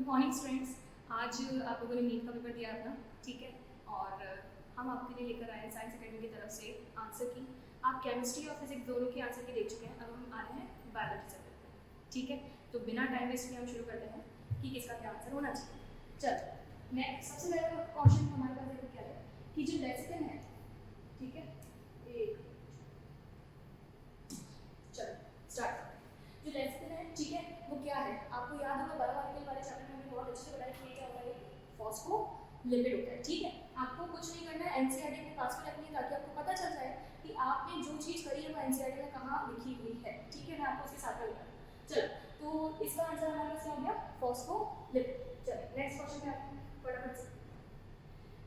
Good morning students. आज आप लोगों ने नीट का पेपर दिया था, ठीक है, और हम आपके लिए लेकर आए हैं साइंस एकेडमी की तरफ से आंसर की। आप केमिस्ट्री और फिजिक्स दोनों के आंसर की देख चुके हैं, अब हम आ रहे हैं बायोलॉजी सब्जेक्ट पे, ठीक है। तो बिना टाइम वेस्ट किए हम शुरू करते हैं कि किसका क्या आंसर होना चाहिए। चल, मैं सबसे पहला क्वेश्चन हमारे पास देखो क्या है कि जो लेक्सिकन है, ठीक है, एक चलो स्टार्ट। जो लेक्सिकन है, ठीक है, वो क्या है आपको याद होगा, बायोलॉजिकल वाले चैप्टर में हमने बहुत अच्छे से बताया कि क्या होता है, फॉस्फोलिपिड होता है, ठीक है। आपको कुछ नहीं करना है, एनसीईआरटी के पास में रखनी है ताकि आपको पता चल जाए कि आपने जो चीज़ करी है वो एनसीईआरटी में कहाँ लिखी हुई है, ठीक है। मैं आपको उसके साथ में बताऊँ। चलो, तो इसका आंसर हमारे पास क्या हो गया, फॉस्फोलिपिड। चलो नेक्स्ट क्वेश्चन पे आते हैं फटाफट से।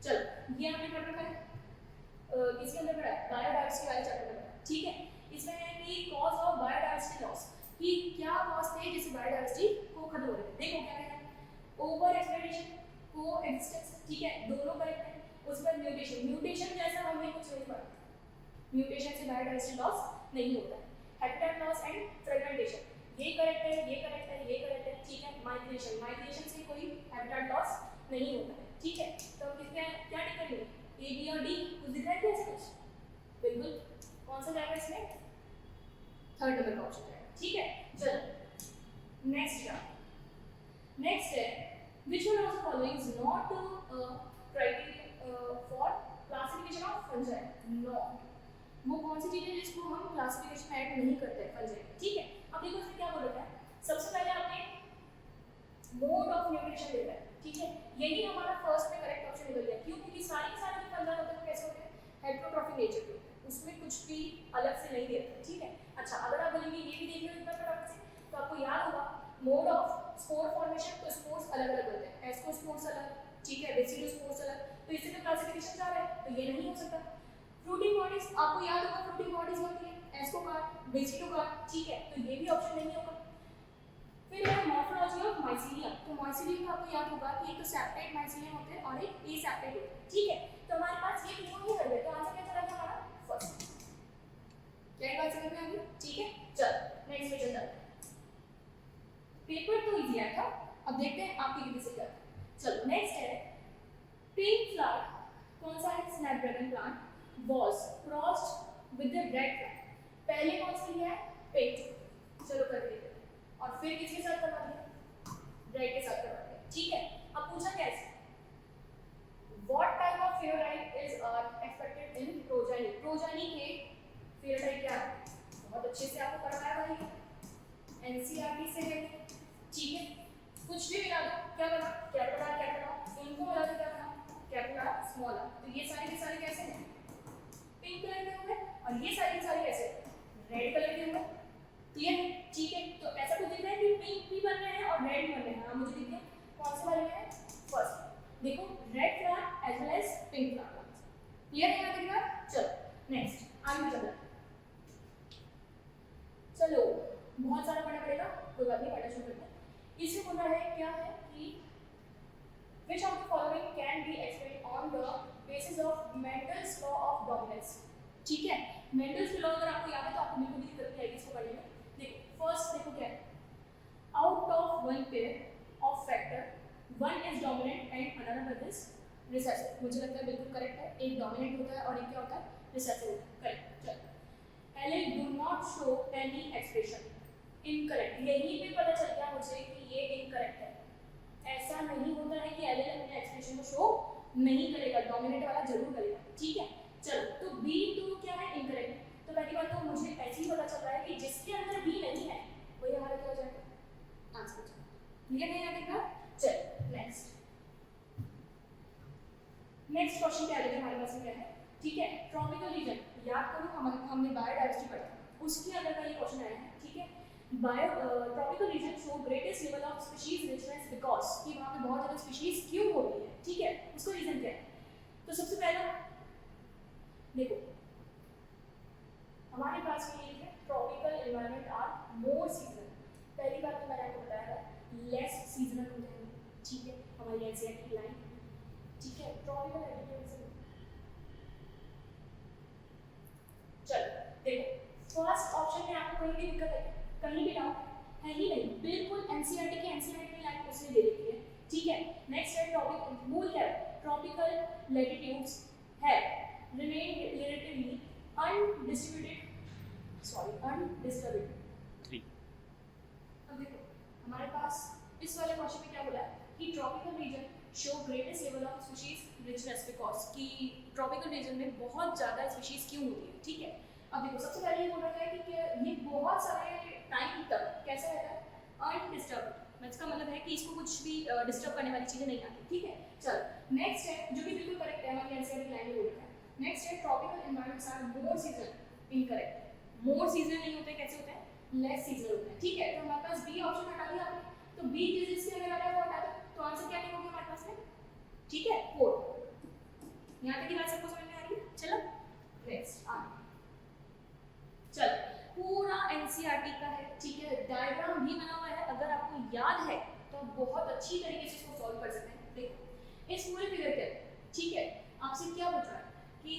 चलो, ये हमने पढ़ रखा है, इसके अंदर पढ़ा है बायोडाइवर्सिटी वाले चैप्टर में, ठीक है। इसमें है कि कॉज ऑफ बायोडाइवर्सिटी लॉस, कि क्या कॉज थे जिससे बायोडाइवर्सिटी को खत्म हो रही है। देखो क्या कहना है, ओवर एक्सप्लॉइटेशन, को एक्सिस्टेंस, ठीक है, दोनों करेक्ट है। उस पर म्यूटेशन, म्यूटेशन जैसा हमने कुछ नहीं पढ़ा, म्यूटेशन से बायोडाइवर्सिटी लॉस नहीं होता है। हैबिटेट लॉस एंड फ्रेगमेंटेशन, ये करेक्ट है, ये करेक्ट है, ये करेक्ट है, ठीक है। माइग्रेशन, माइग्रेशन से कोई हैबिटेट लॉस नहीं होता है, ठीक है। तो हम किसके क्या टिक करेंगे, ए बी और डी, कुछ दिख रहा है क्या इसमें, बिल्कुल। कौन सा जाएगा इसमें, थर्ड नंबर का ऑप्शन जाएगा, ठीक है। चलो नेक्स्ट क्या, नेक्स्ट है which one of the following is not criteria for classification of fungi, not, वो कौन सी चीज है जिसको हम क्लासिफिकेशन में ऐड नहीं करते हैं फंजाई, ठीक है। अब देखो इसमें क्या बोला है, सबसे पहले आपने मोड ऑफ न्यूट्रिशन देखा है, ठीक है। यही हमारा फर्स्ट में करेक्ट ऑप्शन निकल गया, क्यों, क्योंकि सारे के सारे जो फंजाई होते हैं कैसे होते हैं, हेटेरोट्रॉफिक नेचर के होते हैं, उसमें कुछ भी अलग से नहीं देते, ठीक है। अच्छा, अगर आप बोलेंगे ये भी देखिए एक बार फटाफट से, तो आपको याद होगा मोड ऑफ स्पोर फॉर्मेशन, तो स्पोर्स अलग अलग होते हैं, एस्कोस्पोर्स अलग, ठीक है, बेसिलोस्पोर्स अलग, तो इससे तो क्लासिफिकेशन जा रहा है, तो ये नहीं हो सकता। फ्रूटिंग बॉडीज, आपको याद होगा फ्रूटिंग बॉडीज होती है एस्कोकार्प, बेसिलोकार्प, ठीक है, तो ये भी ऑप्शन नहीं होगा। फिर है मॉर्फोलॉजी ऑफ माइसीलियम, तो माइसीलियम का आपको याद होगा कि एक तो सेप्टेट माइसीलियम होते हैं और एक एसेप्टेट होते हैं, ठीक है। तो हमारे पास ये तीनों ही कर गए, तो आंसर क्या चला गया हमारा फर्स्ट। क्या बात समझ में आ गई, ठीक है। चल नेक्स्ट क्वेश्चन चलते हैं, पेपर तो इजी आया था, अब देखते हैं आपकी कितनी सही है। चलो नेक्स्ट है, पिंक फ्लावर कौन सा है, Snapdragon plant was crossed with the red plant, पहले कौन सी है, पिंक, चलो कर देते हैं, और फिर किसके साथ करवा दिया, रेड के साथ करवा दिया, ठीक है। अब पूछा कैसे, what type of phenotype is expected in progeny, progeny के phenotype क्या है, बहुत अच्छे से आपको पढ़ाया हुआ है, एनसीईआरटी से है, ठीक है। कुछ भी मिला दो, क्या बना, कैपिटल कैपिटल, इनको मिला दो क्या बना, कैपिटल स्मॉल, तो ये सारे के सारे कैसे हैं, पिंक कलर के होंगे, और ये सारे के सारे कैसे, रेड कलर के होंगे, क्लियर है, ठीक है। तो ऐसा कुछ दिख रहा है कि पिंक भी बन रहे हैं और रेड भी बन रहे हैं, मुझे दिख गया कौन से वाले हैं, फर्स्ट देखो red flower as well as pink flower, clear है, दिख रहा है। चलो नेक्स्ट आगे चलते हैं, चलो बहुत सारा पढ़ना पड़ेगा, कोई बात नहीं, पढ़ना शुरू करते हैं। इसमें बोल रहा है क्या है कि which of the following can be explained on the basis of Mendel's law of dominance, ठीक है। मेंडल्स के लॉ अगर आपको याद है तो आपको बिल्कुल भी दिक्कत नहीं आएगी इसको पढ़ने में। देखो फर्स्ट देखो क्या है, out of one pair of factor one is dominant and another is recessive, मुझे लगता है बिल्कुल करेक्ट है, एक डोमिनेंट होता है और एक क्या होता है, रिसेसिव होता है, करेक्ट। चलो एले do not show any expression, incorrect, यहीं पे पता चल गया मुझे कि ये इनकरेक्ट है, ऐसा नहीं होता है कि एलेल अपने एक्सप्रेशन को शो नहीं करेगा, डोमिनेट वाला जरूर करेगा, ठीक है। चलो तो बी तो क्या है, इनकरेक्ट, तो पहली बात तो मुझे ऐसे ही पता चल रहा है कि जिसके अंदर बी नहीं है वही हमारा क्या हो जाएगा, आंसर, क्लियर नहीं आएगा। चल नेक्स्ट, नेक्स्ट क्वेश्चन पे आ जाते हैं हमारे पास में क्या है, ठीक है। ट्रॉपिकल रीजन, याद करो हमने बायोडाइवर्सिटी पढ़ा, उसके अंदर का ये क्वेश्चन आया है, ठीक है। Tropical region show greatest level of species richness because, कि वहाँ पे बहुत ज़्यादा स्पीशीज क्यों हो रही है, ठीक है, उसका रीजन क्या है। तो सबसे पहला देखो हमारे पास में ये है, tropical environment are more seasonal, पहली बात तो मैंने आपको बताया था लेस सीजनल होते हैं, ठीक है, हमारी एनसीईआरटी लाइन, ठीक है। ट्रॉपिकल एग्रीकल्चर, चलो देखो फर्स्ट ऑप्शन में आपको कहीं भी दिक्कत है, कहीं भी डाउट है ही नहीं, बिल्कुल एनसीईआरटी की लाइन उसने दे रखी है, ठीक है। नेक्स्ट है ट्रॉपिकल, मूल है ट्रॉपिकल लैटिट्यूड्स है रिमेन रिलेटिवली अनडिस्टर्ब्ड। अब देखो हमारे पास इस वाले क्वेश्चन में क्या बोला है कि tropical region show greatest level of species richness, because कि ट्रॉपिकल रीजन में बहुत ज़्यादा स्पीशीज क्यों होती है, ठीक है। अब देखो सबसे पहले ये बोल रखा है कि ये बहुत सारे टाइम तक कैसा रहता है, अनडिस्टर्ब्ड। इसका मतलब है कि इसको कुछ भी डिस्टर्ब करने वाली चीज़ें नहीं आती, ठीक है। चल नेक्स्ट है जो कि बिल्कुल करेक्ट है, हमारी एनसीईआरटी लाइन में बोल रखा है। नेक्स्ट है tropical environments are more seasonal, incorrect. More seasonal नहीं होते, कैसे होते हैं, लेस सीजनल होते हैं, ठीक है। तो हमारे पास बी ऑप्शन हटा दिया आपने, तो बी जिसके अगर हटा वो हटा दो, तो आंसर क्या निकलेगा हमारे पास में, ठीक है 4। यहाँ तक की बात सबको समझ में आ रही है। चलो नेक्स्ट चल पूरा एनसीईआरटी का है, ठीक है। डायग्राम भी बना हुआ है, अगर आपको याद है तो बहुत अच्छी तरीके से इसको सॉल्व कर सकते हैं। देखो इस पूरे फिगर के, ठीक है, आपसे क्या पूछ रहा है कि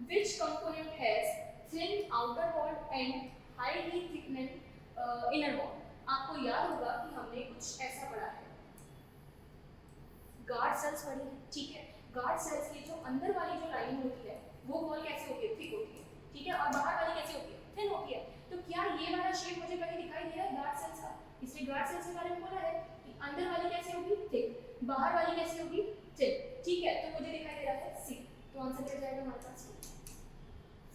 which component has thin outer wall and highly thickened inner wall। आपको याद होगा कि हमने कुछ ऐसा पढ़ा है, गार्ड सेल्स पढ़ी है, ठीक है। गार्ड सेल्स की जो अंदर वाली जो लाइन होती है वो वॉल कैसे होती है, थिक होती है, ठीक है, और बाहर वाली कैसे होती है, थिन होती है। तो क्या ये वाला शेप मुझे कहीं दिखाई दे रहा है गार्ड सेल्स का, इसलिए गार्ड सेल्स के बारे में बोला है कि अंदर वाली कैसे होगी, थिक, बाहर वाली कैसे होगी, थिन, ठीक है। तो मुझे दिखाई दे रहा है सी, तो आंसर क्या जाएगा हमारे पास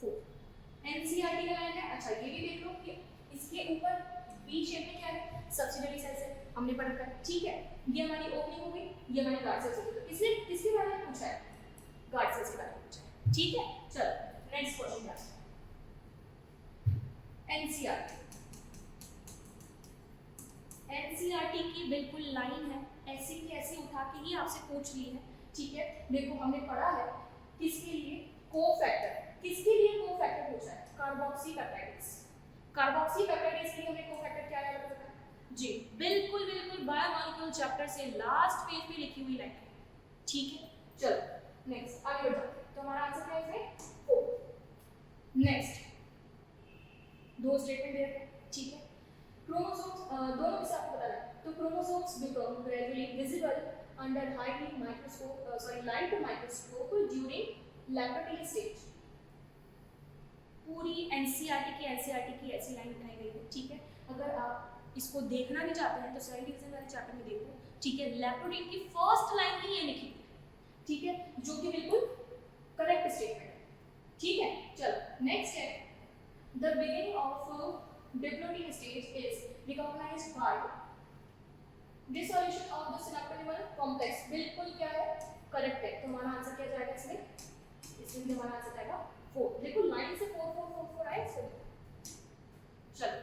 4। एनसीईआरटी का लाइन है। अच्छा ये भी देख लो कि इसके ऊपर बी शेप में क्या है, सब्सिडियरी सेल्स है, हमने पढ़ा था, ठीक है। ये हमारी ओपनिंग हो गई, ये हमारी गार्ड सेल्स हो गई। तो इसलिए किसके बारे में पूछा है, गार्ड सेल्स के बारे में पूछा है, ठीक है। चलो नेक्स्ट क्वेश्चन क्या है, एनसीईआरटी की बिल्कुल लाइन है, ऐसी की ऐसी उठा के ही आपसे पूछ ली है, ठीक है। देखो हमने पढ़ा है किसके लिए, कोफैक्टर, किसके लिए कोफैक्टर पूछा है, कार्बोक्सीपेप्टाइड्स। कार्बोक्सीपेप्टाइड्स के लिए हमें कोफैक्टर क्या याद रखना है जी, बिल्कुल बिल्कुल बायोमॉलिक्यूल चैप्टर से लास्ट पेज पे लिखी हुई लाइन, ठीक है। चलो नेक्स्ट आगे बढ़ते हैं, तो हमारा आंसर क्या है इसमें 4। नेक्स्ट दो स्टेटमेंट दे रखे हैं, ठीक है। क्रोमोसोम्स दोनों से आपको पता है, तो chromosomes become gradually visible under highly microscope light microscope during laboratory stage. पूरी एनसीईआरटी की ऐसी लाइन उठाई गई है, ठीक है। अगर आप इसको देखना भी चाहते हैं तो सेल डिवीजन वाले चैप्टर में देखो, ठीक है। लैबोरेटरी की फर्स्ट लाइन ही ये लिखी है, ठीक है, जो कि बिल्कुल करेक्ट स्टेटमेंट है, ठीक है। चलो नेक्स्ट है the beginning of diplotene stage is recognized by dissolution of the synaptonemal complex. बिल्कुल क्या है, करेक्ट है। तो हमारा आंसर क्या जाएगा इसमें हमारा आंसर जाएगा 4। देखो लाइन से 4 4 4 4 आए। चलो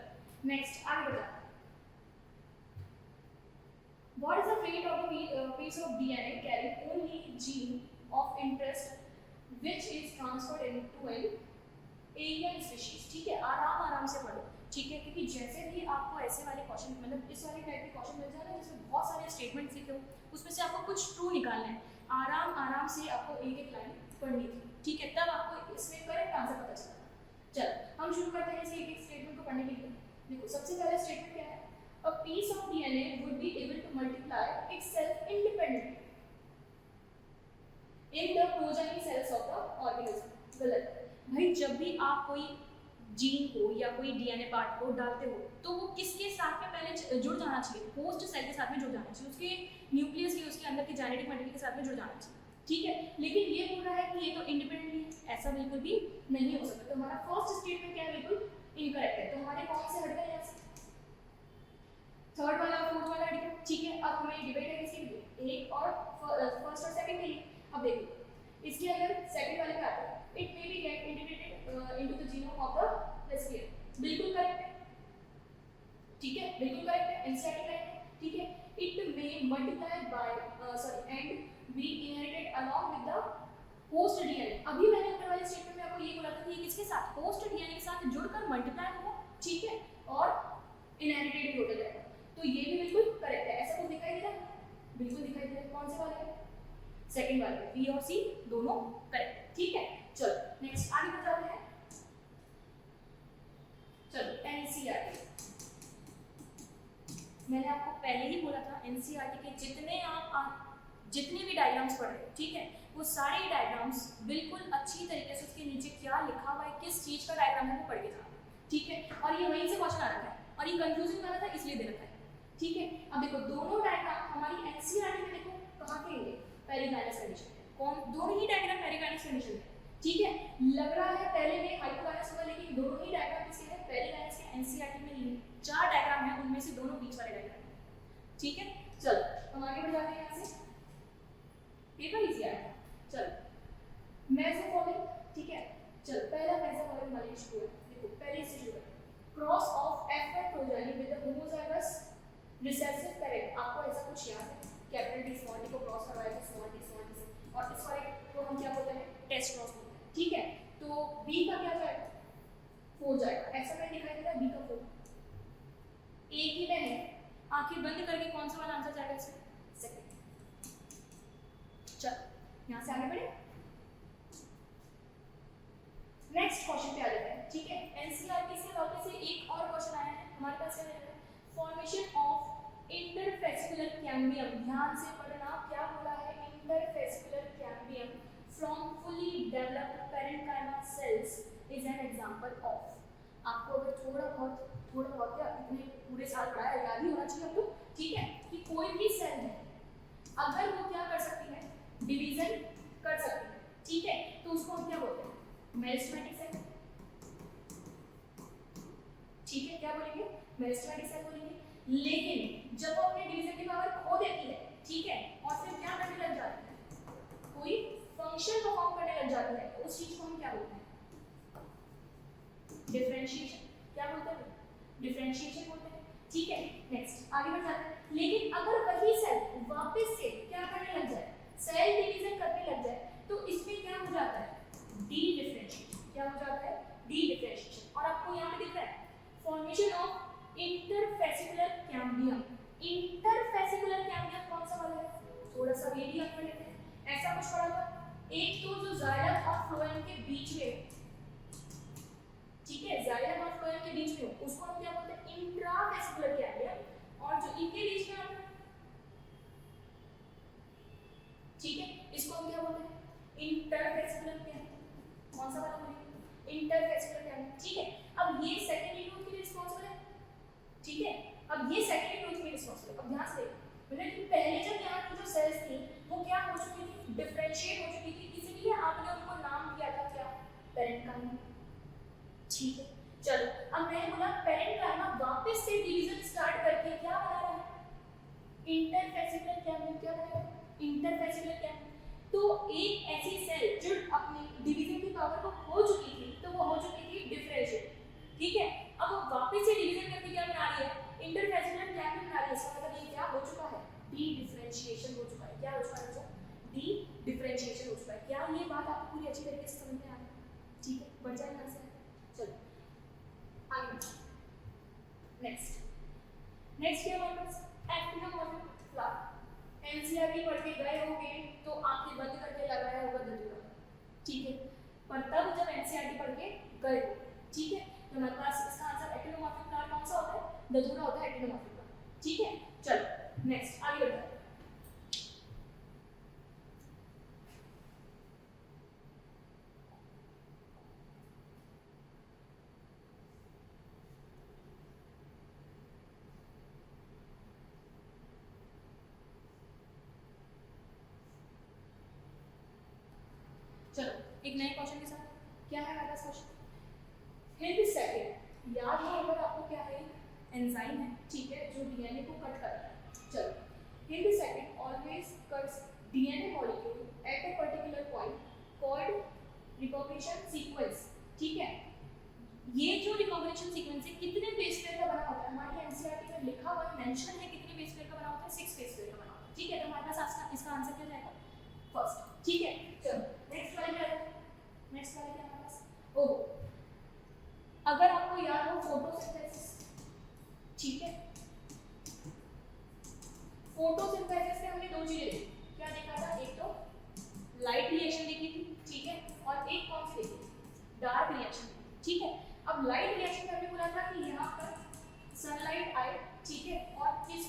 नेक्स्ट आगे बढ़ते हैं। What is the fate of the piece of DNA carrying only gene of interest which is transferred into an alien species? ठीक है, आराम से पढ़ो, ठीक है, क्योंकि जैसे भी आपको ऐसे वाले क्वेश्चन मतलब इस वाले टाइप के क्वेश्चन मिल जाए ना जिसमें बहुत सारे स्टेटमेंट्स लिखे हो, उसमें से आपको कुछ ट्रू निकालना है, आराम से आपको एक एक लाइन पढ़नी थी, ठीक है, तब आपको इसमें करेक्ट आंसर पता चलेगा। चलो हम शुरू करते हैं इसे एक एक स्टेटमेंट को पढ़ने के लिए। देखो सबसे पहला स्टेटमेंट क्या है, a piece of DNA would be able to multiply itself independently in the progeny cells of the organism। गलत भाई, जब भी आप कोई जीन को या कोई डीएनए पार्ट को डालते हो तो वो किसके साथ में पहले जुड़ जाना चाहिए, होस्ट सेल के साथ में जुड़ जाना चाहिए, उसके न्यूक्लियस या उसके अंदर के जेनेटिक मटेरियल के साथ में जुड़ जाना चाहिए, ठीक है। लेकिन ये बोल रहा है कि ये तो इंडिपेंडेंटली है, ऐसा बिल्कुल भी नहीं हो सकता। तो हमारा फर्स्ट स्टेटमेंट क्या है, बिल्कुल इनकरेक्ट है। तो हमारे कौन से हट गए यहाँ से, थर्ड वाला और फोर्थ वाला हट गया, ठीक है। अब हमें डिबेट है किसके लिए, एक और फर्स्ट और सेकंड के लिए। अब देखो इसके अगर सेकंड वाले पे आता है, it may be get integrated into the genome of the recipient. बिल्कुल करेक्ट है, ठीक है, बिल्कुल करेक्ट है, एनसीईआरटी करेक्ट है, ठीक है। It may multiply by and B inherited along with the host DNA. अभी मैंने ऊपर वाले स्टेटमेंट में आपको ये बोला था कि ये किसके साथ, होस्ट डीएनए के साथ जुड़कर मल्टीप्लाई होगा, ठीक है, और इनहेरिटेड भी होता जाएगा। तो ये भी बिल्कुल करेक्ट है। ऐसा कुछ दिखाई दे रहा है, बिल्कुल दिखाई दे रहा है। कौन से वाले है, सेकंड वाले, बी और सी दोनों करेक्ट, ठीक है। चलो नेक्स्ट आगे बढ़ते हैं। चलो एनसीईआरटी मैंने आपको पहले ही बोला था एनसीईआरटी के जितने भी डायग्राम्स पढ़ रहे हो, ठीक है, वो सारे डायग्राम्स बिल्कुल अच्छी तरीके से उसके नीचे क्या लिखा हुआ है, किस चीज का डायग्राम है, वो पढ़ के जाना, ठीक है। और ये वहीं से क्वेश्चन आ रखा है और ये कंफ्यूजिंग वाला था इसलिए दे रखा है, ठीक है। अब देखो दोनों डायग्राम हमारी एनसीईआरटी में देखो कहाँ के हैं, पेरिकाइनस कंडीशन है, कौन दोनों ही डायग्राम पेरिकाइनस कंडीशन है, ठीक है। लग रहा है पहले में हाइपोकाइनस होगा, लेकिन दोनों ही डायग्राम किसके हैं, पेरिकाइनस के। एनसीईआरटी में 4 डायग्राम है, उनमें से दोनों बीच वाले डायग्राम है, ठीक है। चलो हम आगे बढ़ जाते हैं, यहाँ से पेपर इजी आया, चलो मेसोफोनिक, ठीक है। चलो पहला मेसोफोनिक वाली शुरू है, देखो पहले से शुरू है, cross of F progeny with the homozygous recessive parent. आपको ऐसा कुछ याद है, कैपिटल डी स्मॉल डी को क्रॉस करवाया था स्मॉल डी से, और इस वाले को हम क्या बोलते हैं, टेस्ट क्रॉस बोलते हैं, ठीक है। तो बी का क्या जाएगा, 4 जाएगा, ऐसा मैं दिखाई दे रहा है, बी का 4, एक ही में है, आंखें बंद करके कौन सा वाला आंसर जाएगा इसमें, सेकंड। चल यहां से आगे बढ़े, नेक्स्ट क्वेश्चन पे आ जाते हैं, ठीक है। एनसीईआरटी से वापस से एक और क्वेश्चन आया है हमारे पास, क्या है, फॉर्मेशन ऑफ इंटरफेसिकुलर कैम्बियम। ध्यान से पढ़ना, क्या बोला है, interfascicular cambium from fully developed parenchyma cells is an example of. आपको अगर थोड़ा बहुत क्या इतने पूरे साल पढ़ाया याद ही होना चाहिए आपको, ठीक है, कि कोई भी सेल है अगर वो क्या कर सकती है, डिवीजन कर सकती है, ठीक है, तो उसको हम क्या बोलते हैं, मेरिस्टेमेटिक सेल, ठीक है, क्या बोलेंगे, मेरिस्टेमेटिक सेल बोलेंगे। लेकिन जब वो अपने डिवीजन की पावर खो देती है, ठीक है, और फिर क्या करने लग जाती है, कोई फंक्शन परफॉर्म करने लग जाती है, तो उस चीज को हम क्या बोलते हैं, डिफरेंशिएशन। क्या बोलते हैं, डिफरेंशिएशन बोलते हैं, ठीक है। नेक्स्ट आगे बढ़ जाते हैं, लेकिन अगर वही सेल वापस से क्या करने लग जाए, सेल डिवीजन करने लग जाए, तो इसमें क्या हो जाता है, डी डिफरेंशिएशन। क्या हो जाता है, डी डिफरेंशिएशन। और आपको यहाँ पे दिख रहा है formation of interfascicular cambium. Interfascicular cambium कौन सा वाला है, थोड़ा सा ये भी याद कर लेते हैं। ऐसा कुछ पढ़ा था, एक तो जो जाइलम और फ्लोएम के बीच में, ठीक है, जाइलम और फ्लोएम के बीच में उसको हम क्या बोलते हैं, इंट्राफेसिकुलर कैम्बियम। और जो इनके बीच में आता है, ठीक है, इसको हम क्या बोलते हैं, इंटरफेसिकुलर कैम्बियम। कौन सा वाला बोलेंगे, इंटरफेसिकुलर कैम्बियम, ठीक है। अब ये सेकेंडरी ग्रोथ के लिए रिस्पांसिबल है, ठीक है, अब ये सेकेंडरी ग्रोथ के लिए रिस्पांसिबल है। अब ध्यान से देखो, मतलब पहले जब यहाँ की जो सेल्स थी वो क्या हो चुकी थी, डिफरेंशिएट हो चुकी थी, इसलिए आपने उनको नाम दिया था क्या, पेरेन्काइमा, ठीक है। चलो अब मैंने बोला पेरेन्काइमा वापस से डिवीजन स्टार्ट करके क्या बना रहा है, इंटरफेसिकुलर कैम्बियम। क्या बना रहा है, इंटरफेसिकुलर कैम्बियम। तो एक ऐसी सेल जो अपनी डिवीजन की पावर को खो चुकी थी, तो वो हो चुकी थी डिफरेंशिएट, ठीक है। अब वो वापस से डिवीजन करके क्या बना रही है, इंटरफेसिकुलर कैम्बियम बना रही है। इसका मतलब ये क्या हो चुका है, डी डिफरेंशिएशन हो चुका है। क्या हो चुका है बच्चों, डी डिफरेंशिएशन हो चुका है। क्या ये बात आपको पूरी अच्छी तरीके से समझ में आ रही है, ठीक है, बढ़ जाए यहाँ से। चलो आगे नेक्स्ट क्या हमारे पास, एक्टिनोमॉर्फिक फ्लावर। एनसीईआरटी पढ़ के गए होंगे तो आंखें बंद करके लगाया होगा धतूरा, ठीक है, पर तब जब एनसीईआरटी पढ़ के गए हो, ठीक है, तो हमारे पास इसका आंसर एक्टिनोमॉर्फिक फ्लावर कौन सा होता है, धतूरा होता है एक्टिनोमॉर्फिक फ्लावर, ठीक है। चलो नेक्स्ट आगे बढ़ते हैं। चलो एक नए क्वेश्चन के साथ, क्या है हमारे पास क्वेश्चन, हिंद सेकंड। याद हो अगर आपको क्या है, एंजाइम है, ठीक है, जो डीएनए को कट करता है। चलो Hind second always cuts DNA molecule at a particular point called recognition sequence, ठीक है। ये जो रिकॉग्निशन सीक्वेंस है कितने बेस पेयर का बना होता है, हमारी एनसीईआरटी में लिखा हुआ है, मेंशन है कितने बेस पेयर का बना होता है, 6 बेस पेयर का बना होता है, ठीक है। तो हमारे पास इसका आंसर क्या जाएगा, फर्स्ट, ठीक है। चलो नेक्स्ट वाला क्या है, नेक्स्ट वाला क्या हमारे पास, ओह अगर आपको याद हो फोटोसिंथेसिस, ठीक है, फोटोसिंथेसिस में हमने 2 चीजें देखी, क्या देखा था, एक तो लाइट रिएक्शन देखी थी, ठीक है, और एक कौन सी देखी, डार्क रिएक्शन, ठीक है। अब लाइट रिएक्शन में हमने बोला था कि यहाँ पर सनलाइट आई, ठीक है, और किस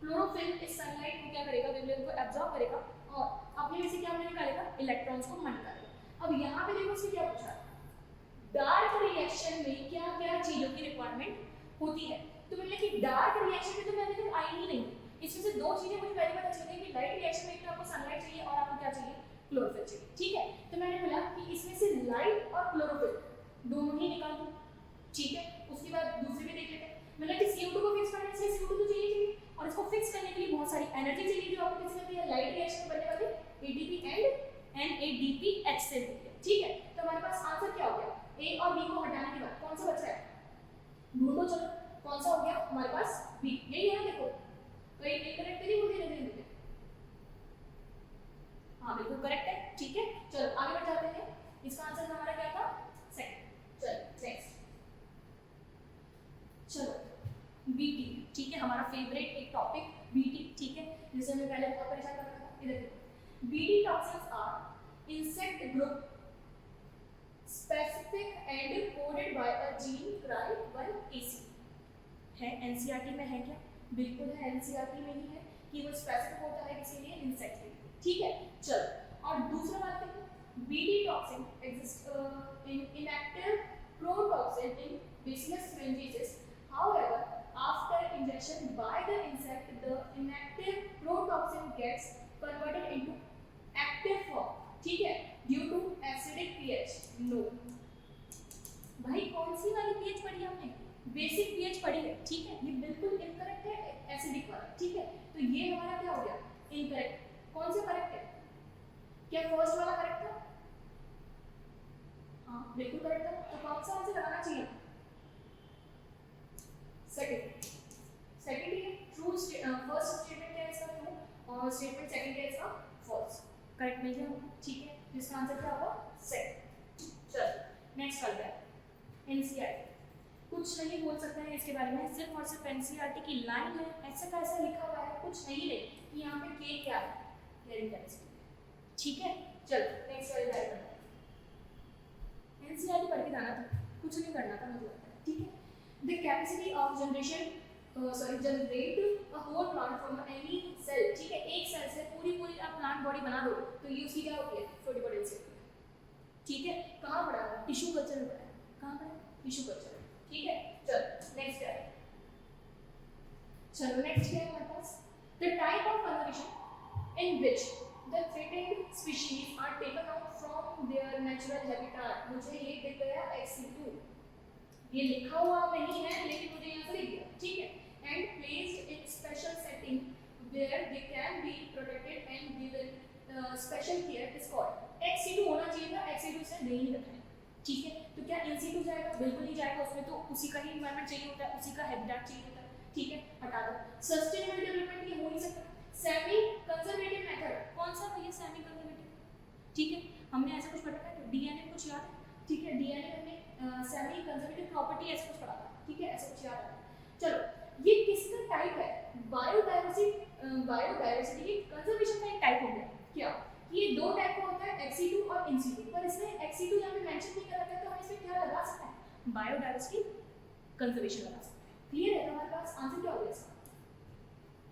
क्लोरोफिल इस सनलाइट को क्या करेगा, वेवलेंथ को एब्जॉर्ब करेगा और अपने में से क्या निकालेगा, इलेक्ट्रॉन्स को बाहर निकालेगा। अब यहाँ पे देखो उसने क्या पूछा, डार्क रिएक्शन में क्या क्या चीजों की रिक्वायरमेंट होती है। तो मैंने कि डार्क रिएक्शन में तो मैंने तो आई ही नहीं, इसमें से दो चीजें मुझे पहले पता चल गई कि लाइट रिएक्शन में एक तो आपको सनलाइट चाहिए और आपको क्या चाहिए, क्लोरोफिल चाहिए। ठीक है, तो मैंने बोला कि इसमें से लाइट और क्लोरोफिल दोनों ही निकाल दो। ठीक है, उसके बाद दूसरे भी देख लेते हैं। मतलब कि CO2 को फिक्स करने से CO2 तो चाहिए और इसको फिक्स करने के लिए बहुत सारी एनर्जी चाहिए जो आपको किससे मिलती है, लाइट रिएक्शन में बनने वाली ATP एंड NADPH से मिलती है। ठीक है, तो हमारे पास आंसर क्या हो गया, A और B को हटाने के बाद कौन सा बचा है, ढूंढो चलो कौन सा हो गया हमारे पास, B। यही है ना, देखो कहीं इनकरेक्ट नहीं बोल रहे, हाँ बिल्कुल करेक्ट है। ठीक है, चलो आगे बढ़ जाते हैं। इसका आंसर हमारा क्या था, सेकंड। चलो नेक्स्ट, चलो BT। ठीक है, हमारा फेवरेट एक टॉपिक BT। ठीक है, जिसे हमने पहले बहुत परेशान कर रखा था। इधर देखो, BT toxins are insect group specific and coded by a gene CRY1AC। है NCERT में है क्या, बिल्कुल है, NCERT में ही है कि वो स्पेसिफिक होता है किसी लिए, इंसेक्ट के लिए। ठीक है, चलो और दूसरा बात देखो, BT toxin exist in inactive protoxin in Bacillus thuringiensis. However, after injection by the insect, the inactive protoxin gets converted into active form. ठीक है, due to acidic pH. No, भाई कौन सी वाली pH पढ़ी हमने, बेसिक pH पढ़ी है। ठीक है, ये बिल्कुल इनकरेक्ट है, एसिडिक वाला। ठीक है, तो ये हमारा क्या हो गया, इनकरेक्ट। कौन सा करेक्ट है, क्या फर्स्ट वाला करेक्ट था, हाँ बिल्कुल करेक्ट था। तो कौन सा आंसर लगाना चाहिए, सेकंड। सेकंड है ट्रू, फर्स्ट स्टेटमेंट क्या है इसका ट्रू और स्टेटमेंट सेकंड क्या है इसका फॉल्स। करेक्ट मिल गया, ठीक है, जिसका आंसर क्या होगा, सेकंड। चलो नेक्स्ट वाला है NCERT। कुछ नहीं बोल सकते हैं इसके बारे में, सिर्फ और सिर्फ NCERT की लाइन है, ऐसा कैसा लिखा हुआ है, कुछ नहीं है कि यहाँ पे K क्या है, ठीक है। चलो नेक्स्ट वाली लाइन करते हैं। NCERT पढ़ के जाना था, कुछ नहीं करना था मुझे लगता है। ठीक है, the capacity of generate a whole plant from any cell। ठीक है, एक सेल से पूरी आप प्लांट बॉडी बना दो तो ये उसकी क्या होती है, छोटी पोटेंशियल। ठीक है, कहाँ पढ़ा है, टिश्यू कल्चर में पढ़ा है, कहाँ पढ़ा है, टिश्यू कल्चर। ठीक है, चलो नेक्स्ट है, चलो नेक्स्ट है हमारे पास, the type of conservation in which the threatened species are taken out from their natural habitat। मुझे ये दिख गया XC2, ये लिखा हुआ नहीं है लेकिन मुझे यहाँ से लिख दिया। ठीक है, and placed in special setting where they can be protected and given special care is called। XC2 होना चाहिए था, XC2 से नहीं रखा है। ठीक है, तो क्या NC2 जाएगा, बिल्कुल नहीं जाएगा, उसमें तो उसी का ही एनवायरनमेंट चाहिए होता है, उसी का हैबिटेट चाहिए होता है। ठीक है, हटा दो। सस्टेनेबल डेवलपमेंट ये हो नहीं सकता। सेमी कंजर्वेटिव मेथड, कौन सा भैया सेमी कंजर्वेटिव। ठीक है, हमने ऐसा कुछ पढ़ा था, DNA कुछ याद है। ठीक है, DNA हमने सेमी कंजर्वेटिव प्रॉपर्टी ऐसा कुछ पढ़ा था। ठीक है, ऐसा कुछ याद है। चलो, ये किसका टाइप है, बायोडायवर्सिटी की कंजर्वेशन का एक टाइप हो गया। क्या ये दो टाइप का होता है, XC2 और NC2, पर इसने XC2 यहाँ पे मेंशन नहीं कर रखा है तो हम इसमें क्या लगा सकते हैं, बायोडायवर्सिटी कंजर्वेशन लगा सकते हैं। क्लियर है, तो हमारे पास आंसर क्या हो गया इसका,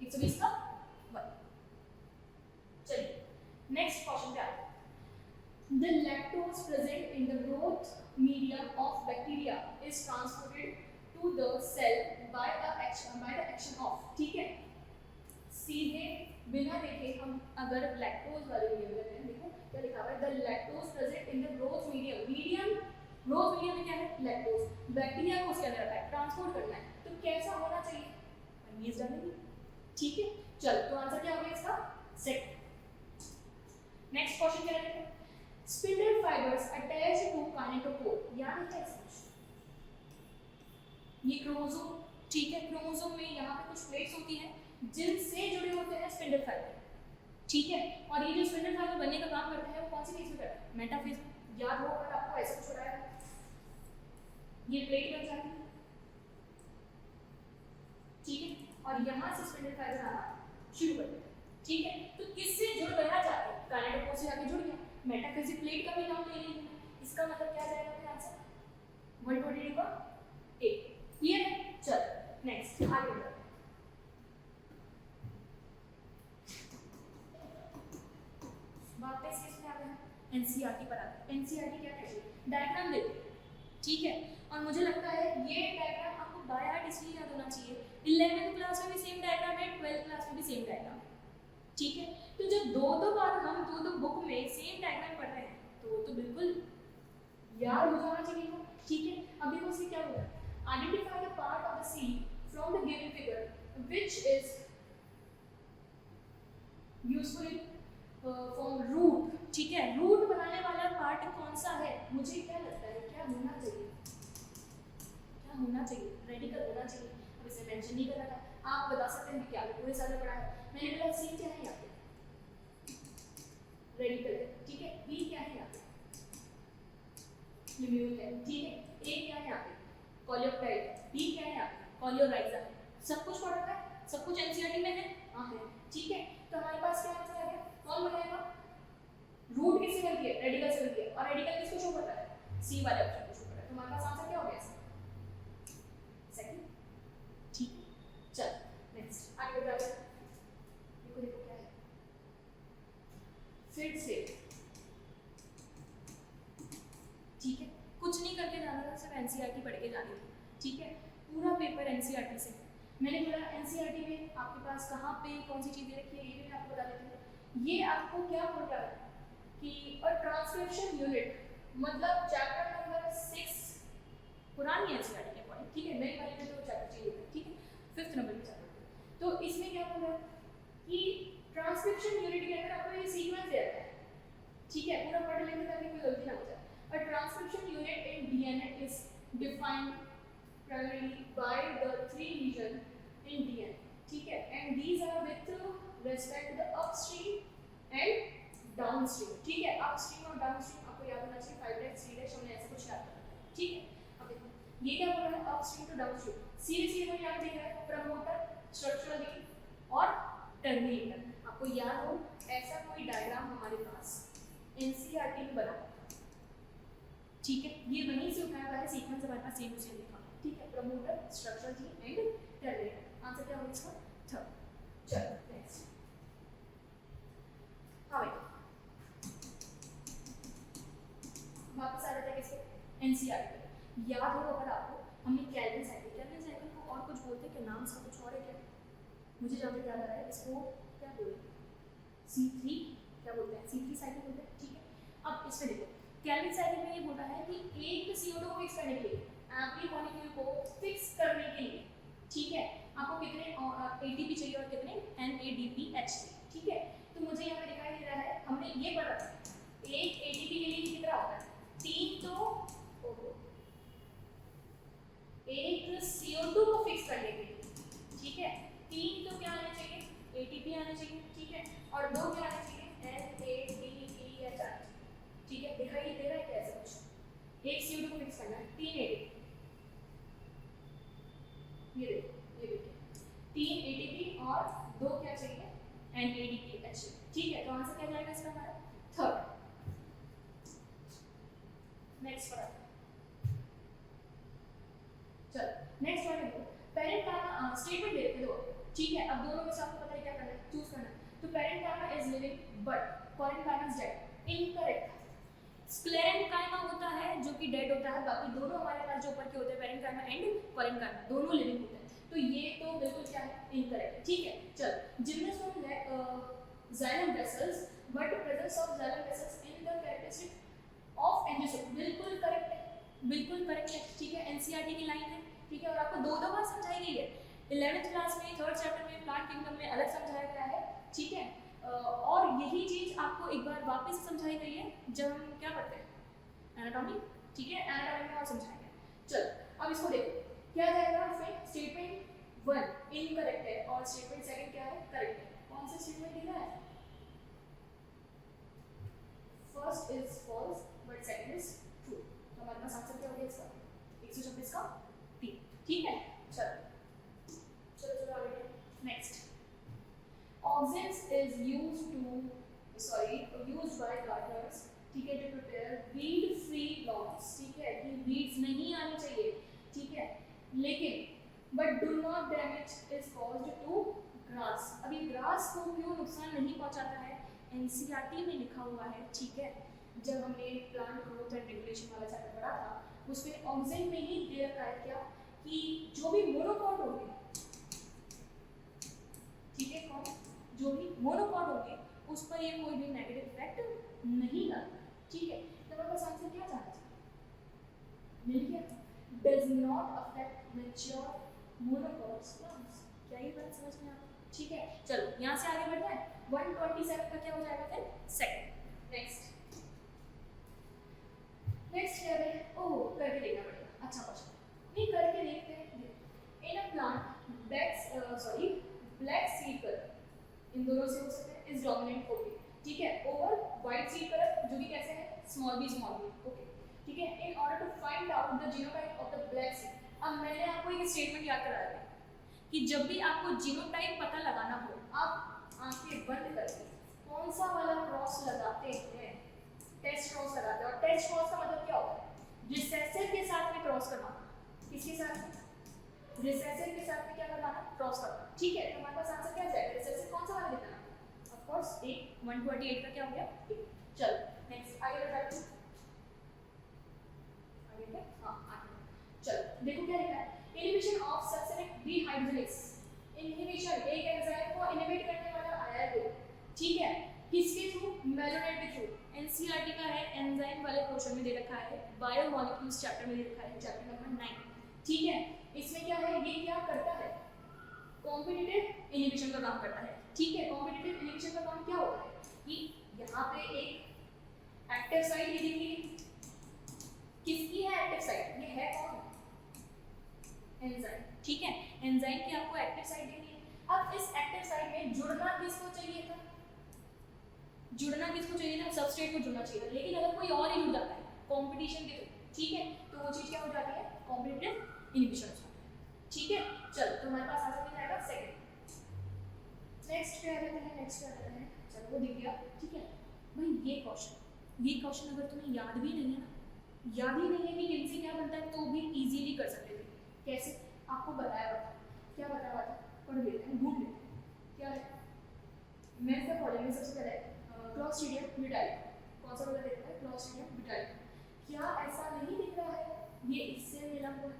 120 का 1। चलिए नेक्स्ट क्वेश्चन क्या है, the lactose present in the growth medium of bacteria is transported to the cell by the action of। ठीक है, सीधे बिना देखे हम अगर लैक्टोज वाले मीडियम में हैं, देखो क्या लिखा हुआ है, the lactose present in the growth medium growth medium में क्या है, लैक्टोज, बैक्टीरिया को उसके अंदर रखा है, ट्रांसपोर्ट करना है, तो कैसा होना चाहिए, अमीज डालेंगे। ठीक है, चलो तो आंसर क्या हो गया इसका, सेकंड। नेक्स्ट क्वेश्चन क्या है, spindle fibres attached to kinetochore, याद है ये क्रोमोसोम। ठीक है, क्रोमोसोम में यहाँ पे कुछ प्लेट्स होती हैं जिनसे जुड़े होते हैं स्पिंडल फाइबर। ठीक है, और ये जो स्पिंडल फाइबर बनने का काम करते हैं वो कौन सी फेज में करते हैं, मेटाफेज में। याद हो अगर आपको ऐसा कुछ पढ़ाया है, ये प्लेट बन जाती है। ठीक है, और यहाँ से स्पिंडल फाइबर आना शुरू कर देते हैं। ठीक है, तो किससे जुड़ गया जाके, काइनेटोकोर से आके जुड़ गया, मेटाफेज प्लेट का भी नाम ले लेंगे, इसका मतलब क्या जाएगा फिर आंसर 120 का 1। क्लियर है, चलो नेक्स्ट आगे बढ़ते हैं। ठीक है। और मुझे लगता है ये डायग्राम आपको बाय हार्ट इसलिए याद होना चाहिए, 11th क्लास में भी सेम डायग्राम है, 12th क्लास में भी सेम डायग्राम, ठीक है। तो जब दो बार हम दो बुक में सेम डायग्राम पढ़ रहे हैं तो बिल्कुल याद हो जाना चाहिए, ठीक है। अब देखो इसमें क्या होगा, identify the part of the scene from the given figure which is useful for root, ठीक है। रूट बनाने वाला पार्ट कौन सा है, मुझे क्या लगता है क्या होना चाहिए, क्या होना चाहिए, रेडिकल होना चाहिए। अब इसे मेंशन नहीं करना था, आप बता सकते हैं क्या पूरे साल में पढ़ा है। मैंने बोला सी क्या है यहाँ पे, रेडिकल है, ठीक है। बी क्या है यहाँ पे, लिम्यूल है, ठीक है। ए क्या है यहाँ पे, कॉलियोप्टाइड है। बी क्या है यहाँ पे, कॉलियोराइजा है। सब कुछ पढ़ा है, सब कुछ एनसीईआरटी में है, हाँ है, ठीक है। तो हमारे पास क्या आंसर आ गया, कौन बनाएगा, रूट किससे बनती है, रेडिकल से बनती है, और रेडिकल किसको शो करता है, सी वाले ऑप्शन को शो करता है। तो हमारे पास आंसर क्या हो गया सेकंड, ठीक है। चल नेक्स्ट आगे बढ़ते हैं। देखो देखो क्या है, फिर से ठीक है, कुछ नहीं करके जाना था, सिर्फ एनसीईआरटी पढ़ के जानी थी, ठीक है। पूरा पेपर एनसीईआरटी से। मैंने बोला एनसीईआरटी में आपके पास कहाँ पे कौन सी चीजें रखी है ये भी मैं आपको बता देती हूँ। ये आपको क्या बोल रहा है कि और ट्रांसक्रिप्शन यूनिट मतलब चैप्टर नंबर 6 पुरानी एनसीईआरटी के अकॉर्डिंग, ठीक है। नई वाली में तो चैप्टर चेंज होगा, ठीक है, 5th नंबर के चैप्टर। तो इसमें क्या बोल रहा है कि ट्रांसक्रिप्शन यूनिट के अंदर आपको ये सीक्वेंस दिया है, ठीक है। पूरा पढ़ लेंगे ताकि कोई गलती ना हो जाए। A transcription unit in DNA is defined primarily by the 3 regions in DNA, ठीक है। And these are with respect to the upstream and downstream, ठीक है। upstream और downstream आपको याद होना चाहिए, 5' 3' हमने ऐसा कुछ याद करना है, ठीक है। अब देखो ये क्या बोल रहा है, upstream to downstream, सीधे को याद दिया है, प्रमोटर, स्ट्रक्चरल लीड और टर्मिनेटर। आपको याद हो ऐसा कोई डायग्राम हमारे पास एनसीईआरटी में बना, ठीक है। ये वहीं से उठाया हुआ है, सीक्वेंस हमारे पास सेम उसे लिखा, ठीक है। Promoter, structural gene and terminator. Answer क्या होगा इसका, थर्ड। चलो नेक्स्ट, हाँ भाई वापस आ जाते हैं किसके, एनसीईआरटी पे। याद हो अगर आपको, हमने केल्विन साइकिल को और कुछ बोलते हैं क्या, नाम इसका कुछ और है क्या, मुझे जहाँ तक याद आ रहा है इसको क्या बोलते हैं, C3 क्या बोलते हैं, C3 साइकिल बोलते हैं, ठीक है। अब इसमें देखो केल्विन साइकिल में ये बोला है कि एक CO2 को फिक्स करने के लिए, एवरी मॉलिक्यूल को फिक्स करने के लिए, ठीक है, आपको कितने ATP चाहिए और कितने NADPH चाहिए, ठीक है। तो मुझे यहाँ पे दिखाई दे रहा है, हमने ये पढ़ा था, एक ATP के लिए कितना होता है 3, तो एक CO2 को फिक्स करने के लिए, ठीक है, 3 तो क्या आने चाहिए, ATP आने चाहिए, ठीक है, और 2 क्या आने चाहिए, NADPH, ठीक है। दिखाई दे रहा है कैसे कुछ, एक CO2 को फिक्स करना है, 3 ATP, ये देखो ये देखिए 3 ATP और 2 क्या चाहिए, NADPH, ठीक है। तो आंसर क्या जाएगा इसका हमारा, थर्ड। नेक्स्ट पढ़ा, चलो नेक्स्ट वाला देखो, पेरेंट का स्टेटमेंट दे रखे दो, ठीक है। अब दोनों में से आपको पता है क्या करना है, चूज करना है। तो पेरेंट कायमा is living but quarantine is dead, incorrect. Sclerenchyma होता है जो कि डेड होता है, बाकी दोनों हमारे पास जो ऊपर के होते हैं पेरेंकाइमा एंड क्वारंटाइमा दोनों लिविंग होते हैं, तो ये तो बिल्कुल क्या है, इनकरेक्ट, ठीक है। चल gymnosperm lack xylem vessels but presence of xylem vessels in the characteristic of angiosperm, बिल्कुल करेक्ट है, बिल्कुल करेक्ट है, ठीक है। एनसीईआरटी की लाइन है, ठीक है। और आपको दो बार समझाई गई है, 11th क्लास में 3rd चैप्टर में प्लांट किंगडम में अलग समझाया गया है, ठीक है। और यही चीज आपको एक बार वापस समझाई गई है जब हम क्या पढ़ते हैं एनाटॉमी, ठीक है। एनाटॉमी में और समझाएंगे। चलो अब इसको देखो क्या जाएगा इसमें, स्टेटमेंट 1 इनकरेक्ट है और स्टेटमेंट 2 क्या है, करेक्ट है। कौन सा स्टेटमेंट लिखा है, first is false but second is true, तो हमारे पास आंसर क्या हो गया इसका 126 का 3, ठीक है। चलो चलो चलो आगे next, auxins is used by gardeners, ठीक है, to prepare weed free lawns, ठीक है, कि weeds नहीं आनी चाहिए, ठीक है, लेकिन but do not damage is caused to grass। अभी grass को क्यों नुकसान नहीं पहुंचाता है, एनसीईआरटी में लिखा हुआ है, ठीक है। जब हमने प्लांट ग्रोथ एंड रेगुलेशन वाला चैप्टर पढ़ा था उसमें ऑक्सीजन में ही दे रखा है क्या कि जो भी मोनोकॉट होंगे, ठीक है, कौन, जो भी मोनोकॉट होंगे उस पर ये कोई भी नेगेटिव इफेक्ट नहीं डालता, ठीक है। तो हमारे पास आंसर क्या जाना चाहिए, मिल गया, does not affect mature monocots plants. क्या ये बात समझ में आ रही है, ठीक है। चलो यहाँ से आगे बढ़ते हैं, 127 का क्या हो जाएगा फिर, सेकंड। नेक्स्ट क्या है, ओह करके देखना पड़ेगा, अच्छा क्वेश्चन, नहीं करके देखते हैं। In a plant black seed colour, इन दोनों से हो सकते हैं, इज डोमिनेंट, ओके, ठीक है, ओवर व्हाइट सीड कलर जो कि कैसे है, स्मॉल बी, ओके, ठीक है। In order to find out the genotype of the black seed, अब मैंने आपको एक स्टेटमेंट याद कराया था कि जब भी आपको जीनोटाइप पता लगाना हो, आप आंखें बंद करके कौन सा वाला क्रॉस लगाते हैं, टेस्ट क्रॉस लगाते हैं। और टेस्ट क्रॉस का मतलब क्या होता है, रिसेसिव के साथ में क्रॉस करवाना, किसके साथ में, रिसेसिव के साथ में क्या करवाना, क्रॉस करवाना, ठीक है। तो हमारे पास आंसर क्या जाएगा, रिसेसिव कौन सा वाला लिखना है, ऑफ कोर्स 128 का क्या हो गया, चलो नेक्स्ट आगे बढ़ते हैं, आगे क्या, हां आगे चलो देखो क्या लिखा है, inhibition of sulphuric dehydrogenase, inhibition एक एंजाइम को इनहिबिट करने वाला आया है, ठीक है, किसके थ्रू, मेलोनेट के थ्रू। एनसीईआरटी का है, एंजाइम वाले पोर्शन में दे रखा है, बायोमोलिक्यूल्स चैप्टर में दे रखा है, चैप्टर नंबर 9, ठीक है। इसमें क्या है, ये क्या करता है, कॉम्पिटिटिव इनहिबिशन का काम करता है, ठीक है। कॉम्पिटिटिव इनहिबिशन का काम क्या होता है कि यहाँ पे एक एक्टिव साइट ये दिख रही है, किसकी है एक्टिव साइट, ये है कौन, एंजाइम, ठीक है, एंजाइम की आपको एक्टिव साइट देनी है। अब इस एक्टिव साइट में जुड़ना किसको चाहिए था, सबस्ट्रेट को जुड़ना चाहिए था, लेकिन अगर कोई और ही जुड़ जाता है कंपटीशन के थ्रू, ठीक है, तो वो चीज क्या हो जाती है, कॉम्पिटिटिव इनहिबिशन हो जाती है, ठीक है। चलो तो हमारे पास आंसर क्या आएगा, सेकंड। नेक्स्ट क्या रहता है, चलो वो दिख गया, ठीक है। भाई ये क्वेश्चन अगर तुम्हें याद भी नहीं है ना, याद ही नहीं है कि इनसे क्या बनता है, तो भी इजीली कर सकते थे। कैसे, आपको बताया हुआ था, क्या बताया हुआ था, पढ़ लेते हैं, ढूंढ लेते हैं, क्या है, मैं इसका पढ़ेंगे सबसे पहले, क्लॉस्ट्रिडियम ब्यूटाइलिक, कौन सा वाला देखता है, क्लॉस्ट्रिडियम ब्यूटाइलिक, क्या ऐसा नहीं दिख रहा है, ये इससे मिला हुआ है,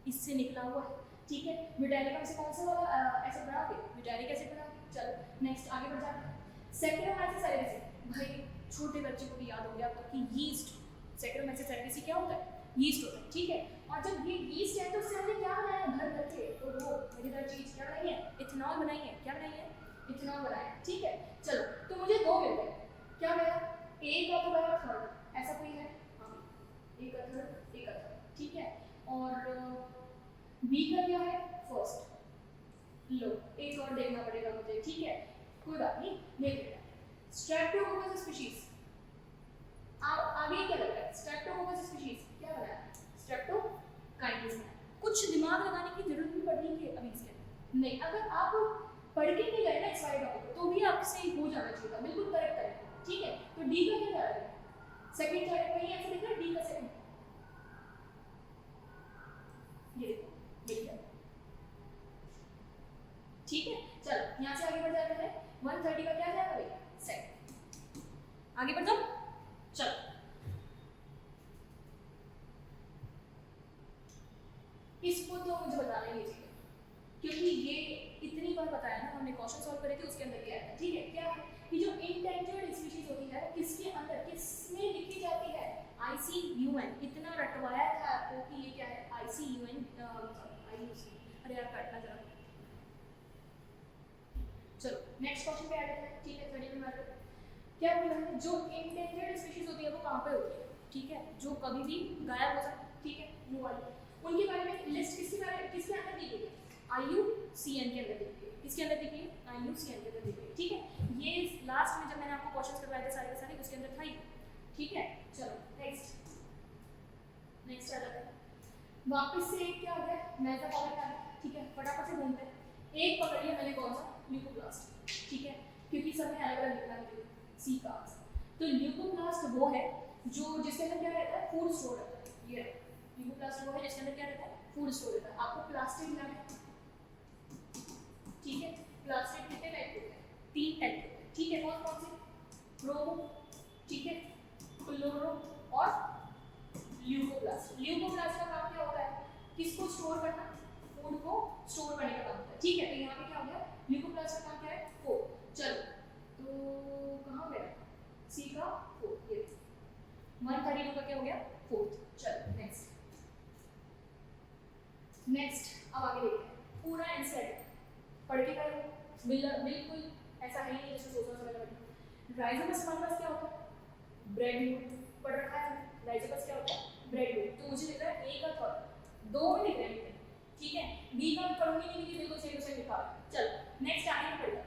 इससे निकला हुआ है, ठीक है। ब्यूटाइलिक से कौन सा वाला एसिड बनाओगे, ब्यूटाइलिक एसिड बनाओगे। चलो नेक्स्ट आगे बढ़ जाते हैं, सैक्रोमाइसिस सेरेविसी, भाई छोटे बच्चे को भी याद हो गया आपको कि यीस्ट, सैक्रोमाइसिस सेरेविसी क्या होता है, यीस्ट होता है, ठीक है। और जब ये यीस्ट है तो उससे हमने क्या बनाया, घर घर के, तो वो मजेदार चीज क्या बनाई है, इथेनॉल बनाई है, क्या बनाई है, इथेनॉल बनाया, ठीक है। चलो तो मुझे दो मिल गए, क्या गया, ए का तो गया थर्ड, ऐसा कोई है, हाँ ए का थर्ड, ए का थर्ड, ठीक है। और बी का क्या है, फर्स्ट, लो एक और देखना पड़ेगा मुझे, ठीक है, कोई बात नहीं, देख लेते हैं। स्ट्रेप्टोकोकस स्पीशीज, आगे क्या लग रहा है, स्ट्रेप्टोकोकस स्पीशीज क्या बनाया, स्ट्रेप्टोकाइनेस बनाया। कुछ दिमाग लगाने की जरूरत नहीं पड़ रही है अभी इसके अंदर, नहीं, अगर आप पढ़ के नहीं गए ना इस वाले टॉपिक को, तो भी आपसे हो जाना चाहिए, बिल्कुल करेक्ट है, ठीक है। तो डी का क्या जा रहा है, सेकंड जा रहा है, वही आंसर लिख रहा है, डी का सेकंड, ये देखो मिल गया, ठीक है। चलो यहाँ से आगे बढ़ जाते हैं, 130 का क्या जाएगा भाई, सेकंड, आगे बढ़ जाओ, चलो इसको तो मुझे बताना ही चाहिए, क्योंकि ये इतनी बार बताया ना हमने, क्वेश्चन सॉल्व करे थे उसके अंदर क्या है, ठीक है, क्या है कि जो इंटेंजर्ड स्पीशीज होती है किसके अंदर, किसमें लिखी जाती है, ICUN, इतना रटवाया था आपको कि ये क्या है, ICUN, अरे यार काटना जरा, चलो नेक्स्ट क्वेश्चन पे आ जाते हैं, ठीक है। 30 नंबर क्या बोला है, जो इंटेंजर्ड स्पीशीज होती है वो कहाँ पे होती है, ठीक है, जो कभी भी गायब हो सकती है, ठीक है, वो वाली, उनके बारे में लिस्ट किसके अंदर दी गई है, IUCN के अंदर दी गई है, किसके अंदर दी गई है, IUCN के अंदर दी गई है, ठीक है। ये लास्ट में जब मैंने आपको क्वेश्चंस करवाए थे सारे के सारे उसके अंदर था ही, ठीक है। चलो नेक्स्ट आ जाता है, वापस से एक क्या हो गया, मेटाबॉलिक आ गया, ठीक है, फटाफट से ढूंढते हैं। एक पकड़िए मैंने कौन सा, ल्यूकोप्लास्ट, ठीक है, क्योंकि सब में अलग अलग लिखना है, सी का आंसर। तो ल्यूकोप्लास्ट वो है जो जिसके अंदर क्या रहता है, फूड स्टोर रहता है, ये ल्यूकोप्लास्ट वो है जिसके अंदर क्या रहता है, फूड स्टोर रहता है। आपको प्लास्टिक मिला है, ठीक है, प्लास्टिक कितने टाइप के होते हैं, 3 टाइप के होते हैं, ठीक है, कौन कौन से, क्रोमो, ठीक है, क्लोरो और ल्यूकोप्लास्ट। ल्यूकोप्लास्ट का काम क्या होता है? किसको स्टोर करना? फूड को स्टोर करने का काम होता है, ठीक है। तो यहाँ पे क्या हो गया? ल्यूकोप्लास्ट का काम क्या है? फूड। चलो तो कहाँ गया? सी का फोर्थ, ये 132 का क्या हो गया? फोर्थ। चलो नेक्स्ट अब आगे देखते हैं पूरा एनसीईआरटी पढ़ के करो, बिल्कुल ऐसा है नहीं जैसे सोचना समझना पड़ेगा। राइजोमस हमारे पास क्या होता है? ब्रेड मीट पढ़ रखा है हमने। राइजोमस क्या होता है? Bread meat. तो मुझे लिख रहा है ए का थर्ड, दो में लिख रहे हैं, ठीक है। बी का पढ़ूंगी नहीं क्योंकि बिल्कुल सेम टू सेम लिखा है। चलो नेक्स्ट आगे में पढ़ेगा।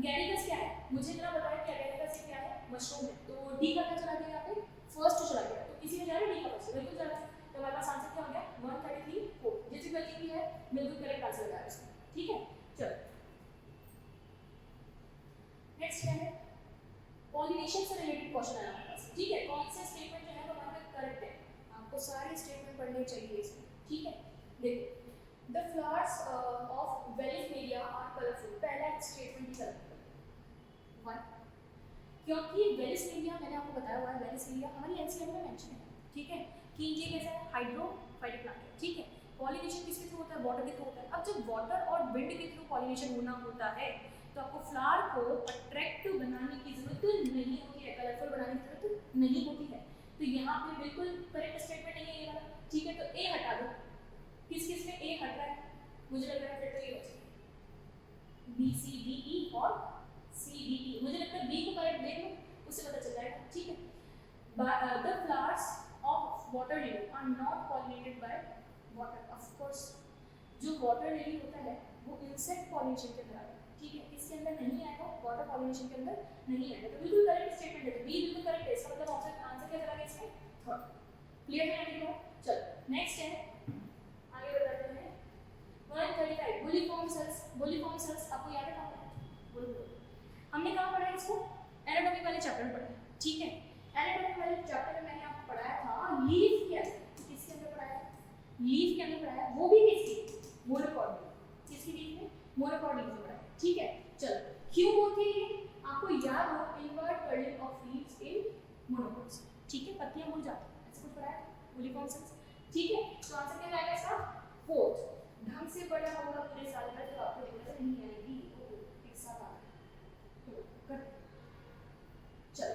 गैरिकस क्या है? मुझे इतना बताया कि गैरिकस क्या है? मशरूम है। तो डी का क्या चला गया यहाँ पे? फर्स्ट चला गया। तो किसी ने जा रहा है डी का फर्स्ट, बिल्कुल जा रहा है। तो हमारे पास आंसर क्या हो गया? 133 4। जितनी गलती की है बिल्कुल करेक्ट आंसर लगा है इसमें, ठीक है। चलो नेक्स्ट क्या है? पॉलिनेशन से रिलेटेड क्वेश्चन है हमारे पास, ठीक है। कौन से स्टेटमेंट जो है वो हमारे करेक्ट है? आपको सारे स्टेटमेंट पढ़ने चाहिए इसमें, ठीक है। देखिए the flowers of Vallisneria are colourful. पहला स्टेटमेंट ही करेक्ट वन, क्योंकि वेलिफेरिया मैंने आपको बताया हुआ है, वेलिफेरिया हमारी एनसीईआरटी में मेंशन है, ठीक है, कि ये कैसा है? हाइड्रोफाइटिक प्लांट है, ठीक है। पॉलिनेशन किसके थ्रू होता है? वाटर के थ्रू होता है। अब जब वाटर और विंड के थ्रू पॉलिनेशन होना होता है तो आपको फ्लावर को अट्रैक्टिव बनाने की जरूरत नहीं होती है, कलरफुल बनाने की जरूरत नहीं होती है। तो यहाँ पे बिल्कुल करेक्ट स्टेटमेंट नहीं है ये वाला, ठीक है। तो ए हटा दो। किस किस में ए हट रहा है? मुझे लग रहा है फिर तो ये बचेगा बी सी डी ई और सी डी ई। मुझे लगता है बी को करेक्ट देख लो, उससे पता चल जाएगा, ठीक है। The flowers of water lily are not pollinated by water. Of course जो वाटर लिली होता है वो इंसेक्ट पॉलिनेशन के अंदर आता है, ठीक है। इसके अंदर नहीं आएगा, वाटर पॉलिनेशन के अंदर नहीं आएगा। तो बिल्कुल करेक्ट स्टेटमेंट है, बी बिल्कुल करेक्ट है। इसका मतलब आंसर क्या चला गया इसमें? थर्ड। क्लियर है ना? चलो नेक्स्ट है, आगे बढ़ते हैं। 135 बुलिफॉर्म सेल्स। बुलिफॉर्म सेल्स आपको याद है कहाँ है? हमने कहाँ पढ़ा है इसको? एनाटॉमी वाले चैप्टर में पढ़ा है, ठीक है। एनाटॉमी वाले चैप्टर में मैंने आपको पढ़ाया था लीफ के अंदर। किसके अंदर पढ़ाया है? लीफ के अंदर पढ़ाया है, वो भी किसकी? मोनोकॉट में। किसकी लीफ में? मोनोकॉट लीफ में पढ़ाया है, ठीक है। चलो क्यों होती है ये? आपको याद हो, invert curling of leaves in monocots, ठीक है। पत्तियां मुड़ जाती हैं, ऐसा कुछ पढ़ाया है बुलिफॉर्म सेल्स, ठीक है। तो आंसर क्या आएगा इसका? फोर्थ। ढंग से पढ़ा होगा पूरे साल का, जब आपको दिक्कत नहीं आएगी तो एक साथ आ तो चलो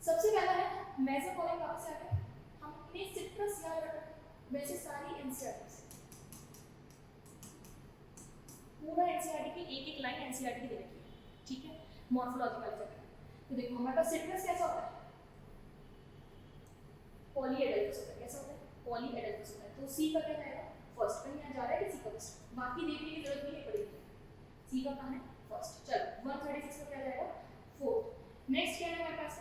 सबसे पहला है मेसोपोटामिया। वापस आ गए, हमने सिट्रस याद रखा। वैसे सारी एनसीईआरटी पूरा एनसीईआरटी की एक एक लाइन एनसीईआरटी की दे रखी है, ठीक है। मॉर्फोलॉजी वाले चैप्टर तो देखो हमारे पास सिट्रस कैसा होता है? पॉलीएडेल्फस होता है। कैसा होता है? पॉलीएडेल्फस होता है। तो सी का क्या जाएगा? फर्स्ट। कहीं यहाँ जा रहा है कि सी का फर्स्ट? बाकी देखने की जरूरत नहीं पड़ेगी, सी का कहाँ है? फर्स्ट। चलो 136 का क्या जाएगा? फोर्थ। नेक्स्ट क्या है हमारे पास?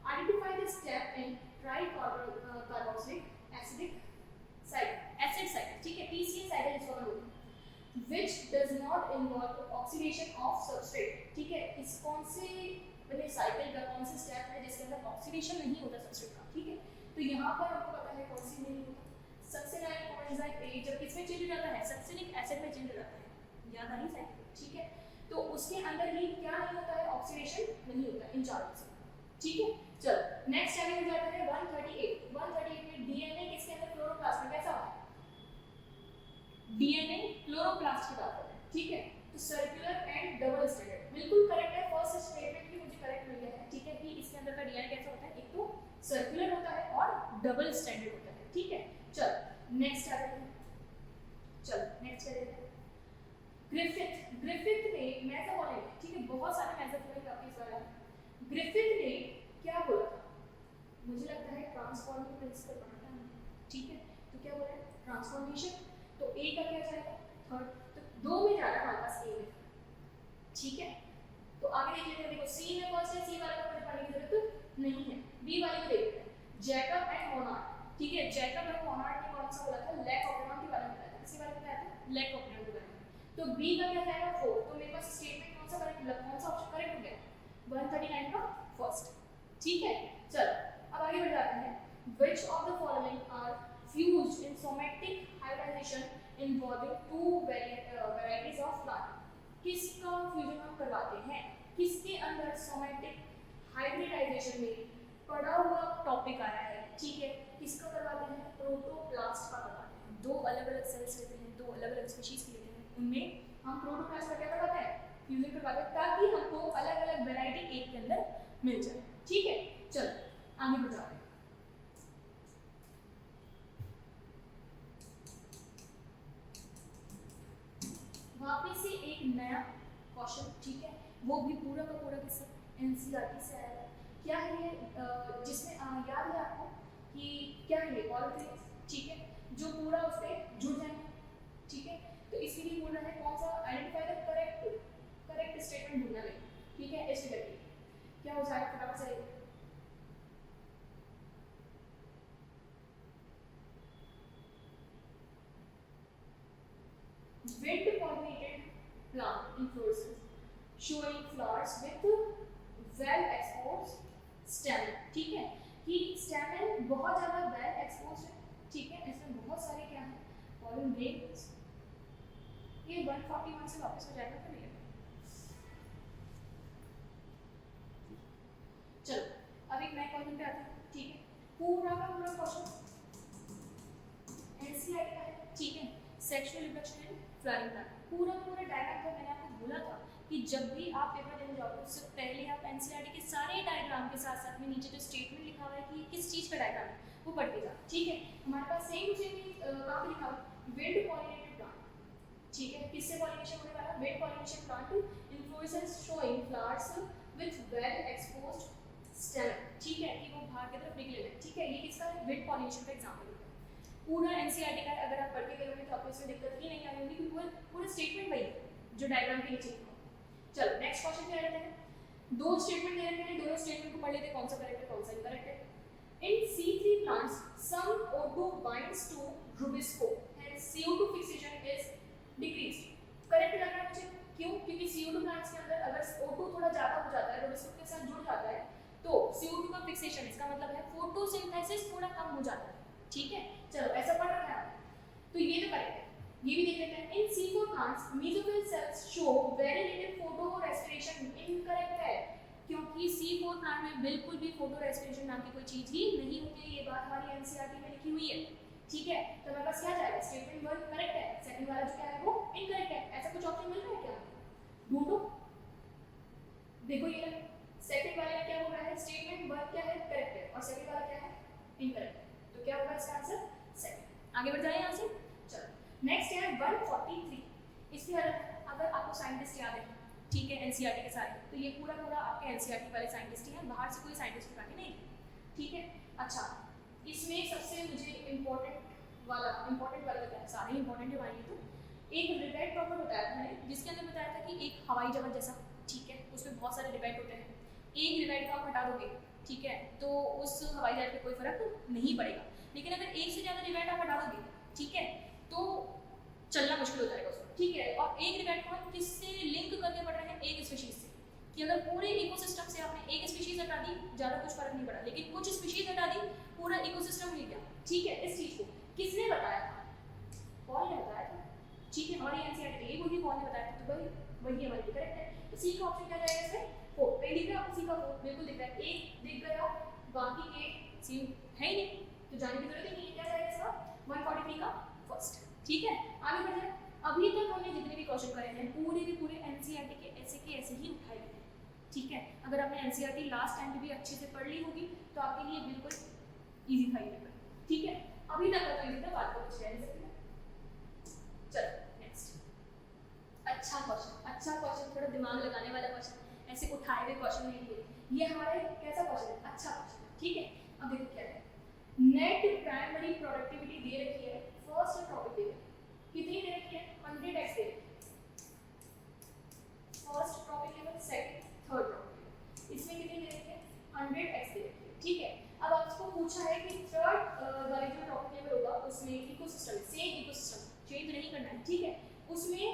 Identify the step in tricarboxylic acidic cycle, acid cycle, ठीक है। पीसीए साइकिल इसको बोलते हैं, which does not involve oxidation of substrate, ठीक है। इस कौन से मतलब साइकिल का कौन सा स्टेप है जिसके अंदर ऑक्सीडेशन नहीं होता सबस्ट्रेट का, ठीक है। तो यहाँ पर आपको पता है कौन सी नहीं होता? सक्सिनाइल कोएंजाइम ए जब किसमें चेंज हो जाता है? सक्सिनिक एसिड में चेंज हो जाता है, याद आई साइकिल, ठीक है। तो उसके अंदर ही क्या नहीं होता है? ऑक्सीडेशन नहीं होता इन चारों से, ठीक है। चलो नेक्स्ट आगे हो जाता है 138। 138 में डीएनए किसके अंदर? क्लोरोप्लास्ट में। कैसा होता है? डीएनए क्लोरोप्लास्ट की बात करते हैं, ठीक है। तो सर्कुलर एंड डबल स्टैंडर्ड बिल्कुल करेक्ट है। फर्स्ट स्टेटमेंट भी मुझे करेक्ट मिल गया है, ठीक है, कि इसके अंदर का डीएनए कैसा होता है? एक तो सर्कुलर होता है और डबल स्टैंडर्ड होता है, ठीक है। चलो नेक्स्ट आ जाते हैं। चलो नेक्स्ट क्या देते हैं? ग्रिफिथ ने मेसोपोटामिया, ठीक है, बहुत सारे मेसोपोटामिया टॉपिक्स इस बार आए। ग्रिफिथ ने क्या बोला था? मुझे लगता है ट्रांसफॉर्मिंग प्रिंसिपल पढ़ा था, ठीक है। तो क्या बोला है? ट्रांसफॉर्मेशन। तो ए का क्या जाएगा? थर्ड। तो दो में जा रहा है हमारे पास, ए में, ठीक है। तो आगे देख लेते हैं। देखो सी में फर्स्ट है, सी वाले को पढ़ने की जरूरत नहीं है। बी वाले को देखते हैं, जैकब एंड मोनार्ड, ठीक है। जैकब एंड मोनार्ड ने कौन सा बोला था? लैक ऑफ न्यूट्रॉन के बारे में बताया था। किसके बारे में बताया था? लैक ऑफ न्यूट्रॉन के बारे में। तो बी का क्या जाएगा? 4। तो मेरे पास स्टेटमेंट कौन सा करेक्ट? कौन सा ऑप्शन करेक्ट हो गया? 139 का फर्स्ट, ठीक है। चलो अब आगे बढ़ जाते हैं। Which of the following are fused in somatic hybridization involving two varieties of plant? किसका फ्यूजन हम करवाते हैं? किसके अंदर सोमैटिक हाइब्रिडाइजेशन में पढ़ा हुआ टॉपिक आ रहा है? ठीक है, किसका करवाते हैं, प्रोटोप्लास्ट का करवाते हैं। दो अलग अलग सेल्स लेते हैं, दो अलग अलग स्पीशीज की लेते हैं, उनमें हम प्रोटोप्लास्ट का क्या करवाते हैं, फ्यूजन करवाते हैं, ताकि हमको अलग अलग वैरायटी एक के अंदर मिल जाए। ठीक है, चलो आगे बढ़ जाते हैं। वापस से एक नया क्वेश्चन, ठीक है, वो भी पूरा का पूरा किससे, एनसीईआरटी से आया है। क्या है ये, जिसमें याद है आपको कि क्या है ये, पॉलीफेज, ठीक है, जो पूरा उस पे जुड़ जाएंगे। ठीक है, तो इसके लिए बोल रहा है कौन सा, आइडेंटिफाई द करेक्ट स्टेटमेंट ढूंढना है। ठीक है, इस फिगर की क्या हो जाएगा, फटाफट से wind pollinated plant inflorescence showing flowers with well exposed stem। ठीक है, कि स्टेमन बहुत ज्यादा वेल एक्सपोज्ड है। ठीक है, इसमें बहुत सारे क्या है, पॉलन ग्रेन्स। ये 141 से वापस हो जाएगा फिर ये। चलो अब एक नए क्वेश्चन पे आते हैं। ठीक है, पूरा का पूरा क्वेश्चन एनसीईआरटी का है। ठीक है, sexual reproduction in flowering plant, पूरा पूरा डायग्राम का मैंने आपको बोला था कि जब भी आप पेपर देने जाओगे उससे पहले आप एनसीईआरटी के सारे डायग्राम के साथ साथ में नीचे जो स्टेटमेंट लिखा हुआ है कि किस चीज का डायग्राम है वो पढ़ के जा। ठीक है, हमारे पास सेम कहाँ पे लिखा हुआ है, विंड पॉलिनेटेड प्लांट। ठीक है, किससे पॉलिनेशन होने वाला, wind pollination plant inflorescence showing flowers with well exposed stem. ठीक है, कि वो बाहर की तरफ निकले हुए। ठीक है, ये किसका है, विंड पॉलिनेशन का एग्जांपल है। पूरा एनसीईआरटी का अगर आप पढ़ के करोगे तो आपको इसमें दिक्कत ही नहीं आएगी क्योंकि पूरा स्टेटमेंट वही है जो डायग्राम के नीचे लिखा है। चलो नेक्स्ट क्वेश्चन क्या रहता है, दो स्टेटमेंट दे रखे हैं, दोनों स्टेटमेंट को पढ़ लेते हैं, कौन सा करेक्ट है कौन सा इनकरेक्ट है। In C3 plants, some O2 binds to rubisco, hence CO2 fixation is decreased. Correct लग रहा है मुझे, क्यों, क्योंकि CO2 प्लांट्स के अंदर अगर O2 थोड़ा ज्यादा हो जाता है, rubisco के साथ जुड़ जाता है, तो CO2 का फिक्सेशन, इसका मतलब है फोटोसिंथेसिस थोड़ा कम हो जाता है। ठीक है, चलो ऐसा पढ़ रखा है, तो ये तो करेक्ट है। ये भी देख लेते हैं, इन C4 plants mesophyll cells show very little photorespiration, incorrect है, क्योंकि C4 प्लांट में बिल्कुल भी फोटो रेस्पिरेशन नाम की कोई चीज ही नहीं होती है। ये बात हमारी एनसीईआरटी में लिखी हुई है। ठीक है, तो हमारे पास क्या जाएगा, स्टेटमेंट 1 करेक्ट है, सेकंड वाला जो क्या है वो इनकरेक्ट है। ऐसा कुछ ऑप्शन मिल रहा है क्या, ढूंढो। देखो ये सेकंड वाले क्या हो रहा है, स्टेटमेंट 1 क्या है, करेक्ट है, और सेकंड वाला क्या है, इनकरेक्ट है। तो क्या होगा इसका आंसर, सेकंड। आगे बढ़ जाए यहां से। चलो नेक्स्ट है 143। इसमें अगर आपको साइंटिस्ट याद है, ठीक है, एनसीईआरटी के सारे, तो ये पूरा पूरा आपके एनसीईआरटी वाले साइंटिस्ट ही हैं, बाहर से कोई साइंटिस्ट उठा के नहीं। ठीक है, अच्छा इसमें सबसे मुझे इम्पोर्टेंट वाला क्या है, सारे इम्पोर्टेंट है भाई। तो एक रिबेट टॉपिक बताया था मैंने, जिसके अंदर बताया था कि एक हवाई जहाज जैसा, ठीक है, उसमें बहुत सारे रिबेट होते हैं, एक रिबेट को आप हटा दोगे, ठीक है, तो उस हवाई जहाज पे कोई फर्क नहीं पड़ेगा। लेकिन अगर एक से ज्यादा रिबेट आप हटा दोगे, ठीक है, तो चलना मुश्किल हो जाएगा उसमें। ठीक है, और एक रिबेट को हम किससे लिंक करके पढ़ रहे हैं, एक स्पीशीज से, कि अगर पूरे इकोसिस्टम से आपने एक स्पीशीज हटा दी ज्यादा कुछ फर्क नहीं पड़ा, लेकिन कुछ स्पीशीज हटा दी पूरा इकोसिस्टम हिल गया। ठीक है, इस चीज को किसने बताया था, पॉल ने बताया था। ठीक है, हमारी एनसीईआरटी ये बोली पॉल ने बताया था, तो भाई वही हमारी करेक्ट है। तो सी का ऑप्शन क्या जाएगा इसमें, 4। पे दिख रहा है आपको, सी का 4 बिल्कुल दिख रहा है, एक दिख गया, बाकी के सी है ही नहीं, तो जाने की जरूरत ही नहीं है। क्या जाएगा इसका 143 का फर्स्ट। ठीक है, आगे बढ़ जाए। अभी तक हमने जितने भी क्वेश्चन करे हैं पूरे के पूरे एनसीईआरटी के ऐसे ही उठाए गए हैं। ठीक है, अगर आपने एनसीईआरटी लास्ट टाइम भी अच्छे से पढ़ ली होगी तो आपके लिए बिल्कुल इजी था ये पेपर। ठीक है, अभी तक तो इजी था, बात को कुछ कह नहीं सकते। चलो नेक्स्ट। अच्छा क्वेश्चन, थोड़ा दिमाग लगाने वाला क्वेश्चन, ऐसे उठाए हुए क्वेश्चन नहीं दिए। ये हमारे कैसा क्वेश्चन है, अच्छा क्वेश्चन। ठीक है, अब देखो क्या है, नेट प्राइमरी प्रोडक्टिविटी दे रखी है, फर्स्ट टॉपिक दे कितनी दे रखी है, 100x दे रखी है, first topic level, second third topic, इसमें कितनी दे रखी है, 100x दे रखी है। ठीक है, अब आपको पूछा है कि थर्ड वाले जो टॉपिक लेवल होगा उसमें इकोसिस्टम, सेम इकोसिस्टम चेंज नहीं करना है। ठीक है, उसमें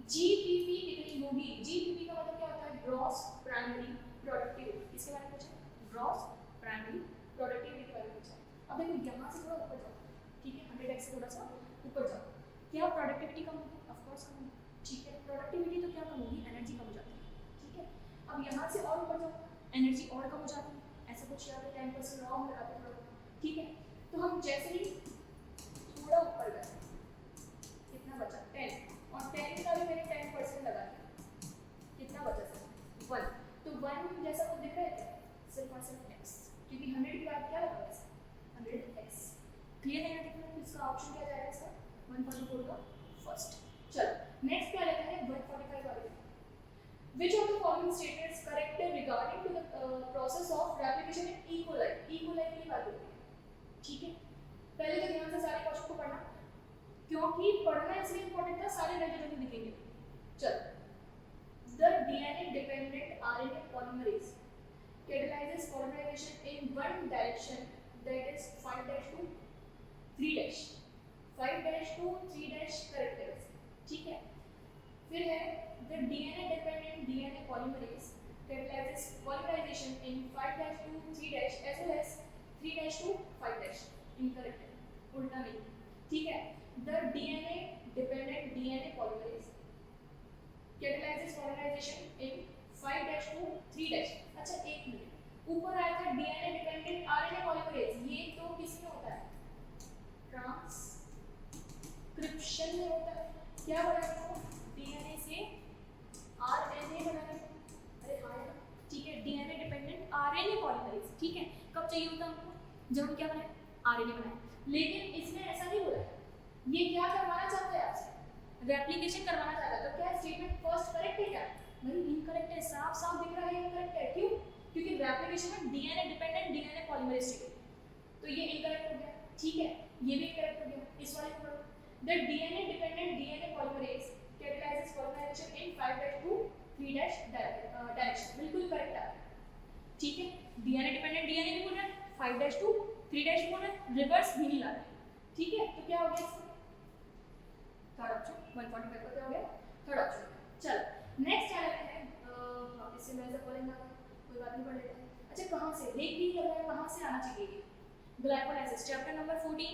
जीपीपी कितनी होगी, जीपीपी का मतलब क्या होता है, ग्रॉस प्राइमरी प्रोडक्टिविटी, इसके बारे में पूछा है, ग्रॉस प्राइमरी प्रोडक्टिविटी के बारे में पूछा है। अब देखो यहाँ से थोड़ा ऊपर जाओ, ठीक है, 100x से थोड़ा सा ऊपर जाओ, क्या प्रोडक्टिविटी कम होगी, ऑफ कोर्स कम होगी। ठीक है, प्रोडक्टिविटी तो क्या कम होगी, एनर्जी कम हो जाती है। ठीक है, अब यहाँ से और ऊपर जाओ, एनर्जी और कम हो जाती है, ऐसा कुछ याद है 10% रॉन्ग लगाते हैं, ठीक है। तो हम जैसे ही थोड़ा ऊपर गए, कितना बचा 10, और 10 का भी मैंने 10% लगा दिया, कितना बचा सर 1। तो 1 जैसा कुछ दिख रहा है क्या, सिर्फ और सिर्फ x, क्योंकि 100 के बाद क्या लगा है 100x। क्लियर है ना? देखो इसका ऑप्शन क्या जाएगा, इसका 144 का फर्स्ट। चलो नेक्स्ट क्या लेते हैं 145 वाले। Which of the following statements correct regarding to the process of replication in E. coli? E. coli की बात होती है, ठीक है। पहले तो ध्यान से सारे क्वेश्चन को पढ़ना, क्योंकि पढ़ना इसलिए इंपॉर्टेंट था, सारे नए जगह दिखेंगे। चल the DNA dependent RNA polymerase catalyzes polymerization in one direction, that is 5' to 3', 5' to 3' correct है, ठीक है। फिर है the DNA dependent DNA polymerase catalyzes polymerization in 5' to 3' as well as 3' to 5', incorrect है, उल्टा नहीं, ठीक है। the DNA dependent DNA polymerase catalyzes polymerization in 5' to 3'। अच्छा एक मिनट, ऊपर आया था DNA dependent RNA polymerase, ये तो किसमें होता है, ट्रांसक्रिप्शन में होता है। क्या बनाएगा DNA से RNA बनाएगा, अरे हाँ यार ठीक है, DNA डिपेंडेंट RNA पॉलीमरेज, ठीक है। कब चाहिए होता हमको, जब हम क्या बनाए RNA बनाए। लेकिन इसमें ऐसा नहीं हो रहा है, ये क्या करवाना चाहता है आपसे, रेप्लिकेशन करवाना चाहता है। तो क्या स्टेटमेंट फर्स्ट करेक्ट है क्या, भाई इनकरेक्ट है, साफ साफ दिख रहा है इनकरेक्ट है। क्यों, क्योंकि रेप्लिकेशन में DNA डिपेंडेंट DNA पॉलीमरेज चाहिए, तो ये इनकरेक्ट हो गया, ठीक है। ये भी करेक्ट हो गया। इस वाले को पढ़ो, the DNA dependent DNA polymerase catalyzes polymerization in 5' to 3' direction, बिल्कुल करेक्ट है, ठीक है। DNA डिपेंडेंट DNA भी बोल रहा है, 5' to 3' बोल रहा है, रिवर्स भी नहीं ला रहा है, ठीक है। तो क्या हो गया इसका थर्ड ऑप्शन, 145 का क्या हो गया थर्ड ऑप्शन। चलो नेक्स्ट क्या लेते हैं, इससे मैं ऐसा बोलेंगे कोई बात नहीं, पढ़ लेते हैं। अच्छा कहां से देख भी लग रहा है, कहां से आना चाहिए ग्लाइकोलाइसिस, चैप्टर नंबर 14,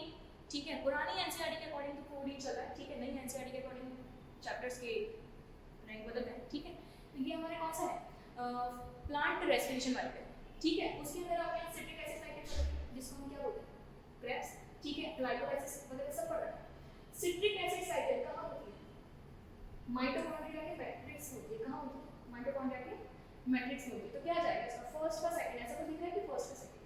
ठीक है। पुरानी एनसीईआरटी के अकॉर्डिंग तो 14 चल रहा है, ठीक है। नई एनसीईआरटी के अकॉर्डिंग चैप्टर्स के रैंक बदल गए, ठीक है। तो ये हमारे कौन सा है, प्लांट रेस्पिरेशन वाले पे, ठीक है। उसके अंदर आपने सिट्रिक एसिड साइकिल जिसको हम क्या बोलते हैं क्रेब्स, ठीक है, ग्लाइकोलाइसिस वगैरह सब पढ़ रहे हैं। सिट्रिक एसिड साइकिल कहां होती है, माइटोकॉन्ड्रिया के मैट्रिक्स में होती है। कहां होती है, माइटोकॉन्ड्रिया के मैट्रिक्स में होती है। तो क्या जाएगा इसका फर्स्ट का सेकंड, ऐसा तो दिख रहा है कि फर्स्ट का सेकंड,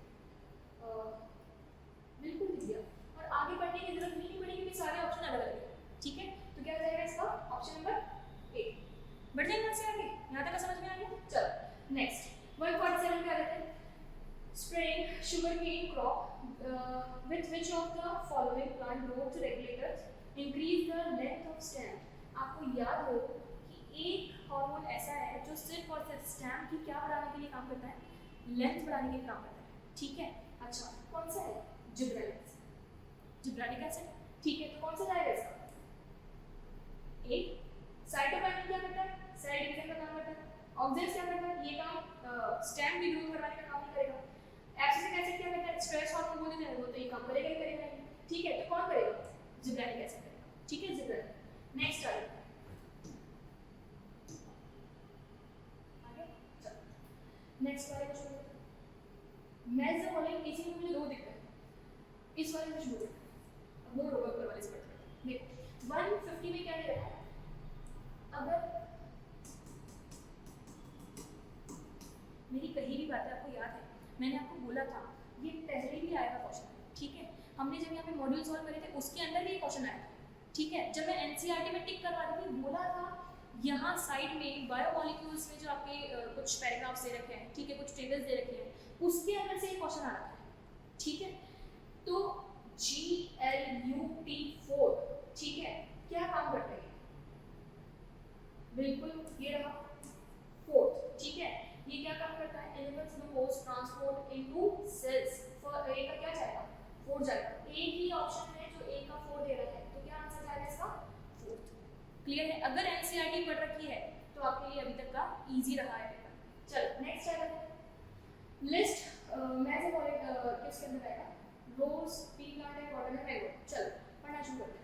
बिल्कुल दिख गया। और आगे बढ़ने की जरूरत नहीं पड़ेगी क्योंकि सारे ऑप्शन अलग अलग है, ठीक है। तो क्या जाएगा इसका ऑप्शन नंबर 8। बढ़ जाएगा से आगे, यहां तक समझ में आ गया। चलो नेक्स्ट 147 पे आ जाते हैं, spraying sugarcane crop with which of the following plant growth regulators increase the length of stem। आपको याद हो कि एक हार्मोन ऐसा है जो सिर्फ और सिर्फ स्टेम की क्या बढ़ाने के लिए काम करता है, लेंथ बढ़ाने के लिए काम करता है, ठीक है। अच्छा कौन सा है, जिब्रेलिक, जिब्रेलिक एसिड, ठीक है। तो कौन सा जाएगा इसका ए। साइटोकाइनेसिस क्या करता है, सेल डिवीजन का काम करता है। ऑक्जेंस क्या करता है, ये काम स्टेम भी ग्रो करवाने का काम नहीं करेगा। एब्सिसिक एसिड क्या करता है, स्ट्रेस हार्मोन बोलते हैं, वो तो ये काम करेगा ही करेगा, ठीक है। तो कौन करेगा, जिब्रेलिक एसिड करेगा, ठीक है, जिब्रेलिक। नेक्स्ट आ जाता है आगे, चलो नेक्स्ट वाले क्वेश्चन को मेसोपोलिक, इसी में मुझे दो दिख रहे हैं, इस वाले में शुरू करते हैं। अब वो रोबोट वाले से पढ़ते हैं। देखो 150 में क्या दे रहा है, अगर मेरी कही भी बात है आपको याद है, मैंने आपको बोला था ये पहले भी आया था क्वेश्चन, ठीक है। हमने जब यहाँ पे मॉड्यूल सॉल्व करे थे उसके अंदर भी क्वेश्चन आया था, ठीक है। जब मैं एनसीईआरटी में टिक करवा रही थी बोला था यहाँ साइड में बायोमोलिक्यूल्स में जो आपके कुछ पैराग्राफ्स दे रखे हैं, ठीक है, कुछ टेबल्स दे रखे हैं, उसके अंदर से ये क्वेश्चन आ रहा है, ठीक है। तो GLUT4, ठीक है, क्या काम करता है, बिल्कुल ये रहा फोर्थ, ठीक है। ये क्या काम करता है, elements glucose transport into cells, for A का क्या जाएगा 4 जाएगा। एक ही ऑप्शन है जो ए का 4 दे रहा है, तो क्या आंसर जाएगा इसका 4। क्लियर है, अगर एनसीईआरटी पढ़ रखी है तो आपके लिए अभी तक का इजी रहा है पेपर। चलो नेक्स्ट आ जाता है लिस्ट, मेसोपोलिक किसके अंदर आएगा, रोज, पी प्लांट है, कॉटन है, मैंगो। चलो पढ़ना शुरू करते हैं।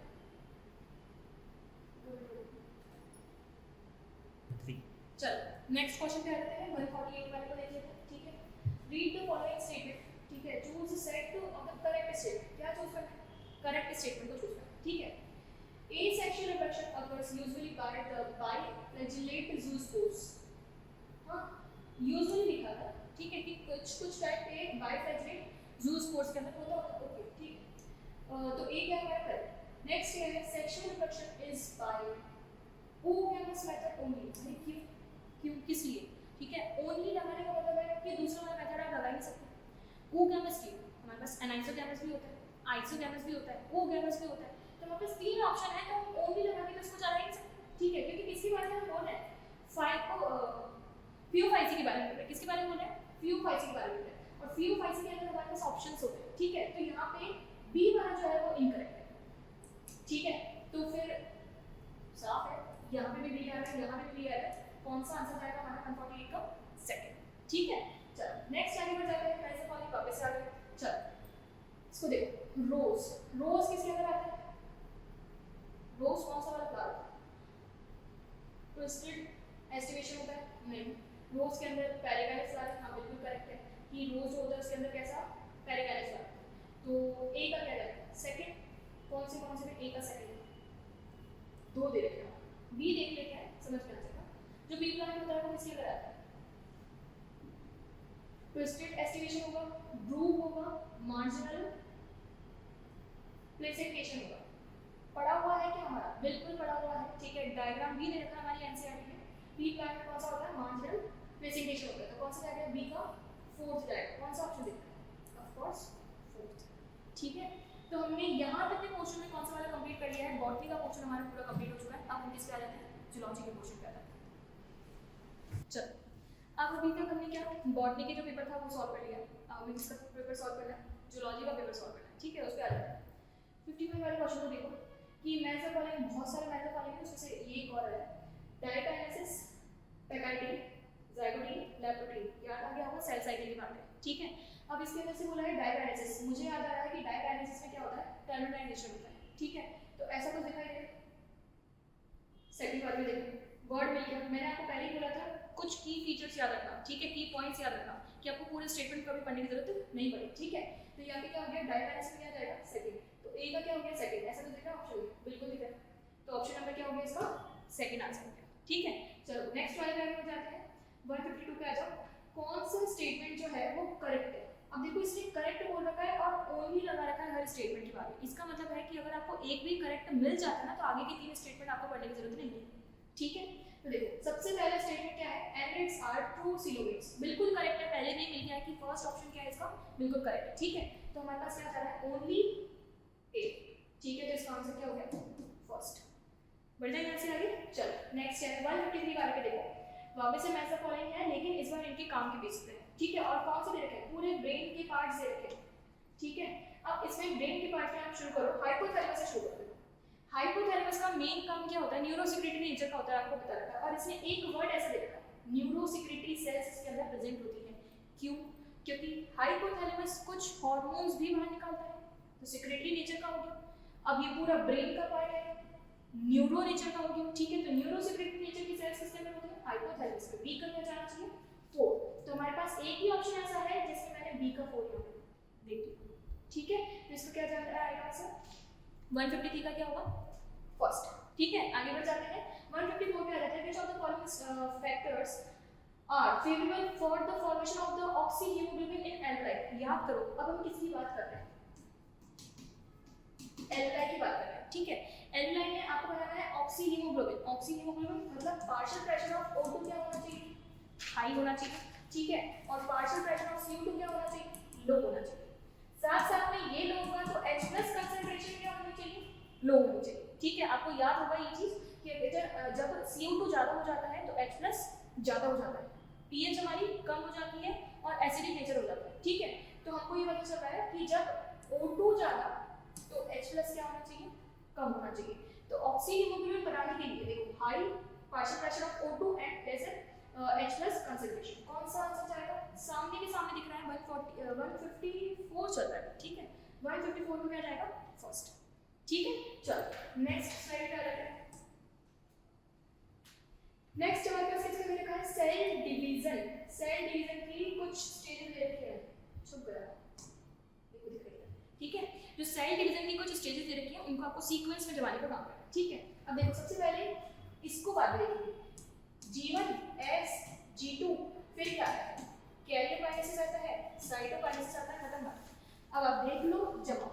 चलो नेक्स्ट क्वेश्चन पे आ जाते हैं, 148 वाले को देख लेते हैं, ठीक है। रीड द फॉलोइंग स्टेटमेंट, ठीक है। Choose set of the correct statement, क्या चूज करना है, करेक्ट स्टेटमेंट को चूज करना है, ठीक है। Asexual reproduction occurs usually by flagellate zoospores, हाँ यूजुअली लिखा था, ठीक है, कि कुछ टाइप के बाइफ्लैगेलेट जूस्पोर्स के अंदर होता है, ओके ठीक है। तो ए क्या है, नेक्स्ट है sexual reproduction is by oogamous method only, भाई क्यों किस लिए, ठीक है, ओनली लगाने का मतलब है कि दूसरा वाला मेथड आप लगा नहीं सकते। oogamous क्यों, हमारे पास एनाइसोगैमस भी होता है, आइसोगैमस भी होता है, oogamous भी होता है, तो हमारे पास तीन ऑप्शन है, तो हम ओनली लगा के तो इसको चला ही नहीं सकते, ठीक है, क्योंकि किसके बारे में बोल रहे हैं, फ्यूफाइसी के बारे में बोल रहे हैं, किसके बारे में बोल रहे हैं, फ्यूफाइसी के बारे में बोल रहे हैं, और फ्यूफाइसी के अंदर हमारे पास ऑप्शंस होते हैं, ठीक है, तो यहाँ पे बी वाला जो है वो इनकरेक्ट है, ठीक है, तो फिर साफ है, यहाँ पे भी बी आ रहा है, यहाँ पे भी बी आ रहा है, कौन सा आंसर जाएगा हमारा 148 का सेकंड, ठीक है। चलो नेक्स्ट आगे बढ़ जाते हैं, कैसे फॉलो वापस आ गए, चलो इसको देखो, रोज, रोज किसके अंदर आता है, रोज कौन सा वाला फ्लावर, ट्विस्टेड एस्टिवेशन होता है, नहीं, रोज के अंदर पैरागैलिस फ्लावर, हाँ बिल्कुल करेक्ट है कि रोज जो होता है उसके अंदर कैसा पैरागैलिस फ्लावर, तो ए का क्या है सेकंड, कौन से में ए का सेकंड, दो दे रखे हैं, बी देख लेते हैं समझ में आ जाएगा, जो बी प्लांट होता है वो किसके अंदर आता है, ट्विस्टेड एस्टिवेशन होगा, ब्रूव होगा, मार्जिनल प्लेसेंटेशन होगा, पढ़ा हुआ है क्या हमारा, बिल्कुल पढ़ा हुआ है, ठीक है, डायग्राम भी दे रखा है हमारी एनसीईआरटी में, बी प्लांट में कौन सा होता है, मार्जिनल प्लेसेंटेशन होता है, तो कौन सा जाएगा, बी का फोर्थ जाएगा, कौन सा ऑप्शन दिख रहा है, ऑफ कोर्स फोर्थ, ठीक है। तो हमने यहाँ तक के पोर्शन में कौन सा वाला कंप्लीट कर लिया है, बॉटनी का पोर्शन हमारा पूरा कंप्लीट हो चुका है, अब हम किस पे आ जाते हैं, जूलॉजी के पोर्शन पे आ जाते हैं। चलो अब अभी तक हमने क्या बॉटनी के जो पेपर था वो सॉल्व कर लिया, अब हमें किसका पेपर सॉल्व करना है, जूलॉजी का पेपर सॉल्व करना है, ठीक है, उस पे आ जाते हैं। 55 वाले क्वेश्चन को देखो कि मेजर वाले बहुत सारे मेजर वाले हैं, उसमें से ये एक और है, डायकाइनेसिस, पैकाइटिन, ज़ाइगोटिन, लैप्टोटिन, याद आ गया होगा, सेल साइकिल की बात है, ठीक है। अब इसके अंदर से बोला है डायकाइनेसिस, मुझे याद आ रहा है कि डायकाइनेसिस में क्या होता है, टर्मिनाइजेशन होता है, ठीक है, तो ऐसा कुछ दिखाई दे रहा है, सेकंड वाले में देखो वर्ड मिल गया, मैंने आपको पहले ही बोला था कुछ की फीचर्स याद रखना, ठीक है, की पॉइंट्स याद रखना कि आपको पूरे स्टेटमेंट कभी पढ़ने की जरूरत नहीं पड़ेगी, ठीक है। तो यहाँ पे क्या हो गया, डायकाइनेसिस में क्या जाएगा सेकंड, तो ए का क्या हो गया सेकंड, ऐसा तो दिख रहा है ऑप्शन, बिल्कुल दिख रहा है, तो ऑप्शन नंबर क्या हो गया इसका सेकंड आंसर हो गया, ठीक है। चलो नेक्स्ट वाले पे आगे जाते हैं, 152 पे आ जाओ, कौन सा स्टेटमेंट जो है वो करेक्ट है, अब देखो इसने करेक्ट बोल रखा है और ओनली लगा रखा है हर स्टेटमेंट के बारे में, इसका मतलब है कि अगर आपको एक भी करेक्ट मिल जाता है ना तो आगे के तीन स्टेटमेंट आपको पढ़ने की जरूरत नहीं है, ठीक है। तो देखो सबसे पहला स्टेटमेंट क्या है, एनरिड्स आर ट्रू सिलोगेट्स, बिल्कुल करेक्ट है, पहले भी मिल गया है कि फर्स्ट ऑप्शन क्या है इसका, बिल्कुल करेक्ट है, ठीक है। तो हमारे पास क्या जा रहा है, ओनली ए, ठीक है, तो इसका आंसर क्या हो गया फर्स्ट, बढ़ जाएगा यहाँ से आगे। चलो नेक्स्ट है 153 वाले पे देखो, वापस से मैच फॉलोइंग है लेकिन इस बार इनके काम के बेसिस पे है, ठीक है, और कौन से दे रखे हैं, पूरे ब्रेन के पार्ट्स दे रखे हैं, ठीक है। अब इसमें ब्रेन के पार्ट में आप शुरू करो, हाइपोथैलेमस से शुरू करो, हाइपोथैलेमस का मेन काम क्या होता है, न्यूरोसेक्रेटरी नेचर का होता है, आपको बता रखा है, और इसने एक वर्ड ऐसा दे रखा है, न्यूरोसेक्रेटरी सेल्स इसके अंदर प्रेजेंट होती है, क्यों, क्योंकि हाइपोथैलेमस कुछ हार्मोन्स भी बाहर निकालता है, तो सेक्रेटरी नेचर का हो गया। अब ये पूरा ब्रेन का पार्ट है, न्यूरो नेचर का हो गया, ठीक है, तो न्यूरोसेक्रेटरी नेचर की सेल्स किसके अंदर होती है, हाइपोथैलेमस में, बी का क्या जाना चाहिए 4, तो हमारे पास एक ही ऑप्शन ऐसा है जिसमें मैंने बी का 4 लिया, देख लो, ठीक है, तो इसका क्या जाना आएगा आंसर 153 का क्या होगा फर्स्ट, ठीक है। आगे बढ़ जाते हैं 154 पे आ जाते हैं, which of the following factors are favourable for the formation of the oxyhaemoglobin in alkaline, याद करो अब हम किसकी बात कर रहे हैं, एल्कलाइन की बात कर रहे हैं, ठीक है। एल्कलाइन में आपको बनाना है ऑक्सीहीमोग्लोबिन, ऑक्सीहीमोग्लोबिन मतलब पार्शियल प्रेशर ऑफ O2 क्या होना चाहिए, हाई होना चाहिए, ठीक है, और पार्शियल प्रेशर ऑफ CO2 क्या होना चाहिए, लो होना चाहिए, साथ साथ में ये लो होगा तो H+ कंसंट्रेशन क्या होनी चाहिए, लो होनी चाहिए, ठीक है। आपको याद होगा ये चीज कि जब CO2 ज्यादा हो जाता है तो H+ ज्यादा हो जाता है, pH हमारी कम हो जाती है और एसिडिक नेचर हो जाता है, ठीक है। तो हमको ये पता चल रहा है कि जब O2 ज्यादा तो H+ क्या होना चाहिए, कम होना चाहिए, तो ऑक्सीहीमोग्लोबिन बनाने के लिए देखो high partial pressure of O2 and lesser H+ concentration, कौन सा आंसर जाएगा, सामने के सामने दिख रहा है 154 चल रहा है, ठीक है, 154 में क्या जाएगा फर्स्ट, ठीक है। चलो नेक्स्ट स्लाइड पे आ जाते हैं, नेक्स्ट हमारे पास किसका दे रखा है, सेल डिवीजन, सेल डिवीजन की कुछ स्टेजेस दे रखे हैं, छुप गया देखो दिख रही है, ठीक है। जो सेल डिवीजन की कुछ स्टेजेस दे रखी है उनको आपको सीक्वेंस में जमाने का काम करना है, ठीक है। अब देखो सबसे पहले इसको बाद में देखेंगे, G1 S G2 फिर क्या है, कैरियोकाइनेसिस आता है, साइटोकाइनेसिस आता है, खत्म बात। अब आप देख लो जमा,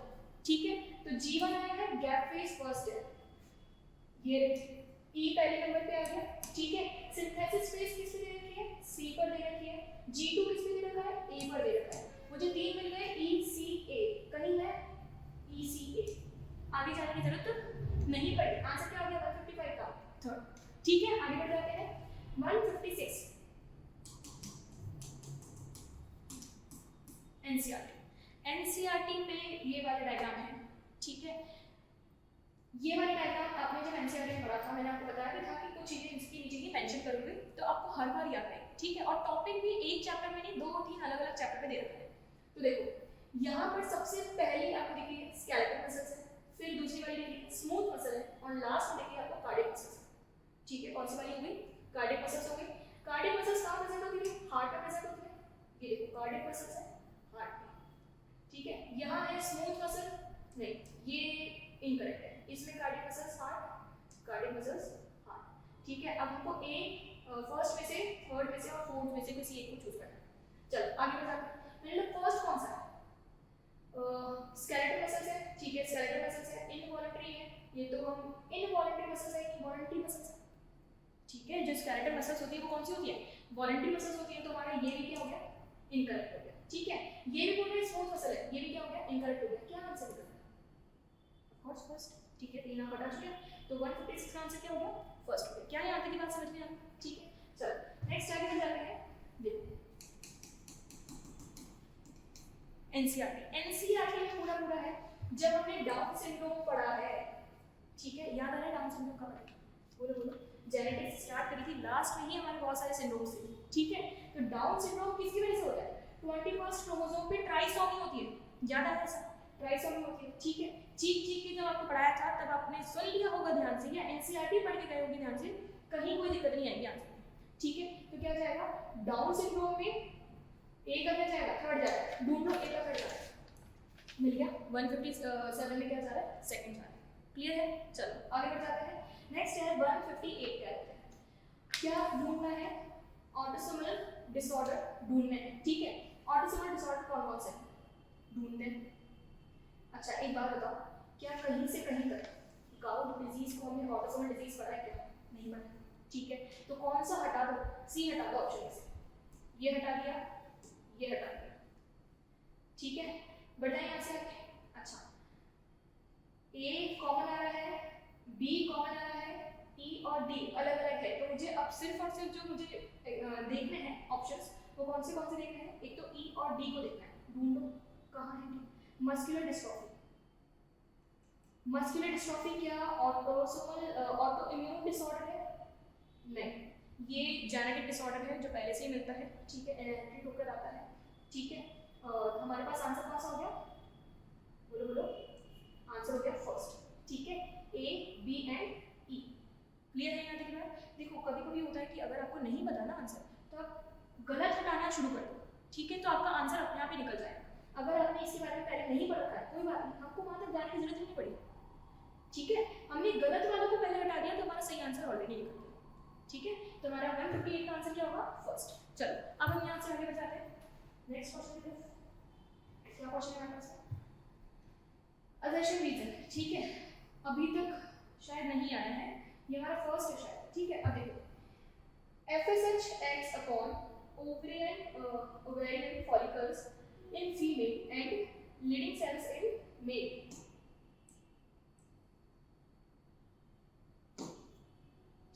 ठीक है। तो G1 आया है गैप फेज फर्स्ट है, ये E पहले नंबर पे आ गया, ठीक है। सिंथेसिस फेज किस पे दे रखी है, C पर दे रखी है। G2 किस पे दे रखा है, A पर दे रखा है। मुझे तीन मिल गए ECA, कहीं है ECA, आगे जाने की जरूरत नहीं पड़ी। आंसर क्या हो गया 155 का थर्ड, ठीक है। आगे बढ़ जाते हैं 156 एनसीईआरटी में ये वाला डायग्राम है, ठीक है। ये वाला डायग्राम आपने जब एनसीईआरटी में पढ़ा था, मैंने आपको बताया भी था कि कुछ चीजें इसके नीचे की मेंशन करूंगी तो आपको हर बार याद रहेगी, ठीक है। और टॉपिक भी एक चैप्टर में नहीं, दो तीन अलग अलग चैप्टर में दे रखा है। तो देखो यहाँ पर सबसे पहले आपको देखिए स्केलेटल मसल्स है, फिर दूसरी वाली देखिए स्मूथ मसल है, और लास्ट में देखिए आपको कार्डियक मसल्स है, ठीक है। कौन सी वाली हो गई, कार्डियक मसल्स हो गई। कार्डियक मसल्स कहाँ प्रेजेंट होती है, हार्ट में प्रेजेंट होती है। ये देखो कार्डियक मसल्स है हार्ट में, ठीक है। यहाँ है स्मूथ मसल, नहीं ये इनकरेक्ट है, इसमें cardiac muscles heart, cardiac muscles heart, ठीक है। अब हमको एक फर्स्ट में से, थर्ड में से और फोर्थ में से किसी एक को चूज करना है। चलो आगे बढ़ते हैं। मैंने फर्स्ट कौन सा है, स्केलेटल मसल्स है, ठीक है। स्केलेटल मसल्स है, इनवॉलंटरी है, ये तो हम इनवॉलंटरी मसल्स है, इनवॉलंटरी मसल्स है, ठीक है। जो स्केलेटल मसल्स होती है वो कौन सी होती है, वॉलंटरी मसल्स होती है। तो हमारा ये भी क्या हो गया, इनकरेक्ट हो गया, ठीक है। ये भी बोल रहे हैं स्मूथ मसल है, ये भी क्या हो गया, इनकरेक्ट हो गया। क्या आंसर निकलता है, ऑफ कोर्स फर्स्ट, ठीक है। तीन आप बता चुके हैं, तो 156 का आंसर क्या हो गया, फर्स्ट हो गया। क्या यहाँ तक की बात समझ में आई, ठीक है। चलो नेक्स्ट आगे बढ़ जाते हैं। देखो एनसीईआरटी में पूरा पूरा है, जब हमने डाउन सिंड्रोम पढ़ा है, ठीक है। याद आ रहा है डाउन सिंड्रोम का पढ़ा, बोलो बोलो। जेनेटिक्स स्टार्ट करी थी, लास्ट में ही हमारे बहुत सारे सिंड्रोम्स थे, ठीक है। तो डाउन सिंड्रोम किसकी वजह से होता है, 21st क्रोमोसोम पे ट्राइसोमी होती है, याद आ रहा है ऐसा, ट्राइसोमी होती है, ठीक है। चीख चीख के जब आपको पढ़ाया था तब आपने सुन लिया होगा ध्यान से, या एनसीईआरटी पढ़ के गए होंगे ध्यान से, कहीं कोई दिक्कत नहीं आएगी आंसर, ठीक है। तो क्या जाएगा, डाउन सिंड्रोम में ए का क्या जाएगा, थर्ड जाएगा, ढूंढ लो ए का थर्ड जाएगा, मिल गया। 157 में क्या जा रहा है, सेकंड जा रहा है, क्लियर है। चलो आगे बढ़ जाते हैं। नेक्स्ट है 158 क्या है, क्या ढूंढना है, ऑटोसोमल डिसऑर्डर ढूंढने हैं, ठीक है। ऑटोसोमल डिसऑर्डर कौन कौन से ढूंढते हैं। अच्छा एक बात बताओ, क्या कहीं से कहीं तक गाउट डिजीज को हमने ऑटोसोमल डिजीज पढ़ा है क्या, नहीं पढ़ा, ठीक है। तो कौन सा हटा दो, सी हटा दो ऑप्शन में से, ये हटा दिया, ये हटा दिया, ठीक है। बढ़ना यहाँ से आगे। अच्छा ए कॉमन आ रहा है, बी कॉमन आ रहा है, ई और डी अलग अलग है, तो मुझे अब सिर्फ और सिर्फ जो मुझे देखने हैं ऑप्शंस, वो कौन से देखने हैं, एक तो ई और डी को देखना है, ढूंढो कहाँ है। मस्कुलर डिस्ट्रॉफी, मस्कुलर डिस्ट्रॉफी क्या ऑटोसोमल ऑटो इम्यून डिसऑर्डर है, नहीं, ये जेनेटिक डिसऑर्डर है जो पहले से ही मिलता है, ठीक है, इनहेरिटेड होकर आता है, ठीक है। हमारे पास आंसर कौन सा हो गया, बोलो बोलो, आंसर हो गया फर्स्ट, ठीक है। A B and E, clear है यहाँ तक बात। देखो कभी कभी होता है कि अगर आपको नहीं पता ना आंसर, तो आप गलत हटाना शुरू कर दो, ठीक है, तो आपका आंसर अपने आप ही निकल जाएगा। अगर आपने इसके बारे में पहले नहीं पढ़ा था कोई बात नहीं, आपको वहां तक जाने की जरूरत नहीं पड़ी, ठीक है। हमने गलत वालों को पहले हटा दिया तो हमारा सही आंसर ऑलरेडी निकल गया, ठीक है। तो हमारा 158 का आंसर क्या होगा, फर्स्ट। चलो अब हम यहाँ से आगे बढ़ जाते हैं नेक्स्ट क्वेश्चन की तरफ। क्या क्वेश्चन है हमारे पास, अजर्शन रीजन, ठीक है। अभी तक शायद नहीं आया है, ये हमारा फर्स्ट है शायद, ठीक है। अब देखो FSH acts upon ovarian follicles in female and leading cells in male.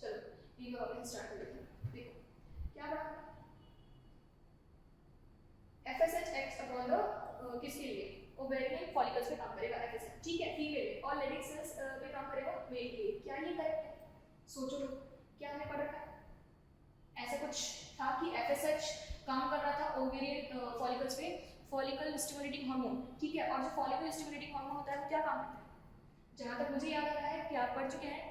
चलो ये वापस स्टार्ट कर लेते हैं। देखो क्या पढ़ा, FSH acts upon the किसके लिए, ओवेरियन फॉलिकल्स पे काम करेगा FSH, ठीक है, फीमेल में, और लेडिंग सेल्स पे काम करेगा मेल के लिए। क्या ये करेक्ट है, सोचो लो, क्या हमने पढ़ा था, ऐसा कुछ था कि FSH काम कर रहा था ओवेरियन फॉलिकल्स पे, फॉलिकल स्टिमुलेटिंग हार्मोन, ठीक है। और जो फॉलिकल स्टिमुलेटिंग हार्मोन होता है वो क्या काम करता है, जहां तक मुझे याद आ रहा है कि आप पढ़ चुके हैं,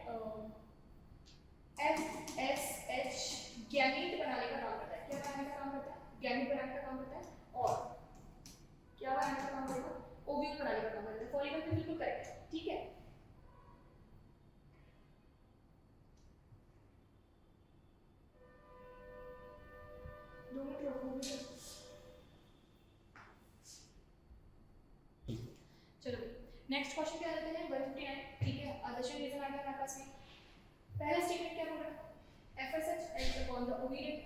FSH गैमीट बनाने का काम करता है। क्या बनाने का काम करता है, गैमीट बनाने का काम करता है। और क्या बनाने का काम करेगा, ओव्यूल बनाने का काम करता है। फॉलिकल भी बिल्कुल करेक्ट है, ठीक है। दो मिनट रुको भी। चलो नेक्स्ट क्वेश्चन पे आ जाते हैं 159, ठीक है। आदर्श रीजन आ गया हमारे पास में। पहला स्टेटमेंट क्या बोल रहा है, FSH acts upon the ovarian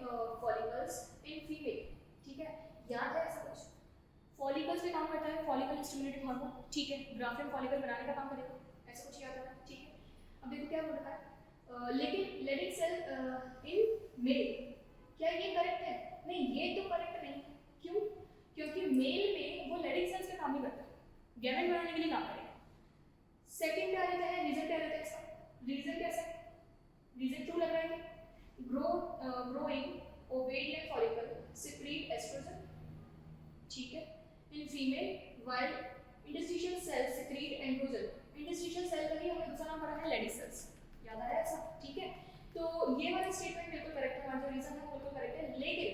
follicles in female, ठीक है। याद है ऐसा कुछ, फॉलिकल्स पे काम करता है, फॉलिकल स्टिमुलेटिंग हार्मोन, ठीक है। ग्राफिन फॉलिकल बनाने का काम करेगा, ऐसा कुछ याद है, ठीक है। अब देखो क्या बोल रहा है, लेकिन लेडिंग सेल इन मेल, क्या ये करेक्ट है? नहीं, ये तो करेक्ट नहीं। क्यों? क्योंकि मेल में वो लेडिंग सेल्स का काम नहीं करता, गैमेट बनाने के लिए काम करेगा। सेकंड क्या रहता है, रीजन क्या रहता है इसका, रीजन कैसा है, रीजन ट्रू लग रहा है। Growing ovarian follicle secrete estrogen, ठीक है, in female, while interstitial cells secrete androgen। interstitial cell का ही हमें दूसरा नाम पढ़ा है लेडी सेल्स, याद आया ऐसा, ठीक है। तो ये वाला स्टेटमेंट बिल्कुल करेक्ट है, हमारा जो रीजन है वो बिल्कुल करेक्ट है, लेकिन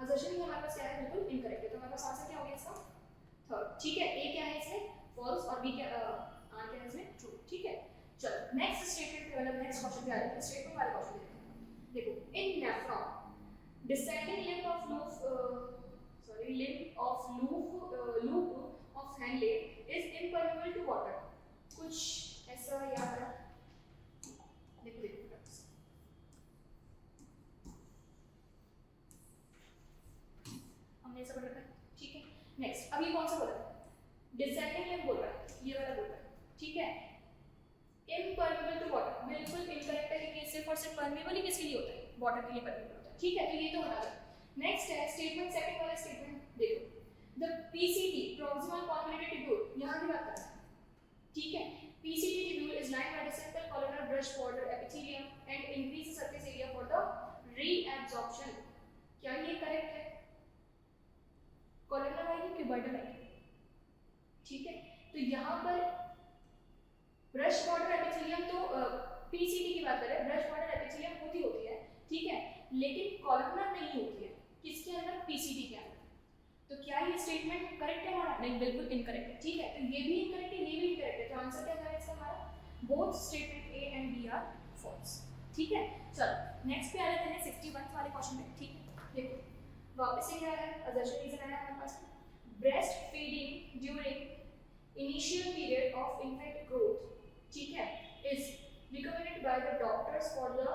असर्शन ही हमारे पास क्या है, बिल्कुल इनकरेक्ट है। तो हमारे पास आंसर क्या हो गया इसका, थर्ड, ठीक है। ए क्या है इसमें, फॉल्स, और बी क्या आर क्या है इसमें, ट्रू, ठीक है। चलो नेक्स्ट स्टेटमेंट पे, मतलब नेक्स्ट क्वेश्चन पे आ जाते हैं। स्टेटमेंट वाला क्वेश्चन देखो, इन nephron descending limb of loop of Henle is impermeable to water। कुछ ऐसा याद है, देखो देखो हमने ऐसा पढ़ रखा है, ठीक है। नेक्स्ट, अब ये कौन सा बोल रहा है, descending limb बोल रहा है, ये वाला बोल रहा है, ठीक है। impermeable to water बिल्कुल इनकरेक्ट है, क्योंकि सिर्फ और सिर्फ परमेबल ही किसके लिए होता है, वाटर के लिए परमेबल होता है, ठीक है। तो ये तो हटा दो। नेक्स्ट है स्टेटमेंट, सेकंड वाला स्टेटमेंट देखो, the PCT proximal convoluted tubule, यहां की बात करते हैं, ठीक है। PCT tubule is lined by the simple columnar brush border epithelium and increase the surface area for the reabsorption. क्या ये करेक्ट है, कॉलमनार आएगी कि बॉर्डर आएगी, ठीक है। तो यहां पर ब्रश बॉर्डर एपिथेलियम, तो पीसीटी की बात करें, ब्रश बॉर्डर एपिथेलियम होती है, ठीक है, लेकिन कॉलमनार नहीं होती है, किसके अंदर, पीसीटी के अंदर। तो क्या ये स्टेटमेंट करेक्ट है हमारा, नहीं, बिल्कुल इनकरेक्ट है, ठीक है। तो ये भी इनकरेक्ट है, ये भी इनकरेक्ट है, तो आंसर क्या जाएगा इसका हमारा, both statement A and B are false, ठीक है। चलो नेक्स्ट पे आ जाते हैं 61 वाले क्वेश्चन में, ठीक है। देखो वापस से क्या है, असर्शन रीजन आया हमारे पास, breast feeding during initial period of infant growth, ठीक है, is recommended by the doctors for the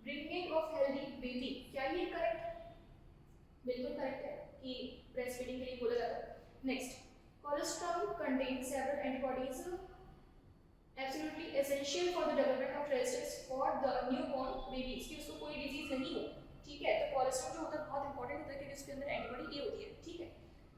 bringing of healthy baby। क्या ये करेक्ट है, बिल्कुल करेक्ट है कि ब्रेस्ट फीडिंग के लिए बोला जाता है। Next, cholesterol contains several antibodies absolutely essential for the development of resistance for the newborn babies, कि उसको कोई डिजीज नहीं हो, ठीक है। तो कोलेस्ट्रॉल जो होता है बहुत इंपॉर्टेंट होता है, क्योंकि उसके अंदर एंटीबॉडी ए होती है, ठीक है।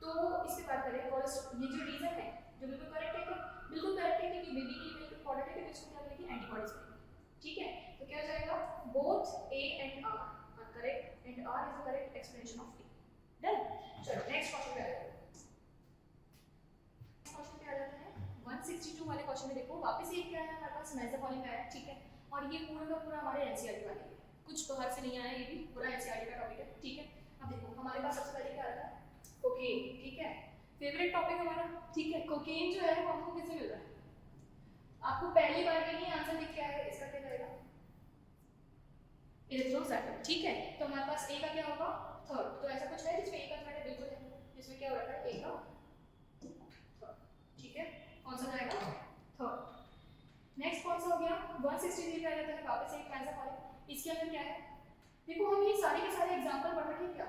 तो इसके बात करें कोलेस्ट्रॉल, ये जो रीजन है जो बिल्कुल करेक्ट है, बिल्कुल करेक्ट है, क्योंकि बेबी के लिए बिल्कुल इंपॉर्टेंट है, क्योंकि उसको क्या करेगी, एंटीबॉडीज बनेगी, ठीक है। तो क्या जाएगा, both A and R are correct and R is the correct explanation of A. Done. चलो नेक्स्ट क्वेश्चन पे आ जाते हैं। क्वेश्चन पे आ जाते हैं 162 वाले क्वेश्चन में। देखो वापस एक क्या है हमारे पास, मेसोपोटामिया आया, ठीक है। और ये पूरा का पूरा हमारे एनसीईआरटी वाले है, कुछ बाहर से नहीं आया, ये भी पूरा एनसीईआरटी का टॉपिक है, ठीक है। अब देखो हमारे पास सबसे पहले क्या आता है, कोकेन, ठीक है, फेवरेट टॉपिक हमारा, ठीक है। कोकेन जो है वो हमको किससे मिल रहा है, आपको पहली बार में ही आंसर दिख गया है, इसका क्या रहेगा, इलेक्ट्रोसाइक्लिन, ठीक है। तो हमारे पास ए का क्या होगा, थर्ड। तो ऐसा कुछ है जिसमें ए का थर्ड है, बिल्कुल है, जिसमें क्या हो रहा है, ए का थर्ड, ठीक है। कौन सा जाएगा, थर्ड। नेक्स्ट कौन सा हो गया, 163 पे आ जाता है वापस एक मेसोपोटामिया। इसके अंदर क्या है, देखो हम ये सारे के सारे एग्जांपल पढ़ रखे हैं, क्या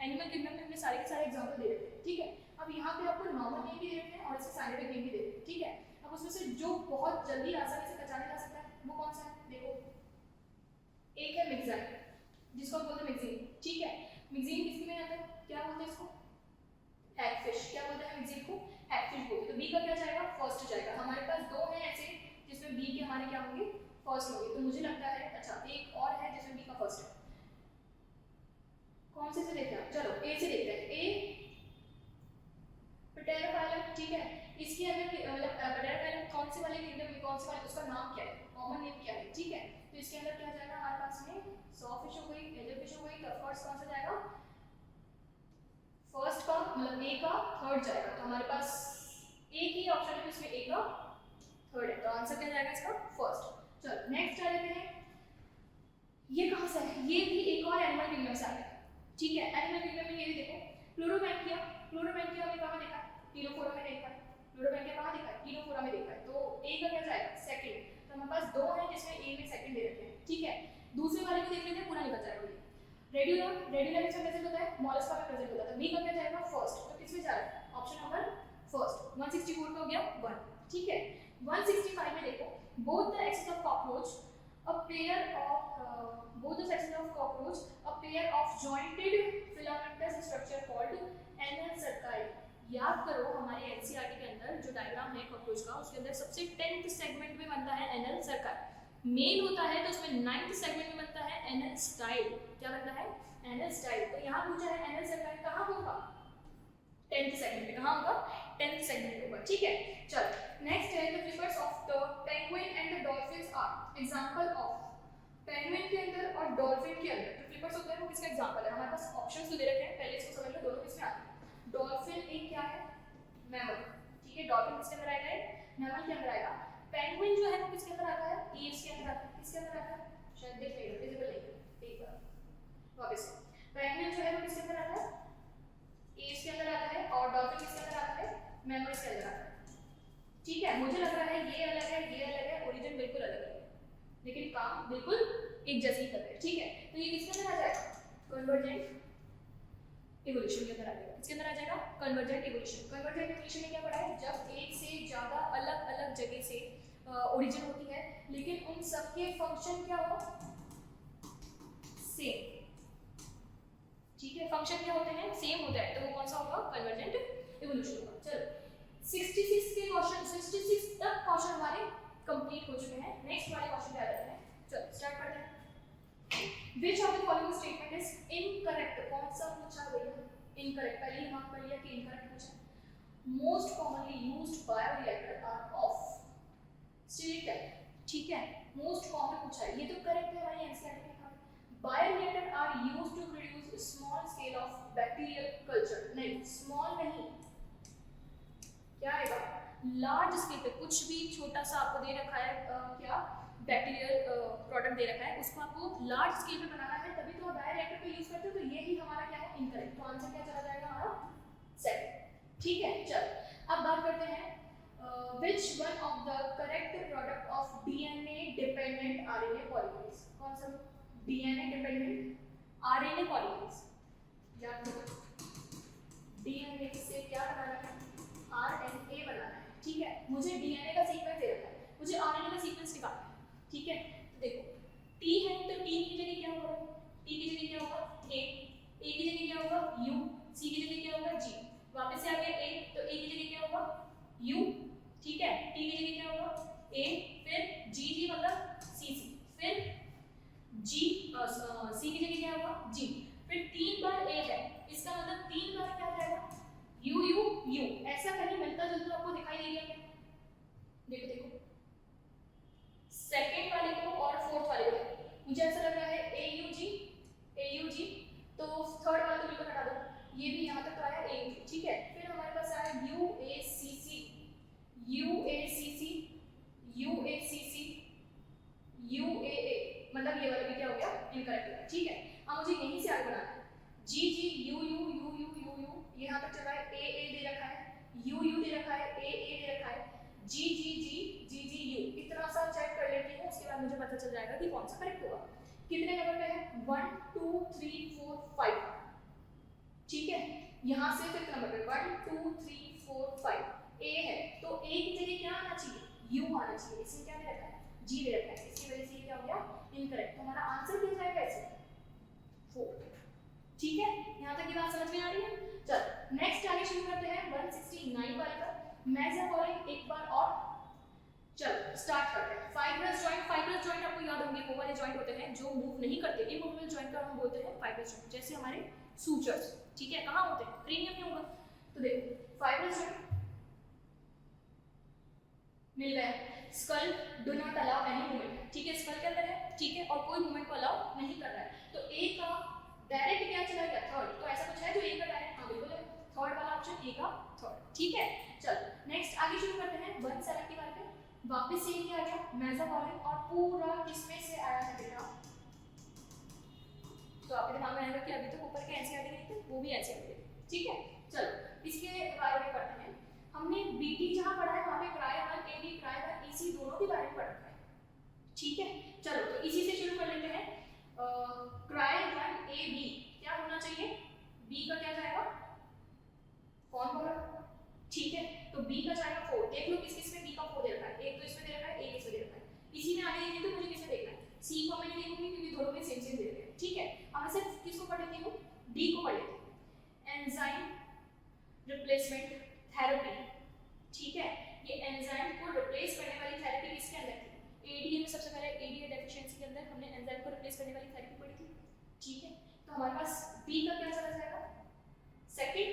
एनिमल किंगडम में हमने सारे के सारे एग्जांपल दे रखे हैं, ठीक है। अब यहाँ पे आपको नॉर्मल नेम भी दे रखे हैं और इसके साइंटिफिक नेम भी दे रखे हैं, ठीक है। अब उसमें से जो बहुत जल्दी आसानी से पहचाना जा सकता है वो कौन सा है, देखो एक है मिक्साइन, जिसको बोलते हैं मिक्सिन, ठीक है। मिक्सिन किसके में आता है, क्या बोलते हैं इसको, हैगफिश, क्या बोलते हैं मिक्सिन को, हैगफिश बोलते हैं। तो बी का क्या जाएगा, फर्स्ट जाएगा। हमारे पास दो हैं ऐसे जिसमें बी के हमारे क्या होंगे, फर्स्ट होंगे। तो मुझे लगता है, अच्छा एक और है जिसमें बी का फर्स्ट है, कौन से देखते हैं, चलो ए से देखते हैं। ए पैटेरोफाइलम, ठीक है। इसके अंदर पैटेरोफाइलम कौन से वाले किंगडम में, कौन से वाले, उसका नाम क्या है, कॉमन नेम क्या है, ठीक है। तो इसके अंदर क्या जाएगा हमारे पास में, सॉफिश हो गई, एजरफिश हो गई। तो ऑफ कोर्स कौन सा जाएगा, फर्स्ट का मतलब ए का थर्ड जाएगा। तो हमारे पास एक ही ऑप्शन है, इसमें ए का थर्ड है, तो आंसर क्या जाएगा इसका फर्स्ट। चलो नेक्स्ट आ जाते हैं, ये कहाँ से है, ये भी एक और एनिमल किंगडम से आ गया, ठीक है। एनिमल किंगडम में ये भी देखो, प्लूरोमैंकिया, प्लूरोमैंकिया में कहाँ देखा है, टीलोफोरा में देखा है, प्लूरोमैंकिया कहाँ देखा है, टीलोफोरा में देखा है, तो ए का क्या जाएगा सेकंड। तो हमारे पास दो है जिसमें ए में सेकंड दे रखे हैं, ठीक है। दूसरे वाले को देख लेते हैं, पूरा निकल जाएगा। रेडुलम, रेडुलम इसमें प्रेजेंट होता है, मोलस्का में प्रेजेंट होता है, तो बी का क्या जाएगा फर्स्ट, तो किसमें जा रहा है ऑप्शन नंबर फर्स्ट। 164 का हो गया 1, ठीक है। 165 में देखो, both the axes of cockroach a pair of both the sections of cockroach a pair of jointed filamentous structure called anal cerci। याद करो हमारे एनसीईआरटी के अंदर जो डायग्राम है कॉकरोच का, उसके अंदर सबसे 10th सेगमेंट में बनता है एनल सर्काई, मेल होता है तो उसमें 9th सेगमेंट में बनता है एनल स्टाइल। क्या बनता है एनल स्टाइल। तो यहाँ पूछा है एनल सर्काई कहाँ होगा 10th सेगमेंट में, कहाँ होगा 10th सेगमेंट होगा, ठीक है। चलो नेक्स्ट है the flippers of the penguin and the dolphins are example of. Penguin के अंदर और डॉल्फिन के अंदर जो फ्लिपर्स होते हैं वो किसका एग्जांपल है, हमारे पास ऑप्शंस तो दे रखे हैं, पहले इसको समझ लो दोनों किसमें आते हैं। डॉल्फिन एक क्या है मैमल, ठीक है, डॉल्फिन किसके अंदर आएगा मैमल के अंदर आएगा। पेंगुइन जो है वो किसके अंदर आता है एप्स के अंदर आता है, किसके अंदर आता है शायद देख लेगा विजिबल नहीं एक बार वापस। पेंगुइन जो है वो किसके अंदर आता है एप्स के अंदर आता है, और डॉल्फिन किसके अंदर आता है मैमल्स के अंदर आता है, ठीक है। मुझे लग रहा है ये अलग है ये अलग है, ओरिजिन बिल्कुल अलग है, लेकिन काम बिल्कुल एक जैसे ही कर रहे हैं, ठीक है। तो ये किसके अंदर आ जाएगा कन्वर्जेंट इवोल्यूशन के अंदर आ जाएगा, किसके अंदर आ जाएगा कन्वर्जेंट इवोल्यूशन। कन्वर्जेंट इवोल्यूशन में क्या पढ़ा है, जब एक से ज्यादा अलग अलग जगह से ओरिजिन होती है लेकिन उन सबके फंक्शन क्या हो सेम, ठीक है, फंक्शन क्या होते हैं सेम होता है, तो वो कौन सा होगा कन्वर्जेंट इवोल्यूशन होगा। चलो 66 के क्वेश्चन 66 तक क्वेश्चन हमारे कंप्लीट हो चुके हैं, नेक्स्ट वाले क्वेश्चन पे आ जाते हैं। चलो स्टार्ट करते हैं। Which of the following statement is incorrect? कौन सा पूछा भैया इनकरेक्ट, पहले ही मार्क कर लिया कि इनकरेक्ट पूछा। Most commonly used bioreactor are of steric, ठीक है, मोस्ट कॉमन पूछा है, ये तो करेक्ट है हमारी एनसीईआरटी में। Bioreactor are used to produce small scale of bacterial culture, नहीं स्मॉल नहीं, क्या आएगा लार्ज स्केल पे, कुछ भी छोटा सा आपको दे रखा है क्या बैक्टीरियल प्रोडक्ट दे रखा है, उसको आपको लार्ज स्केल पे बनाना है, तभी तो आप बायोरिएक्टर पे यूज करते हो, तो ये ही हमारा क्या है इनकरेक्ट, तो आंसर क्या चला जाएगा हमारा सेकंड, ठीक है। चल अब बात करते हैं which one of the correct product of DNA dependent RNA polymerase, कौन सा DNA dependent RNA polymerase, याद रखो DNA से क्या बनाना है RNA बनाना है, ठीक है। मुझे DNA का सीक्वेंस दे रखा है, मुझे RNA का सीक्वेंस निकालना है, ठीक है। तो देखो T है तो T की जगह क्या होगा, T की जगह क्या होगा A की जगह क्या होगा U, C की जगह क्या होगा G, वापस से आ गया A, तो A की जगह क्या होगा U, ठीक है, T की जगह क्या होगा A, फिर G मतलब CC, फिर G C की जगह क्या होगा G, फिर 3 बार A है, इसका मतलब 3 बार क्या जाएगा U U U, ऐसा कहीं मिलता जुलता आपको दिखाई दे रहा है, देखो देखो सेकंड वाले को और फोर्थ वाले को, मुझे ऐसा लग रहा है AUG, तो थर्ड वाला तो बिल्कुल हटा दो, ये भी यहाँ तक तो आया AUG, ठीक है। फिर हमारे पास आया UACC UAA, मतलब ये वाला भी क्या हो गया इनकरेक्ट है, ठीक है। अब मुझे यहीं से आगे बढ़ाना है, GG UU यहाँ तक चला है, AA दे रखा है, UU दे रखा है, AA दे रखा है, GGU, इतना सा चेक कर लेती हूँ, उसके बाद मुझे पता चल जाएगा कि कौन सा करेक्ट होगा। कितने नंबर पे है 1 2 3 4 5, ठीक है, यहाँ से फिफ्थ नंबर पे 1 2 3 4 5 A है, तो A की जगह क्या आना चाहिए U आना चाहिए, इसमें क्या दे रखा है G दे रखा है, इसकी वजह से ये क्या हो गया इनकरेक्ट, तो हमारा आंसर क्या जाएगा ऐसे 4, ठीक है। यहाँ तक की बात समझ में आ रही है। चल नेक्स्ट आगे शुरू करते हैं 169 वाले का, मेजर फॉलोइंग एक बार और, चलो स्टार्ट करते हैं। फाइब्रस जॉइंट आपको याद होंगे वो वाले जॉइंट होते हैं जो मूव नहीं करते, इमूवेबल जॉइंट का हम बोलते हैं फाइब्रस जॉइंट, जैसे हमारे सूचर्स, ठीक है, कहाँ होते हैं क्रेनियम में होगा, तो देखो फाइब्रस जॉइंट मिल गया। Skull do not allow any movement, ठीक है, स्कल के अंदर है, ठीक है, और कोई मूवमेंट को अलाउ नहीं कर रहा है, तो ए का डायरेक्ट क्या चला गया थर्ड, तो ऐसा कुछ है जो ए का डायरेक्ट, हाँ बिल्कुल है, थर्ड वाला ऑप्शन ए का थर्ड, ठीक है। चलो नेक्स्ट आगे शुरू करते हैं 175 पे। वापस से ये आ गया मेसोपॉटेमिया और पूरा किसमें से आया है बेटा? तो आपके दिमाग में आएगा कि अभी तक ऊपर के एनसीईआरटी नहीं थे, वो भी एनसीईआरटी थे, ठीक है। चलो इसके बारे में पढ़ते हैं। हमने बीटी जहां पढ़ा है वहां पे क्राई 1 एबी क्राई 1 ईसी दोनों के बारे में पढ़ा है, ठीक है। चलो तो इसी से शुरू कर लेते हैं। क्राई 1 एबी क्या होना चाहिए? बी का क्या जाएगा? कौन बोला? ठीक है, तो बी का जाएगा 4। देख लो किस किस में बी का 4 दे रखा है, एक तो इसमें दे रखा है, एक इसमें दे रखा है। इसी में आगे देखिए तो मुझे किसमें देखना है? सी को मैं नहीं देखूंगी क्योंकि दोनों में सेम सेम दे रखे हैं, ठीक है। अब मैं सिर्फ किसको पढ़ लेती हूं? डी को पढ़ लेती हूं। एंजाइम रिप्लेसमेंट थेरेपी, ठीक है। ये एंजाइम को रिप्लेस करने वाली थेरेपी किसके अंदर थी? एडीए में। सबसे पहले एडीए डेफिशिएंसी के अंदर हमने एंजाइम को रिप्लेस करने वाली थेरेपी पढ़ी थी, ठीक है। तो हमारे पास बी का क्या चला जाएगा? सेकंड,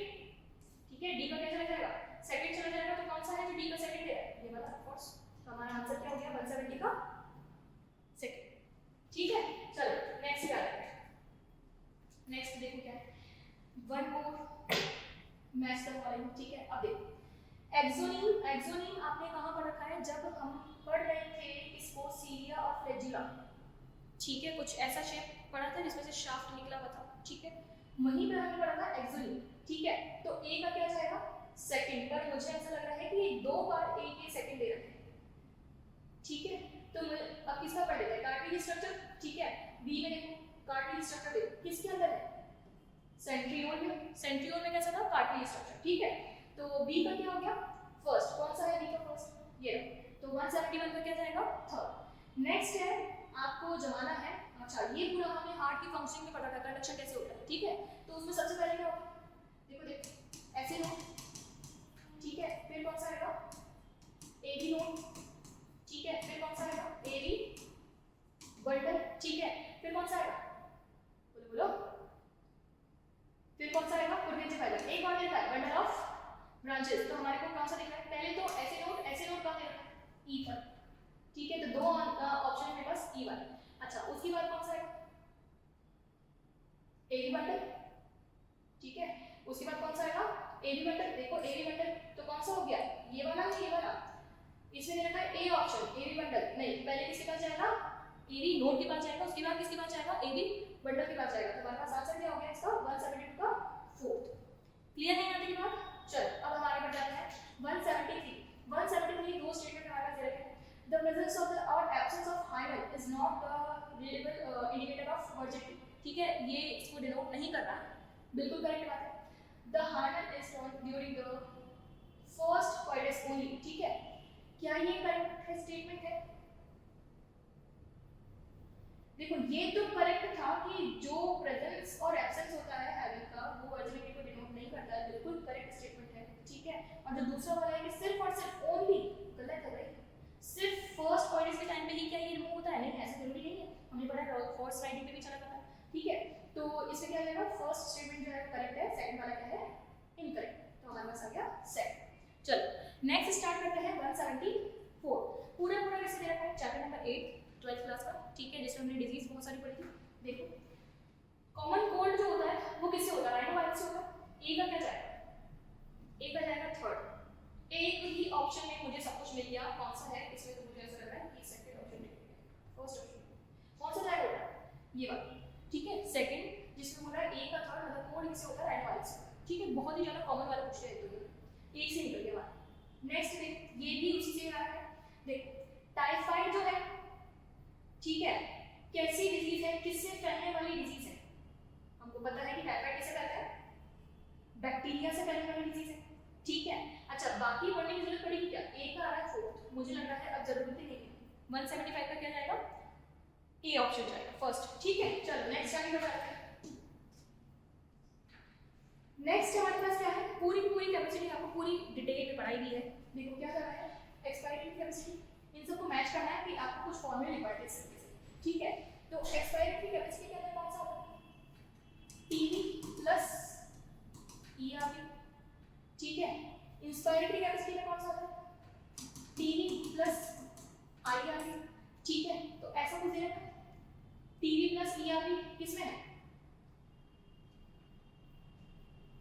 ठीक है। डी का क्या चला जाएगा? सेकंड चला जाएगा। तो कौन सा है जो डी का सेकंड है? ये वाला ऑफ कोर्स। तो हमारा आंसर क्या हो गया? 170 का सेकंड, ठीक है। चलो नेक्स्ट क्या है? नेक्स्ट देखो क्या है, one more match the following, ठीक है। अब देखो एक्सोनीम, एक्सोनीम आपने कहां पढ़ रखा है? जब हम पढ़ रहे थे इसको सीलिया और फ्लैजिला, ठीक है। कुछ ऐसा शेप पढ़ा था जिसमें से शाफ्ट निकला हुआ था, ठीक है। वहीं पे हमने पढ़ा था एक्सोनीम, ठीक है। तो ए का क्या जाएगा? सेकंड। पर मुझे ऐसा लग रहा है कि ये दो बार ए के सेकंड दे रखे हैं, ठीक है। तो अब किसका पढ़ लेते हैं? कार्टिलेज स्ट्रक्चर, ठीक है। बी में देखो कार्टिलेज स्ट्रक्चर देखो किसके अंदर है? सेंट्रियोल में। सेंट्रियोल में कैसा था? कार्टिलेज स्ट्रक्चर, ठीक है। तो बी का क्या हो गया? फर्स्ट। कौन सा है बी का फर्स्ट? ये। तो 171 का क्या जाएगा? थर्ड। नेक्स्ट है आपको जमाना है, अच्छा ये पूरा हमने हार्ट की फंक्शनिंग में पढ़ा था, कंडक्शन कैसे होता है, ठीक है। तो उसमें सबसे पहले क्या होगा? देखो देखो ऐसे लो, ठीक है। फिर कौन सा आएगा? एबी नोड, ठीक है। फिर कौन सा आएगा? एबी बंडल, ठीक है। फिर कौन सा आएगा? बोलो बोलो। फिर कौन सा आएगा? पुर्विंज फाइबर। एक और देता है बंडल ऑफ ब्रांचेस। तो हमारे को कौन सा दिख रहा है? पहले तो ऐसे नोड कहां दे रखा है? ई पर, ठीक है। तो दो ऑप्शन है मेरे पास, ई वाला। अच्छा उसके बाद कौन सा आएगा? एबी बंडल, ठीक है। उसके बाद कौन सा आएगा? A B bundle. देखो एबी बंडल तो कौन सा हो गया? ये वाला या ये वाला? इसमें दे रखा है ए ऑप्शन, एबी बंडल। नहीं, पहले किसके पास जाएगा? एबी नोड के पास जाएगा, उसके बाद किसके पास जाएगा? एबी बंडल के पास जाएगा। तो हमारे पास आंसर क्या हो गया इसका? 172 का फोर्थ। क्लियर है यहाँ तक की बात? चल अब हम आगे बढ़ जाते हैं 173। 173 दो स्टेटमेंट हमारे पास दे रखे हैं। The presence of the or absence of hymen is not the reliable indicator of virginity, ठीक है। ये इसको डिनोट नहीं कर रहा, बिल्कुल करेक्ट बात है। The hymen is found during the first coitus only, ठीक है। क्या ये करेक्ट स्टेटमेंट है? देखो ये तो करेक्ट था कि जो प्रेजेंस और एब्सेंस होता है हैविंग का वो वर्जिनिटी को डिनोट नहीं करता है, बिल्कुल करेक्ट स्टेटमेंट है, ठीक है। और जो दूसरा वाला है कि सिर्फ और सिर्फ ओनली, गलत है भाई। सिर्फ फर्स्ट कॉइटस के टाइम पे ही क्या ये रिमूव होता है? नहीं, ऐसा जरूरी नहीं है। हमने पढ़ा फर्स्ट राइटिंग पे भी चला था, ठीक है। तो इससे क्या जाएगा? फर्स्ट स्टेटमेंट जो है करेक्ट है, सेकंड वाला क्या है? इनकरेक्ट। तो हमारे पास आ गया सेकंड। चलो नेक्स्ट स्टार्ट करते हैं 174। पूरा पूरा कैसे दे रखा है? चैप्टर नंबर 8 12th क्लास का, ठीक है, जिसमें हमने डिजीज बहुत सारी पढ़ी थी। देखो कॉमन कोल्ड जो होता है वो किससे होता है? राइनोवायरस से होता है। ए का क्या जाएगा? ए का जाएगा थर्ड। एक ही ऑप्शन में मुझे सब कुछ मिल गया, कौन सा है इसमें? तो मुझे ऐसा लग रहा है कि सेकंड ऑप्शन मिल गया। फर्स्ट ऑप्शन कौन सा जाएगा बेटा? ये वाला, ठीक है। सेकंड जिसमें बोला ए का थर्ड मतलब कोल्ड किससे होता है? राइनोवायरस से, ठीक है। बहुत ही ज्यादा कॉमन वाला पूछ रहे हैं, तो एक से निकल गया बात। नेक्स्ट देख, ये भी उसी से आ रहा है। देखो टाइफाइड जो है, ठीक है, कैसी डिजीज है? किससे फैलने वाली डिजीज है? हमको पता है कि टाइफाइड किससे फैलता है? बैक्टीरिया से फैलने वाली डिजीज है, ठीक है। अच्छा बाकी पढ़ने की जरूरत पड़ेगी क्या? ए का आ रहा है फोर्थ, मुझे लग रहा है अब जरूरत ही नहीं है। 175 का क्या जाएगा? ए ऑप्शन जाएगा फर्स्ट, ठीक है। चलो नेक्स्ट आगे बढ़ते हैं। नेक्स्ट हमारे पास क्या है? पूरी पूरी कैपेसिटी आपको पूरी डिटेल में पढ़ाई दी है। देखो क्या कर रहा है? एक्सपायरेटरी कैपेसिटी, इन सबको मैच करना है कि आपको कुछ फॉर्मूले लिखवाए थे इससे, ठीक है। तो एक्सपायरेटरी कैपेसिटी के अंदर कौन सा होता है? पीवी प्लस ईआरवी, ठीक है। इंस्पायरेटरी कैपेसिटी में कौन सा होता है? टीवी प्लस आईआरवी, ठीक है। तो ऐसा कुछ दे रखा है, टीवी प्लस ईआरवी किसमें है?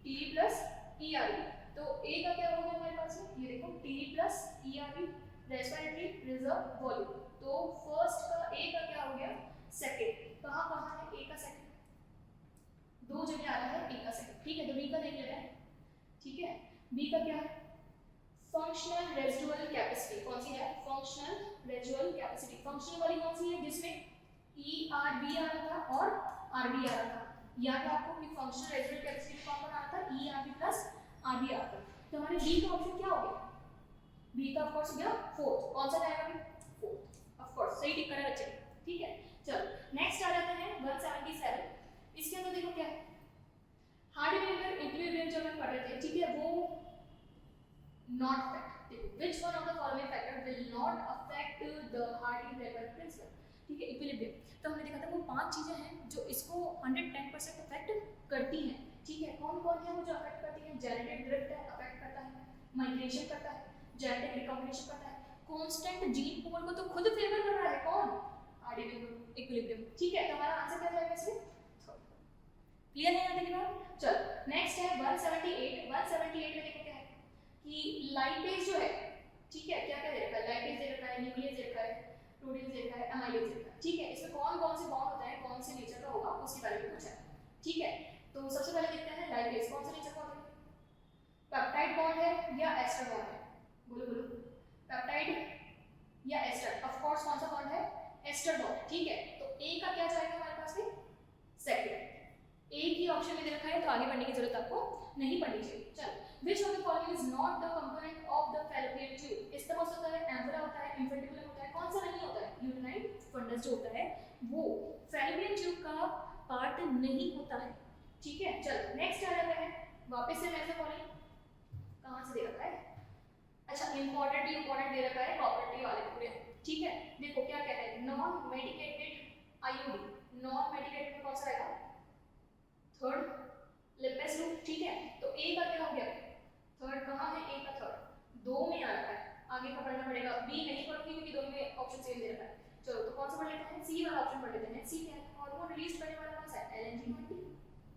TV plus ERV. तो ए का क्या हो गया हमारे पास में, ये देखो T plus ERV respiratory reserve volume. तो फर्स्ट का ए का क्या हो गया, सेकंड, कहाँ कहाँ है ए का सेकंड, दो जगह आ रहा है ए का सेकंड, ठीक है। तो बी का देख लेते हैं, ठीक है। बी का क्या है, फंक्शनल रेजिडुअल कैपेसिटी, कौन सी है, फंक्शनल रेजिडुअल कैपेसिटी। फंक्शनल वाली कौन सी है, जिसमें ERV आ रहा था और RV आ रहा था। याद है आपको कि फंक्शनल रेजिडुअल कैपेसिटी कौन कौन आ रहा था, ERV प्लस RV आ रहा था। तो हमारे बी का ऑप्शन क्या हो गया, बी का ऑफ कोर्स हो गया फोर्थ। कौन सा जाएगा अभी, फोर्थ, ऑफ कोर्स सही टिक करा बच्चे, ठीक है। चलो नेक्स्ट आ जाता है 177। इसके अंदर देखो क्या है, हार्ड-वेयर इक्विलिब्रियम जो हम पढ़ रहे थे, ठीक है, वो नॉट अफेक्ट, देखो which one of the following factor will not affect the Hardy Weinberg principle, ठीक है, इक्विलिब्रियम। तो हमने देखा था वो पांच चीजें हैं जो इसको 110% अफेक्ट करती हैं, ठीक है। कौन कौन है वो जो अफेक्ट करती है, जेनेटिक ड्रिफ्ट है, अफेक्ट करता है, माइग्रेशन करता है, जेनेटिक रिकॉम्बिनेशन करता है, कांस्टेंट जीन पूल को तो खुद फेवर कर रहा है कौन, हार्डी-वेयर इक्विलिब्रियम, ठीक है। तो हमारा आंसर क्या जाएगा इसमें, क्लियर है यहाँ तक की बात। चलो नेक्स्ट है 178। 178 में देखो क्या है कि लाइपेज जो है, ठीक है, क्या क्या दे रखा है, लाइपेज दे रखा है, न्यूक्लियस दे रखा है, प्रोटीन दे रखा है, अमाइलेज दे रखा है, ठीक है। इसमें कौन कौन से बॉन्ड होता है, कौन से नेचर का होगा, उसके बारे में पूछा है, ठीक है। तो सबसे पहले देखते हैं लाइपेज कौन से नेचर का होता है, पेप्टाइड बॉन्ड है या एस्टर बॉन्ड है, बोलो बोलो, पेप्टाइड या एस्टर, ऑफ कोर्स कौन सा बॉन्ड है, एस्टर बॉन्ड, ठीक है। तो ए का क्या जाएगा हमारे पास में, सेकंड, एक ही ऑप्शन में दे रखा है तो आगे बढ़ने की जरूरत आपको नहीं पड़नी चाहिए। चल, which of the following is not the component of the fallopian tube? इस्तेमाल होता है, एम्फोरा होता है, इन्फेंटिकुलम होता है, कौन सा नहीं होता है, यूरिनाइन फंडस जो होता है वो fallopian tube का पार्ट नहीं होता है, ठीक है। चल नेक्स्ट आ जाता है, वापस से मैं से फॉलोइंग कहां से दे रखा है, अच्छा इंपॉर्टेंट दे रखा है प्रॉपर्टी वाले पूरे, ठीक है। देखो क्या क्या है, non medicated IOD, non medicated में कौन सा रहेगा, थर्ड लिपेस लूप, ठीक है। तो ए का क्या हो गया, थर्ड कहाँ है, ए का थर्ड दो में आ रहा है, आगे का पढ़ना पड़ेगा, बी नहीं पढ़ूंगी क्योंकि दोनों में ऑप्शन सेम दे रखा है। चलो तो कौन सा पढ़ लेते हैं, सी वाला ऑप्शन पढ़ लेते हैं। सी क्या है, हार्मोन रिलीज करने वाला कौन सा है, LNG-1B,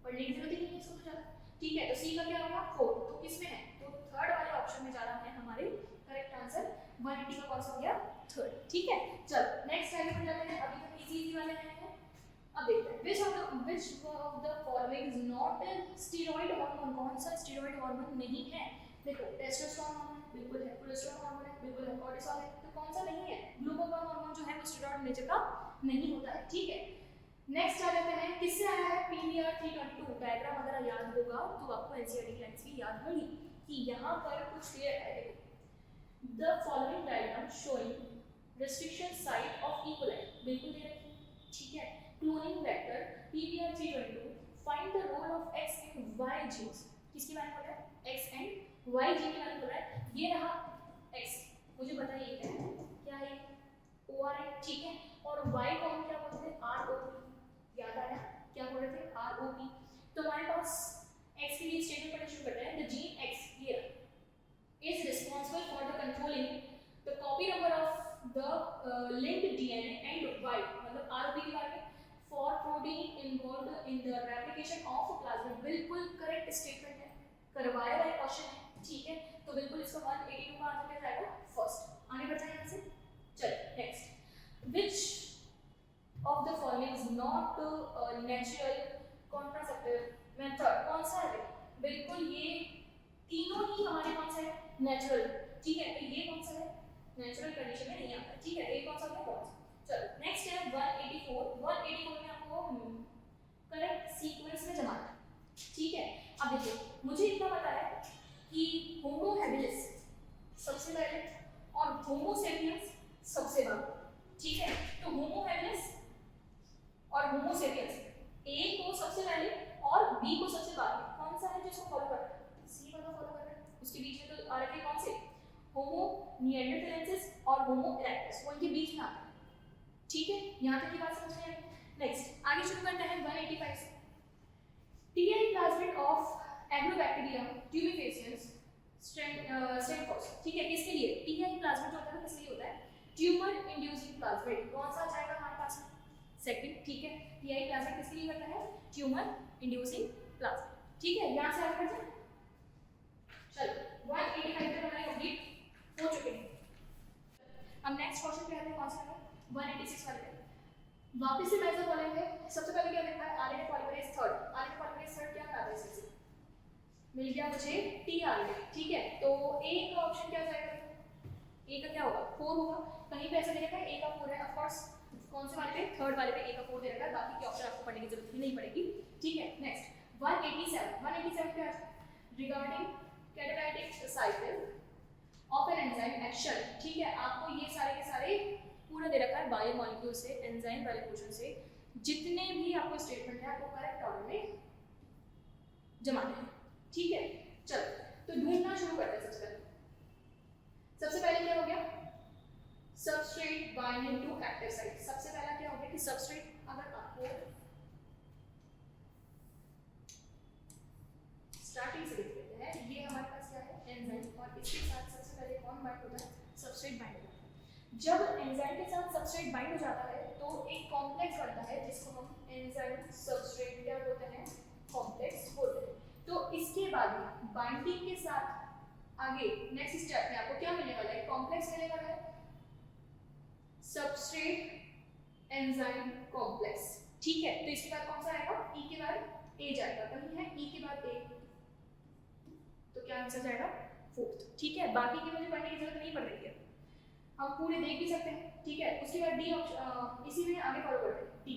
पढ़ने की जरूरत ही नहीं है इसको तो ज्यादा, ठीक है। तो सी का क्या होगा, फोर्थ, तो किसमें है, तो थर्ड वाले ऑप्शन में जाना है हमारे करेक्ट आंसर, 180 का कौन सा हो गया, थर्ड, ठीक है। चलो नेक्स्ट आगे बढ़ जाते हैं, अभी तक इजी वाले हैं। अब देखते हैं which of the following is not a steroid hormone, कौन सा स्टेरॉइड हार्मोन नहीं है, देखो टेस्टोस्टेरोन हार्मोन बिल्कुल है, प्रोजेस्टेरोन हार्मोन है बिल्कुल है, कॉर्टिसोल है, तो कौन सा नहीं है, ग्लूकागॉन हार्मोन जो है वो स्टेरॉइड नेचर का नहीं होता है, ठीक है। नेक्स्ट आ जाते हैं, किससे आया है, PBR 322, डायग्राम अगर याद होगा तो आपको NCERT लाइंस की याद होगी कि यहाँ पर कुछ दिया है, देखो the following diagram showing restriction site of इक्विलाइन, बिल्कुल दे रखी है, ठीक है। Cloning vector PBR 322, find the role of X and Y genes, किसके बारे में बोल रहा है, X एंड Y जीन के बारे में बोल रहा है। ये रहा X, मुझे बताइए क्या है, OR है, ठीक है, और Y को हम क्या बोलते थे, ROP, याद आया क्या बोल रहे थे, ROP। तो हमारे पास X के लिए स्टेटमेंट पढ़ना शुरू करते हैं, the gene X here is responsible for the controlling the copy number of the linked DNA and Y, मतलब ROP के बारे में, for protein involved in the replication of plasmid, बिल्कुल करेक्ट स्टेटमेंट है, करवाया हुआ क्वेश्चन है, ठीक है। तो बिल्कुल इसका 182 का आंसर क्या जाएगा, फर्स्ट। आगे बढ़ते हैं यहाँ से, चलिए next, which of the following is not natural contraceptive method, कौन सा है, बिल्कुल ये तीनों ही हमारे कौन सा है, नेचुरल, ठीक है। तो ये कौन सा है, नेचुरल कंडीशन में नहीं आता, ठीक है। ये कौन सा है, चलो नेक्स्ट है 184 में आपको करेक्ट सीक्वेंस में जमाना है, ठीक है। अब देखिए मुझे इतना पता है कि होमो हैबिलिस सबसे पहले और होमो सेपियंस सबसे बाद, ठीक है। तो होमो हैबिलिस और होमो सेपियंस ए को सबसे पहले और बी को सबसे बाद में, कौन सा है जिसको फॉलो कर रहा है, सी वाला फॉलो कर रहा है, उसके बीच में तो आ रखे कौन से, होमो निएंडरथैलेंसिस और होमो इरेक्टस, वो इनके बीच में आता है, ठीक है। यहाँ तक की बात समझ में आई। नेक्स्ट आगे शुरू करते हैं 185 से, TI प्लाज्मिड ऑफ एग्रोबैक्टीरियम ट्यूबिफेसियंस स्टेनफोर्स, ठीक है। किसके लिए, TI प्लाज्मिड जो होता है किसके लिए होता है, ट्यूमर इंड्यूसिंग प्लाज्मिड, कौन सा जाएगा हमारे पास में, सेकंड, ठीक है। TI प्लाज्मिड किसके लिए होता है, ट्यूमर इंड्यूसिंग प्लाज्मिड, ठीक है। यहाँ से आगे बढ़ते हैं, चलो 185 तक हमारे कंप्लीट हो चुके हैं। अब नेक्स्ट क्वेश्चन पे आते हैं, कौन सा है 186 वाले पे। वापस से मेजर बोलेंगे। सबसे पहले क्या देखा है, RNA polymerase third. RNA polymerase third क्या आता है इससे, मिल गया मुझे टीआरएनए, ठीक है। तो ए का ऑप्शन क्या जाएगा, ए का क्या होगा 4 होगा। कहीं पे ऐसा दे रखा है ए का 4 है, ऑफ कोर्स कौन से वाले पे, थर्ड वाले पे ए का 4 दे रखा है, बाकी के ऑप्शन आपको पढ़ने की जरूरत ही नहीं पड़ेगी, ठीक है। नेक्स्ट 187 पे आज regarding catalytic cycle of an enzyme action, ठीक है। आपको ये सारे के सारे पूरा दे रखा है बायोमोलिक्यूल से, एंजाइम वाले पोर्शन से जितने भी आपको स्टेटमेंट है आपको करेक्ट ऑर्डर में जमाने हैं, ठीक है। चलो तो ढूंढना शुरू करते हैं। सबसे पहले क्या हो गया, substrate binding to active site. सबसे पहला क्या हो गया कि सबस्ट्रेट, अगर आपको स्टार्टिंग से देख लेते हैं, ये हमारे पास क्या है एंजाइम, और इसके साथ सबसे पहले कौन बाइंड होता है, सबस्ट्रेट बाइंड होता है। जब एंजाइम के साथ सबस्ट्रेट बाइंड हो जाता है तो एक कॉम्प्लेक्स बनता है जिसको हम एंजाइम सबस्ट्रेट क्या बोलते हैं, कॉम्प्लेक्स बोलते हैं। तो इसके बाद बाइंडिंग के साथ आगे नेक्स्ट स्टेप में आपको क्या मिलने वाला है, कॉम्प्लेक्स मिलने वाला है, सबस्ट्रेट एंजाइम कॉम्प्लेक्स, ठीक है। तो इसके बाद कौन सा आएगा, ई के बाद ए जाएगा, कहीं है ई के बाद ए, तो क्या आंसर जाएगा फोर्थ, ठीक है। बाकी की मुझे पढ़ने की जरूरत नहीं पड़ रही है, हम पूरे देख भी सकते हैं, ठीक है। उसके बाद डी ऑप्शन, इसी में आगे फॉलो करते हैं। D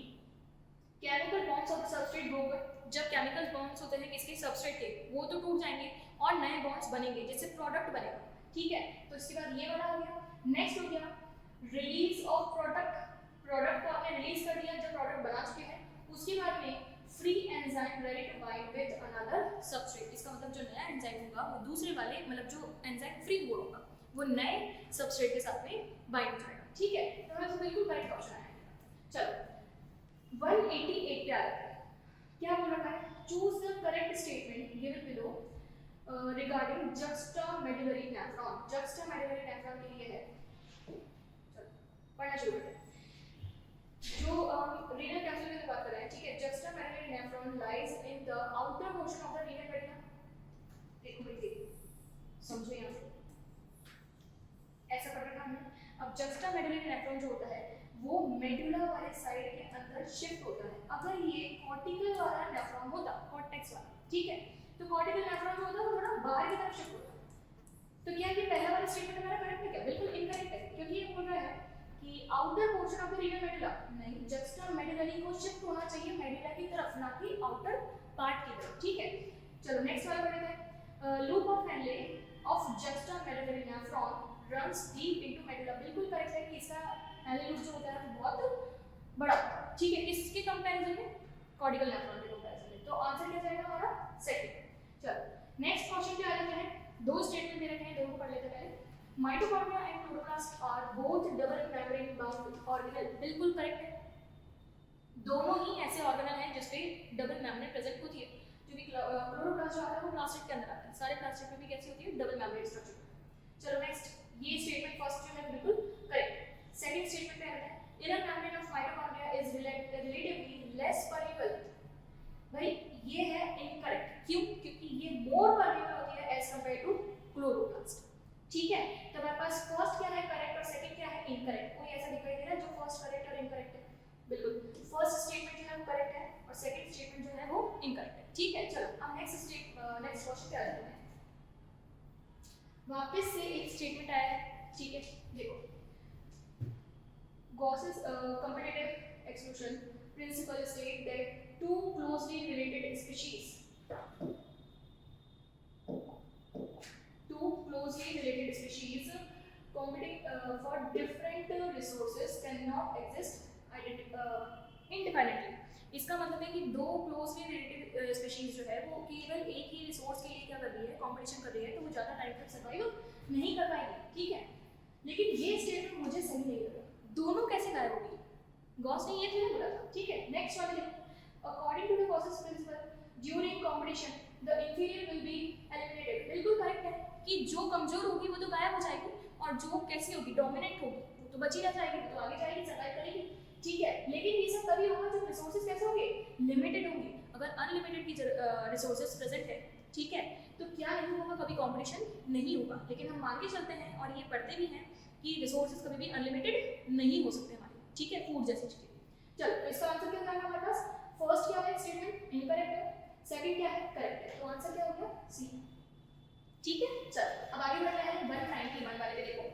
chemical bonds of the substrate group, जब केमिकल बॉन्ड्स होते हैं किसके, सबस्ट्रेट के, वो तो टूट जाएंगे और नए बॉन्ड्स बनेंगे जिससे प्रोडक्ट बनेगा, ठीक है। तो इसके बाद ये वाला हो गया। नेक्स्ट हो गया रिलीज ऑफ प्रोडक्ट, प्रोडक्ट को आपने रिलीज कर दिया जब प्रोडक्ट बना चुके हैं। उसके बाद में free enzyme ready to bind with another substrate, इसका मतलब जो नया एंजाइम होगा वो दूसरे वाले, मतलब जो एंजाइम फ्री मोड होगा वो नए सबस्ट्रेट के साथ में बाइंड हो जाएगा, ठीक है। तो हमें तो बिल्कुल करेक्ट ऑप्शन आएगा। चलो 188 पे आ रहा है, क्या बोल रखा है, choose the correct statement given below regarding juxtamedullary nephron. Juxtamedullary nephron के लिए है, चलो पढ़ना शुरू करते हैं। जो रीनल कैप्सूल की बात कर रहे हैं, ठीक है। Juxtamedullary nephron lies in the outer portion of the renal medulla. देखो बेटे समझो यहाँ से, ऐसा पढ़ रखा हमने। अब जक्स्टामेडुलरी नेफ्रॉन जो होता है वो मेडुला वाले साइड के अंदर शिफ्ट होता है। अगर ये कॉर्टिकल वाला नेफ्रॉन होता, कॉर्टेक्स वाला, ठीक है, तो कॉर्टिकल नेफ्रॉन जो होता है वो थोड़ा बाहर की तरफ शिफ्ट होता है। तो क्या ये पहला वाला स्टेटमेंट हमारा करेक्ट है क्या, बिल्कुल इनकरेक्ट है, क्योंकि ये बोल रहा है कि outer portion of the renal medulla, नहीं, जक्स्टामेडुलरी को शिफ्ट होना चाहिए मेडुला की तरफ, ना कि आउटर पार्ट की तरफ, ठीक है। चलो नेक्स्ट वाला पढ़ते हैं। Loop of Henle of juxtamedullary nephron runs deep into medulla, बिल्कुल करेक्ट है कि इसका हेनले लूप जो होता है वो बहुत बड़ा होता है, ठीक है। किसके कंपैरिजन में, कॉर्टिकल नेफ्रॉन के कंपैरिजन में। तो आंसर क्या जाएगा हमारा सेकंड। चलो नेक्स्ट क्वेश्चन पे आ जाते हैं। दो स्टेटमेंट दे रखे हैं, दोनों पढ़ लेते हैं पहले। Mitochondria and chloroplast are both double membrane bound organelle, बिल्कुल करेक्ट है। दोनों ही ऐसे ऑर्गेनल हैं जिसपे डबल मेम्ब्रेन प्रेजेंट होती है, क्योंकि क्लोरोप्लास्ट जो आता है वो प्लास्टिड के अंदर आता है, सारे प्लास्टिड में भी कैसी होती है, डबल मेम्ब्रेन स्ट्रक्चर। चलो नेक्स्ट, ये स्टेटमेंट फर्स्ट जो है बिल्कुल करेक्ट। सेकंड स्टेटमेंट पे आता है inner membrane of mitochondria is relatively less permeable. भाई ये है इनकरेक्ट, क्यों, क्योंकि ये मोर परमेबल होती है एज कंपेयर टू क्लोरोप्लास्ट, ठीक है। तो हमारे पास फर्स्ट क्या है करेक्ट और सेकंड क्या है इनकरेक्ट। कोई ऐसा दिखाई दे रहा है जो फर्स्ट करेक्ट और इनकरेक्ट है, बिल्कुल फर्स्ट स्टेटमेंट जो है वो करेक्ट है और सेकंड स्टेटमेंट जो है वो इनकरेक्ट है, ठीक है। चलो अब नेक्स्ट क्वेश्चन पे आ जाते हैं। वापस से एक स्टेटमेंट आया है, ठीक है। देखो Gauss's competitive exclusion principle state that two closely related species competing for different resources cannot exist independently। इसका मतलब है कि दो क्लोजली रिलेटेड स्पीशीज जो है वो केवल एक ही रिसोर्स के लिए क्या कर रही है, कंपटीशन कर रही है, तो वो ज़्यादा टाइम तक सर्वाइव नहीं कर पाएगी, ठीक है। लेकिन ये स्टेटमेंट मुझे सही नहीं लगा, दोनों कैसे गायब होगी, गॉस ने ये क्यों बोला था, ठीक है। नेक्स्ट वाले देखो, according to the Gause's principle during competition the inferior will be eliminated. बिल्कुल करेक्ट है कि जो कमजोर होगी वो तो गायब हो जाएगी और जो कैसी होगी, डोमिनेंट होगी, वो तो बची रह जाएगी, वो तो आगे जाएगी, सर्वाइव करेगी, ठीक है। लेकिन ये सब तभी होगा जब रिसोर्सेज कैसे होंगे, लिमिटेड होंगे। अगर अनलिमिटेड की रिसोर्सेज प्रेजेंट है ठीक है। तो क्या नहीं होगा, कभी कंपटीशन नहीं होगा, लेकिन हम मान के चलते हैं और ये पढ़ते भी हैं कि रिसोर्सेज कभी भी अनलिमिटेड नहीं हो सकते हमारे, ठीक है, फूड जैसी चीजें। चलो, तो इसका आंसर क्या जाएगा हमारे पास? फर्स्ट क्या है स्टेटमेंट, इनकरेक्ट है, सेकंड क्या है, करेक्ट है, तो आंसर क्या हो गया? सी। ठीक है, चलो अब आगे बढ़ रहे हैं 191 वाले पे। देखो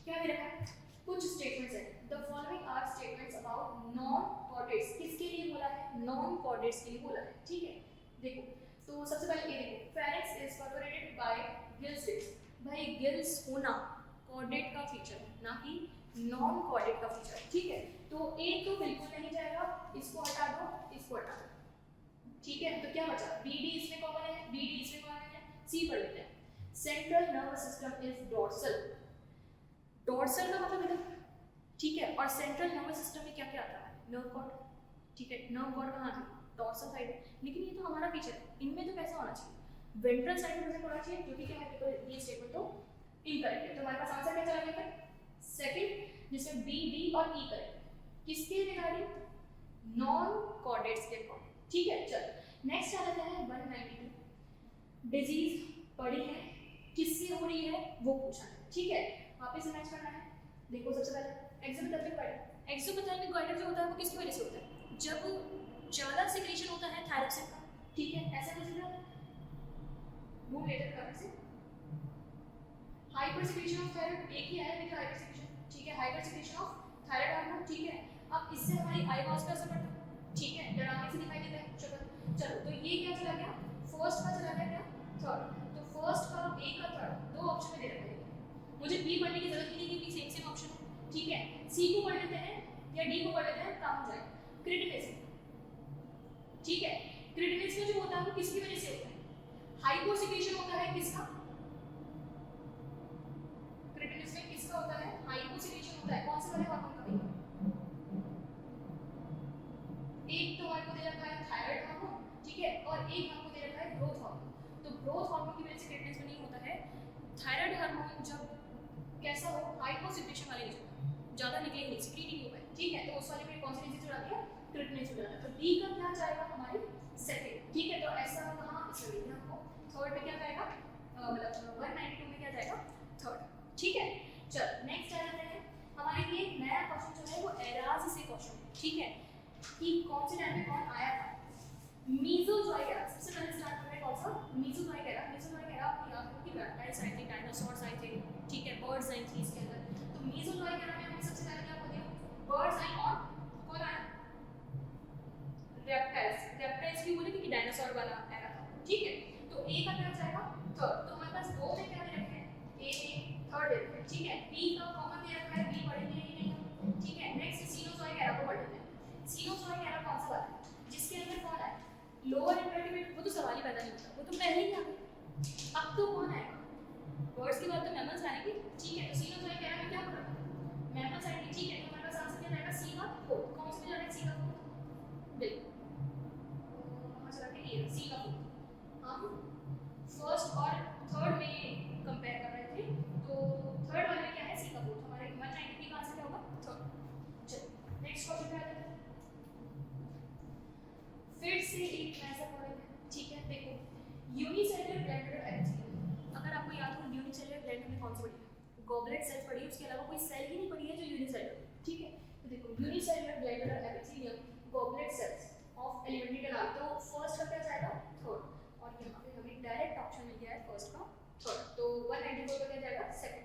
क्या दे रखा है, कुछ स्टेटमेंट्स हैं। The following are statements about non chordates. किसके लिए बोला है? नॉन कॉर्डेट्स के लिए बोला है, ठीक है। देखो, तो सबसे पहले ये देखो, pharynx is perforated by gills disc. भाई गिल्स होना कॉर्डेट का फीचर है, ना कि नॉन कॉर्डेट का फीचर है, ठीक है। तो ए तो बिल्कुल नहीं जाएगा, इसको हटा दो, इसको हटा दो, ठीक है। तो क्या बचा? बी डी इसमें कॉमन है, बी डी इसमें कॉमन है, सी पढ़ लेते हैं। Central nervous system is dorsal. Dorsal का मतलब इधर, ठीक है, और सेंट्रल नर्वस सिस्टम में क्या क्या आता है? नर्व कॉर्ड, ठीक है। नर्व कॉर्ड कहाँ है? डोर्सल साइड है, लेकिन ये तो हमारा फीचर है, इनमें तो कैसा होना चाहिए? वेंट्रल साइड में प्रेजेंट होना चाहिए, जो कि क्या है, बिल्कुल ये स्टेटमेंट तो इनकरेक्ट है। तो हमारे पास आंसर क्या चला गया? सेकंड, जिसमें बी, डी और ई करेक्ट है। किसके रिगार्डिंग? नॉन कॉर्डेट्स के अकॉर्डिंग, ठीक है। चलो नेक्स्ट आ जाता है 192। डिजीज पढ़ी है, किससे हो रही है वो पूछा है, ठीक है। वापस मैच करना है। देखो सबसे पहले एक्सोथर्मिक गाइटर। एक्सोथर्मिक गाइटर जो होता है वो किसकी वजह से होता है? जब ज्यादा सिक्रीशन होता है थायरॉक्सिन का, ठीक है, ऐसा कुछ ना वो रिलेटेड करने से। हाइपर सिक्रीशन ऑफ थायराइड, एक ही है लेकिन हाइपर सिक्रीशन, ठीक है, hyper secretion of thyroid hormone, ठीक है। अब इससे हमारी आई वास पे असर पड़ता है, ठीक है, डरावनी से दिखाई देता है शक्ल। चलो, तो ये क्या चला गया? फर्स्ट का चला गया, क्या? थर्ड। तो फर्स्ट का, ए का, थर्ड, दो ऑप्शन में दे रखा है। मुझे बी पढ़ने की जरूरत नहीं है क्योंकि सेम सेम ऑप्शन है, ठीक है। सी को पढ़ लेते हैं या डी को पढ़ लेते हैं, काम हो जाएगा। क्रिटिनिज्म, ठीक है। क्रिटिनिज्म जो होता है वो किसकी वजह से होता है? हाइपोसिक्रीशन होता है, किसका? क्रिटिनिज्म किसका होता है? हाइपोसिक्रीशन होता है। कौन से वाले हार्मोन का? एक तो हमारे को दे रखा है थायराइड हार्मोन, ठीक है, और एक हमको दे रखा है ग्रोथ हार्मोन। तो ग्रोथ हार्मोन की वजह से क्रिटिनिज्म नहीं होता है। थायराइड हार्मोन जब कैसा हो, हाइपोसिक्रीशन वाले नहीं होता, ज्यादा निकले नहीं, सिक्रीट नहीं होगा, ठीक है। तो उस वाले में कौन सी डिजीज जुड़ा दिया? क्रिटिनिज्म जुड़ा दिया। तो डी का क्या जाएगा हमारे? सेकंड, ठीक है। तो ऐसा कहां इसमें देखना आपको, थर्ड में क्या जाएगा, मतलब 192 में क्या जाएगा? थर्ड, ठीक है। चल नेक्स्ट आ जाते हैं हमारे लिए नया क्वेश्चन जो है वो एराज से क्वेश्चन है, ठीक है, कि कौन से टाइम में कौन आया था? Mesozoic era. सबसे पहले स्टार्ट कर रहे हैं कौन सा? Mesozoic era. मीसोजोइक एरा आपको याद हो कि रेप्टाइल्स आए थे, डायनासोर्स आए थे, ठीक है, बर्ड्स आई थी इसके अंदर। तो मीसोजोइक एरा में हमें सबसे पहले क्या हो गया? बर्ड्स आई और कौन आया? रेप्टाइल्स। रेप्टाइल्स क्यों बोले? क्योंकि डायनासोर वाला एरा था, ठीक है। तो ए का क्या जाएगा? थर्ड। तो हमारे पास दो में क्या दे रखे हैं? ए थर्ड दे रखे हैं, ठीक है। बी का कॉमन दे रखा है, बी पढ़ेंगे ही नहीं, ठीक है। नेक्स्ट सीनोजोइक एरा को पढ़ लेते हैं। सीनोजोइक एरा कौन सा वाला है? जिसके अंदर कौन है? Lower invertebrate. वो तो सवाल ही पैदा नहीं होता, वो तो पहले ही आ गए। अब तो कौन आएगा? बर्ड्स के बाद तो मैमल्स आएंगे, ठीक है। तो सीनोजोइक एरा में क्या पढ़ा? मैमल्स आएंगे, ठीक है। तो हमारे पास आंसर क्या जाएगा? सी का फोर्थ। कौन से में जाएगा सी का फोर्थ? बिल्कुल वहां चला के ये सी का फोर्थ। हम फर्स्ट और थर्ड में कंपेयर कर रहे थे, तो थर्ड वाले में क्या है? सी का फोर्थ। हमारे 193 का आंसर क्या होगा? थर्ड। चलो नेक्स्ट क्वेश्चन पे आते हैं। फिर से एक ऐसा मॉडल है, ठीक है। देखो यूनिसेलुलर ग्लैंडुलर एपिथेलियम, अगर आपको याद हो यूनिसेलुलर ग्लैंड में कौन सी पढ़ी है? गॉबलेट सेल पढ़ी है, उसके अलावा कोई सेल ही नहीं पढ़ी है जो यूनिसेलुलर, ठीक है। तो देखो unicellular glandular epithelium, goblet cells of alimentary canal. तो फर्स्ट का क्या जाएगा? थर्ड। और यहाँ पे हमें डायरेक्ट ऑप्शन मिल गया है फर्स्ट का थर्ड, तो 194 का क्या जाएगा? सेकंड।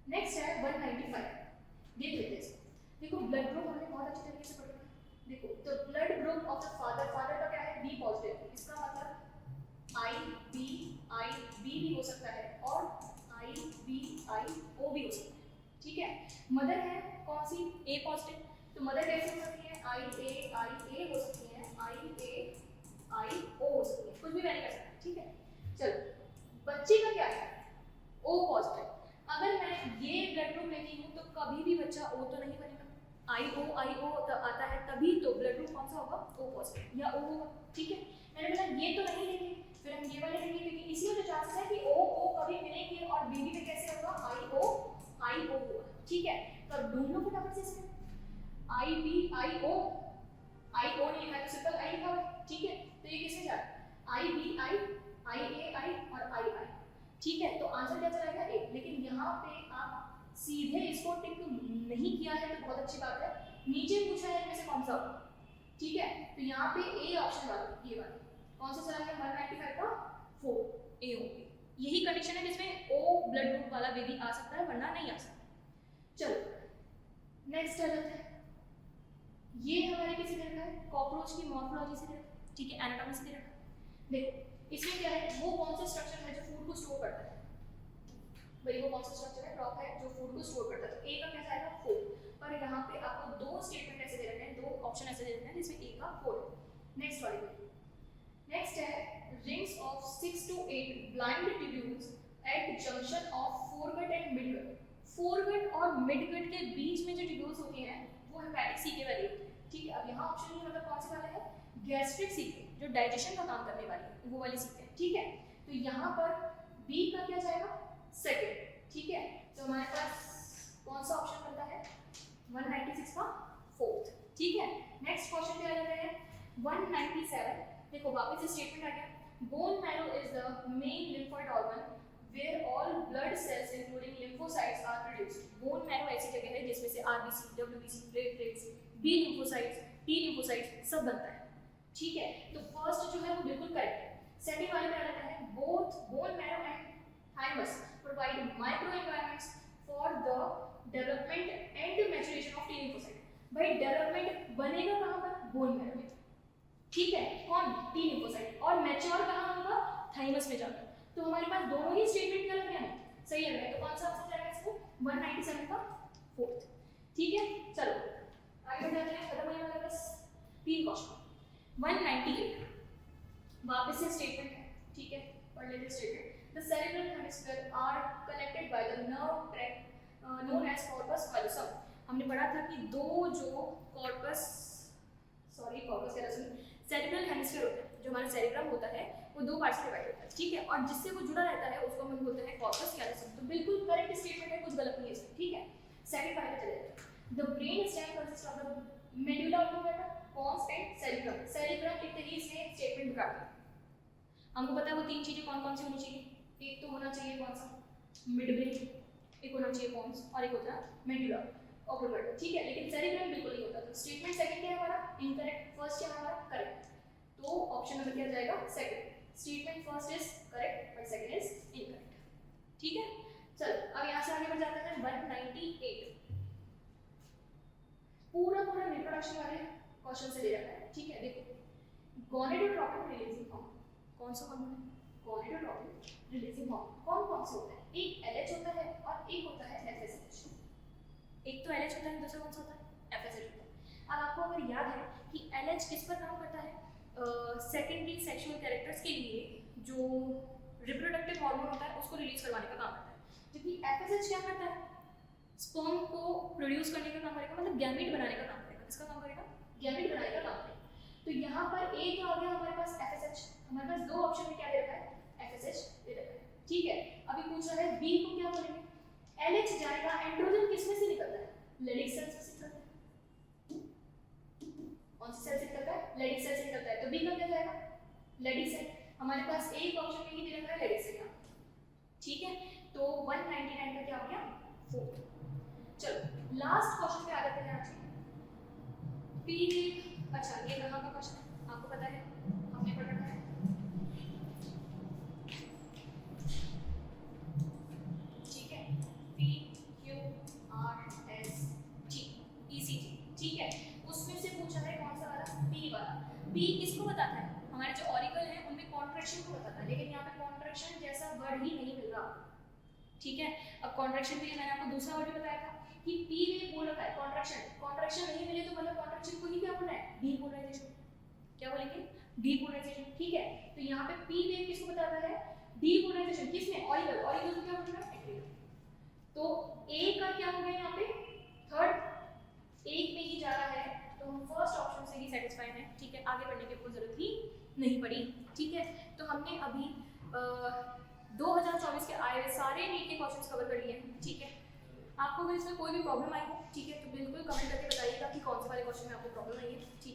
नेक्स्ट है 195। देख लेते हैं इसको। देखो ब्लड ग्रुप हमने बहुत अच्छी तरीके से पढ़ा। देखो तो blood group of the father, father का क्या है? B positive. इसका मतलब आई बी भी हो सकता है और आई बी आई ओ भी हो सकता है, ठीक है। मदर है कौन सी? ए पॉजिटिव। तो मदर कैसे हो सकती है? आई ए हो सकती है, आई ओ हो सकती है, कुछ भी मैंने कर सकता, ठीक है। चलो बच्चे का क्या है? O positive. अगर मैं ये ब्लड ग्रुप लेती हूँ तो कभी भी बच्चा ओ तो नहीं बनेगा। आई ओ आता है तभी तो ब्लड ग्रुप कौन सा होगा? ओ पॉजिटिव या ओ होगा, ठीक है। मैंने बोला ये तो नहीं लेंगे, फिर हम ये वाले लेंगे, क्योंकि इसी में तो चांसेस है कि ओ कभी मिलेंगे और बीबी में कैसे होगा? आई ओ होगा, ठीक है। तो ढूंढ लो फटाफट से इसमें आई बी आई ओ नहीं लिखा है तो सिंपल आई लिखा है, ठीक है। तो ये किसमें जाएगा? आई बी आई आई और आई, ठीक है। तो आंसर क्या चला गया ए, लेकिन यहाँ पे आप सीधे इसको टिक नहीं किया है तो बहुत अच्छी बात है, नीचे पूछा है इनमें से कौन सा होगा, ठीक है। तो यहाँ पे ए ऑप्शन वाला, ये वाला कौन सा चला गया 195 का 4, ए होगी। यही कंडीशन है जिसमें ओ ब्लड ग्रुप वाला बेबी आ सकता है, वरना नहीं आ सकता। चलो नेक्स्ट आ जाते हैं, ये हमारे किसी तरह का है, कॉकरोच की मॉर्फोलॉजी से रखा, ठीक है, एनाटॉमी से रखा। देखो इसमें क्या है, वो कौन सा स्ट्रक्चर है जो फूड को स्टोर करता है, भाई वो कौन सा स्ट्रक्चर है, प्रॉप है जो फूड को स्टोर करता है। तो ए का क्या आएगा 4, पर यहाँ पे आपको दो स्टेटमेंट ऐसे दे रखे हैं, दो ऑप्शन ऐसे दे रखे हैं जिसमें ए का 4 है। नेक्स्ट वाली, नेक्स्ट है rings of 6 to 8 blind tubules at junction of foregut and midgut. Foregut और मिडगट के बीच में जो ट्यूब्यूल्स होती हैं वो हेपेटिक सीके वाली होती है, ठीक है। अब यहाँ ऑप्शन ये मतलब कौन से वाले है, गैस्ट्रिक सीके, जो डाइजेशन का काम करने वाली है वो वाली सीके, ठीक है। तो यहाँ पर बी का क्या जाएगा सेकंड, ठीक है। तो हमारे पास कौन सा ऑप्शन बनता है 196 का 4th, ठीक है। नेक्स्ट क्वेश्चन पे आ जाते हैं 197। देखो वापस से स्टेटमेंट आ गया, bone marrow is the main lymphoid organ where all blood cells including lymphocytes are produced. Bone marrow ऐसी जगह है जिसमें से RBC, WBC, platelets, B lymphocytes, T lymphocytes सब बनता है, ठीक है। तो फर्स्ट जो है वो बिल्कुल करेक्ट है। सेकंड वाले में आ जाता है both bone marrow and thymus provide microenvironments for the development and maturation of T lymphocyte। भाई डेवलपमेंट बनेगा कहाँ पर, बोन मैरो में, ठीक है, कौन T lymphocyte, और मैच्योर कहाँ होगा थाइमस में जाकर। तो हमारे पास दोनों ही स्टेटमेंट क्या लग रहे हैं, सही लग रहा है। तो कौन सा आंसर जाएगा इसको 197 का 4th, ठीक है। चलो आगे बढ़ते हैं, खत्म होने वाला बस 3 क्वेश्चन। 198 वापस से स्टेटमेंट है, ठीक है, पढ़ लेते statement. The cerebral hemisphere are connected by the nerve tract known as corpus callosum। हमने पढ़ा था कि दो जो कॉर्पस कह रहा हूँ, सेरिब्रल हेमिस्फीयर होता है, जो हमारा सेरिब्रम होता है वो दो पार्ट से डिवाइड होता है, ठीक है, और जिससे वो जुड़ा रहता है उसको हम बोलते हैं कॉर्पस कैलोसम। तो बिल्कुल करेक्ट स्टेटमेंट है, कुछ गलत नहीं है इसमें, ठीक है। सेकंड पार्ट पे चले जाते हैं। The brain stem consist of the medulla oblongata, pons and cerebrum. Cerebrum लिखते ही इसने स्टेटमेंट बिगाड़ दिया। हमको पता है वो तीन चीजें कौन कौन सी होनी चाहिए, एक तो होना चाहिए कौन सा मिड ब्रेन, एक होना चाहिए पॉन्स और एक होता है मेडुला ऑब्लिंगुएटा, ठीक है। लेकिन सेरिब्रम बिल्कुल नहीं होता। तो स्टेटमेंट सेकंड क्या है हमारा इनकरेक्ट, फर्स्ट क्या है हमारा करेक्ट। तो ऑप्शन नंबर क्या जाएगा second. Statement first is correct but second is incorrect, ठीक है। चलो अब यहां से आगे बढ़ जाते हैं 198। पूरा रिप्रोडक्शन वाले क्वेश्चन से ले रखा है, ठीक है। देखो गोनेडोट्रोपिन रिलीजिंग हार्मोन, कौन सा हार्मोन है, गोनेडोट्रोपिन रिलीजिंग हार्मोन कौन कौन से होते हैं, एक LH होता है और एक होता है FSH। एक तो LH होता है, दूसरा कौन सा होता है FSH होता है। अब आपको अगर याद है कि LH किस पर काम करता है, सेकेंडरी सेक्सुअल कैरेक्टर्स के लिए जो रिप्रोडक्टिव हार्मोन होता है उसको रिलीज करवाने का काम करता है, जबकि FSH क्या करता है स्पर्म को प्रोड्यूस करने का काम करेगा, मतलब गैमेट बनाने का काम करेगा। किसका काम करेगा, गैमेट बनाने का काम करेगा। तो यहाँ पर एक तो आ गया हमारे पास FSH, हमारे पास दो ऑप्शन में क्या दे रखा है FSH दे रखा है, ठीक है। अभी पूछ रहा है बी को क्या बोलेंगे, LH जाएगा, एंड्रोजन किसमें से निकलता है, लेडिक सेल से निकलता है। कौन सी सेल से निकलता है, लेडिक सेल से निकलता है। तो बी का क्या जाएगा लेडिक सेल। हमारे पास एक ऑप्शन में ही दे रखा है लेडिक सेल, ठीक है। तो 199 का क्या हो गया 4। चलो लास्ट क्वेश्चन पे आ जाते हैं आपसे पी। अच्छा ये कहाँ का क्वेश्चन है आपको पता है, हमने पढ़ रखा है, ठीक है, PQRST ECG, ठीक है। उसमें से पूछा है कौन सा वाला, P वाला। P किसको बताता है, हमारे जो ऑरिकल है उनमें कॉन्ट्रैक्शन को बताता है, लेकिन यहाँ पे कॉन्ट्रैक्शन जैसा वर्ड ही नहीं मिल रहा, ठीक है। अब कॉन्ट्रैक्शन के लिए मैंने आपको दूसरा वर्ड भी बताया था कि P में बोल रखा है कॉन्ट्रैक्शन नहीं मिले तो मतलब कॉन्ट्रैक्शन को ही क्या बोलना है, डीपोलराइजेशन। क्या बोलेंगे, डीपोलराइजेशन, ठीक है। तो यहाँ पे P वेव किसको बताता है, डीपोलराइजेशन, किसमें ऑरिकल को क्या बोल रहा है एट्रियल। तो A का क्या हो गया यहाँ पे थर्ड एक में ही जा रहा है, तो हम फर्स्ट ऑप्शन से ही सेटिस्फाइड हैं, ठीक है। आगे बढ़ने की कोई जरूरत ही नहीं पड़ी, ठीक है। तो हमने अभी 2024 के आए हुए सारे नीट के क्वेश्चंस कवर कर लिए हैं, ठीक है। आपको अगर इसमें कोई भी प्रॉब्लम आई हो, ठीक है, तो बिल्कुल कमेंट करके बताइएगा कि कौन से वाले क्वेश्चन में आपको प्रॉब्लम आई है, ठीक है।